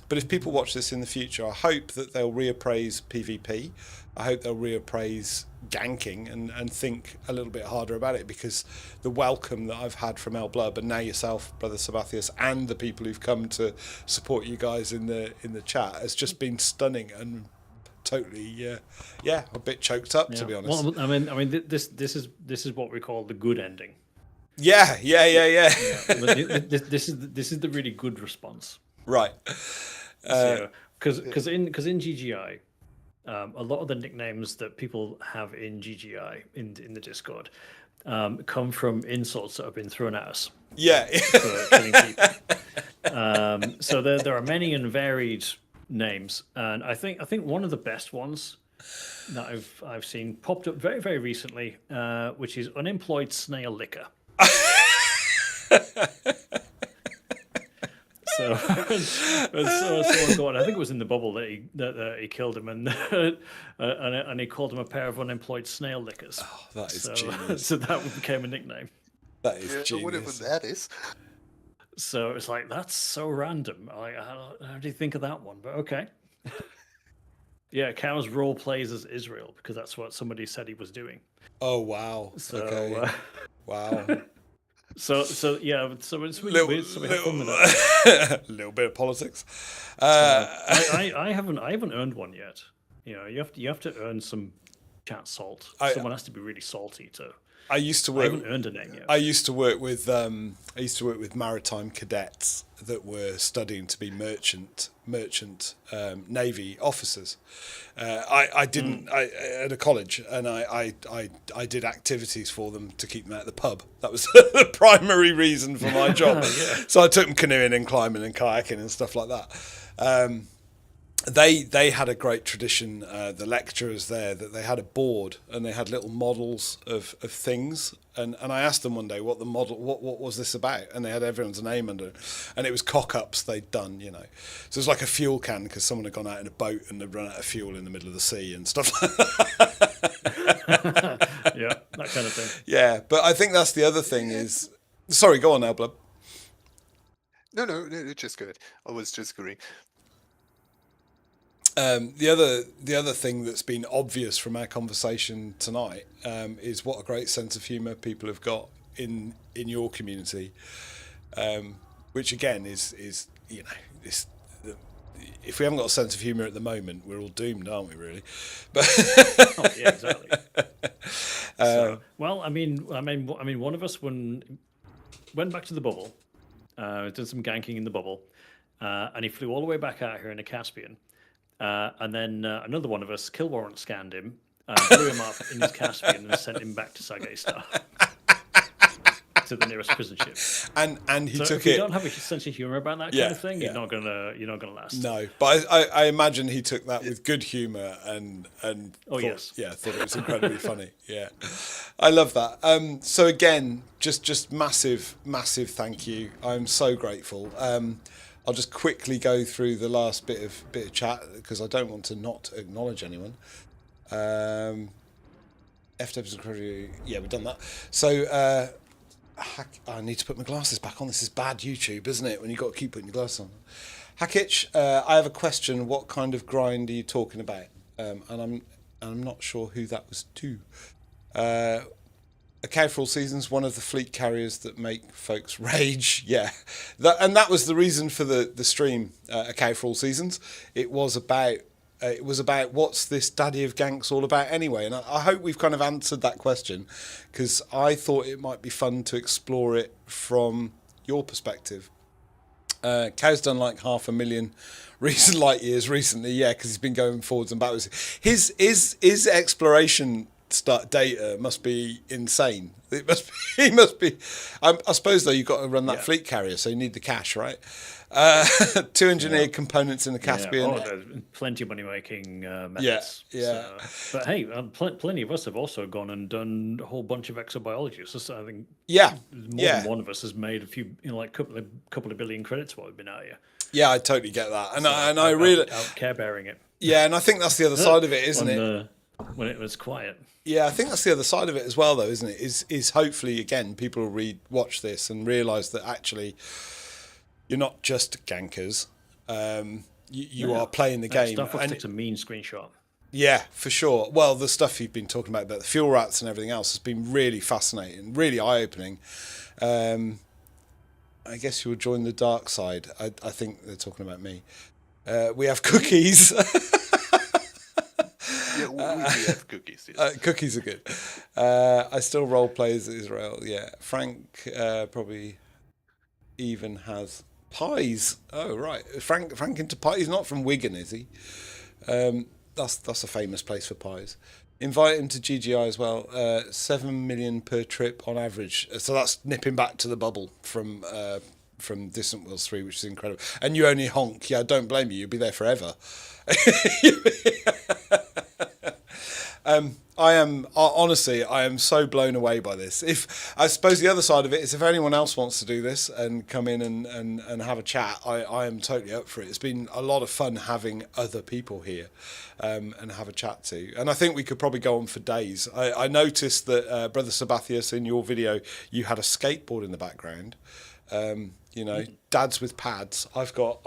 but if people watch this in the future, I hope that they'll reappraise PvP. I hope they'll reappraise ganking and think a little bit harder about it, because the welcome that I've had from El Blub and now yourself, brother Sabathius, and the people who've come to support you guys in the chat has just been stunning and totally a bit choked up, to be honest. Well, I mean this is what we call the good ending. Yeah. This is the really good response, right? Because in GGI, a lot of the nicknames that people have in GGI in the Discord come from insults that have been thrown at us. Yeah. For killing people. So there are many and varied names, and I think one of the best ones that I've seen popped up very, very recently, which is unemployed snail licker. So someone got, I think it was in the bubble that he killed him, and he called him a pair of unemployed snail lickers. Oh, that is genius. So that became a nickname. That is genius. Whatever that is. So it's like, that's so random. How do you think of that one? But okay. Yeah, Cows role plays as Israel because that's what somebody said he was doing. Oh wow! So, okay. Wow. So yeah, so it's really weird. So we have fun with that. A little bit of politics. I haven't earned one yet. You have to earn some chat salt. Someone has to be really salty to. I haven't earned a name yet. I used to work with maritime cadets that were studying to be merchant navy officers. I at a college, and I did activities for them to keep them out of the pub. That was the primary reason for my job. Yeah. So I took them canoeing and climbing and kayaking and stuff like that. They had a great tradition, the lecturers there, that they had a board and they had little models of things, and I asked them one day what was this about, and they had everyone's name under it, and it was cock-ups they'd done, so it was like a fuel can because someone had gone out in a boat and they'd run out of fuel in the middle of the sea and stuff like that. Yeah, that kind of thing. Yeah, but I think that's the other thing is, sorry, go on now, Blub. No, it's just good. I was just agreeing. The other thing that's been obvious from our conversation tonight is what a great sense of humour people have got in your community, which again is if we haven't got a sense of humour at the moment, we're all doomed, aren't we? Really, but yeah, exactly. Well, I mean, one of us went back to the bubble, did some ganking in the bubble, and he flew all the way back out here in the Caspian. And then another one of us, kill warrant scanned him, blew him up in his Caspian, and sent him back to Sagatestar, to the nearest prison ship. And he took if you don't have a sense of humor about that kind of thing, you're not gonna last. No, but I imagine he took that with good humor and thought it was incredibly funny. Yeah, I love that. So again, just massive thank you. I'm so grateful. I'll just quickly go through the last bit of chat because I don't want to not acknowledge anyone. FW's incredibly, yeah, we've done that. So I need to put my glasses back on. This is bad YouTube, isn't it? When you've got to keep putting your glasses on. Hackitch, I have a question. What kind of grind are you talking about? And I'm not sure who that was to. A cow for all seasons, one of the fleet carriers that make folks rage. Yeah, that was the reason for the stream. A cow for all seasons. It was about It was about what's this Daddy of Ganks all about anyway? And I hope we've kind of answered that question, because I thought it might be fun to explore it from your perspective. Cow's done like 500,000 light years recently, yeah, because he's been going forwards and backwards. His exploration data must be insane. He must be. I suppose though you've got to run that fleet carrier, so you need the cash, right? 2 engineered components in the Caspian. There's plenty of money making methods. Yeah. But hey, plenty of us have also gone and done a whole bunch of exobiology. So I think more than one of us has made a few, like couple of billion credits while we've been out here. Yeah, I totally get that, and I really out care bearing it. Yeah, and I think that's the other side of it, isn't it? When it was quiet. Yeah, I think that's the other side of it as well, though, isn't it? Is hopefully again people will watch this and realise that actually you're not just gankers. You are playing the game. Stuff looks like a mean screenshot. Yeah, for sure. Well, the stuff you've been talking about the fuel rats and everything else has been really fascinating, really eye-opening. I guess you'll join the dark side. I think they're talking about me. We have cookies. Yeah, we have cookies. Yes. Cookies are good. I still role play as Israel. Yeah, Frank probably even has pies. Oh right, Frank into pie. He's not from Wigan, is he? That's a famous place for pies. Invite him to GGI as well. 7 million per trip on average. So that's nipping back to the bubble from Distant Worlds 3, which is incredible. And you only honk. Yeah, don't blame you. You'll be there forever. I am so blown away by this. I suppose the other side of it is if anyone else wants to do this and come in and have a chat, I am totally up for it. It's been a lot of fun having other people here and have a chat to. And I think we could probably go on for days. I noticed that Brother Sabathius, in your video, you had a skateboard in the background. Dads with pads. I've got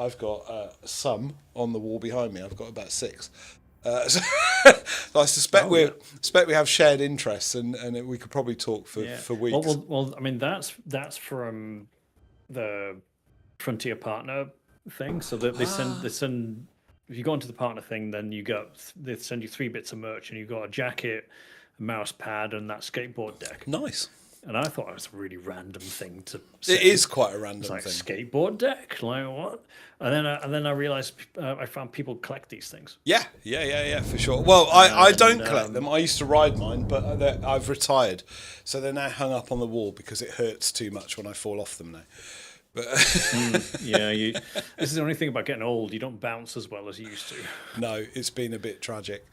some on the wall behind me. I've got about 6. So I suspect we have shared interests, and we could probably talk for weeks. Well, I mean that's from the Frontier Partner thing. So they send if you go into the partner thing, then they send you 3 bits of merch, and you've got a jacket, a mouse pad, and that skateboard deck. Nice. And I thought it was a really random thing to say. It is quite a random thing. Skateboard deck? Like what? And then I realised I found people collect these things. Yeah, for sure. Well, I don't collect them. I used to ride mine, but I've retired. So they're now hung up on the wall because it hurts too much when I fall off them now. But this is the only thing about getting old. You don't bounce as well as you used to. No, it's been a bit tragic.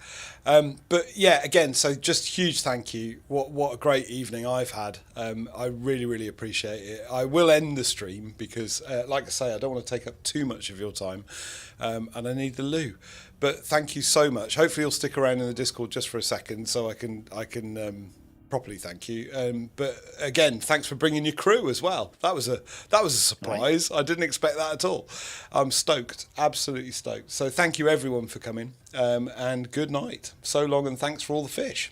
But yeah, again, so just huge thank you. What a great evening I've had. I really, really appreciate it. I will end the stream because, like I say, I don't want to take up too much of your time, and I need the loo. But thank you so much. Hopefully, you'll stick around in the Discord just for a second so I can. Properly, thank you. But again, thanks for bringing your crew as well. That was a surprise. Right. I didn't expect that at all. I'm stoked, absolutely stoked. So thank you everyone for coming, and good night. So long, and thanks for all the fish.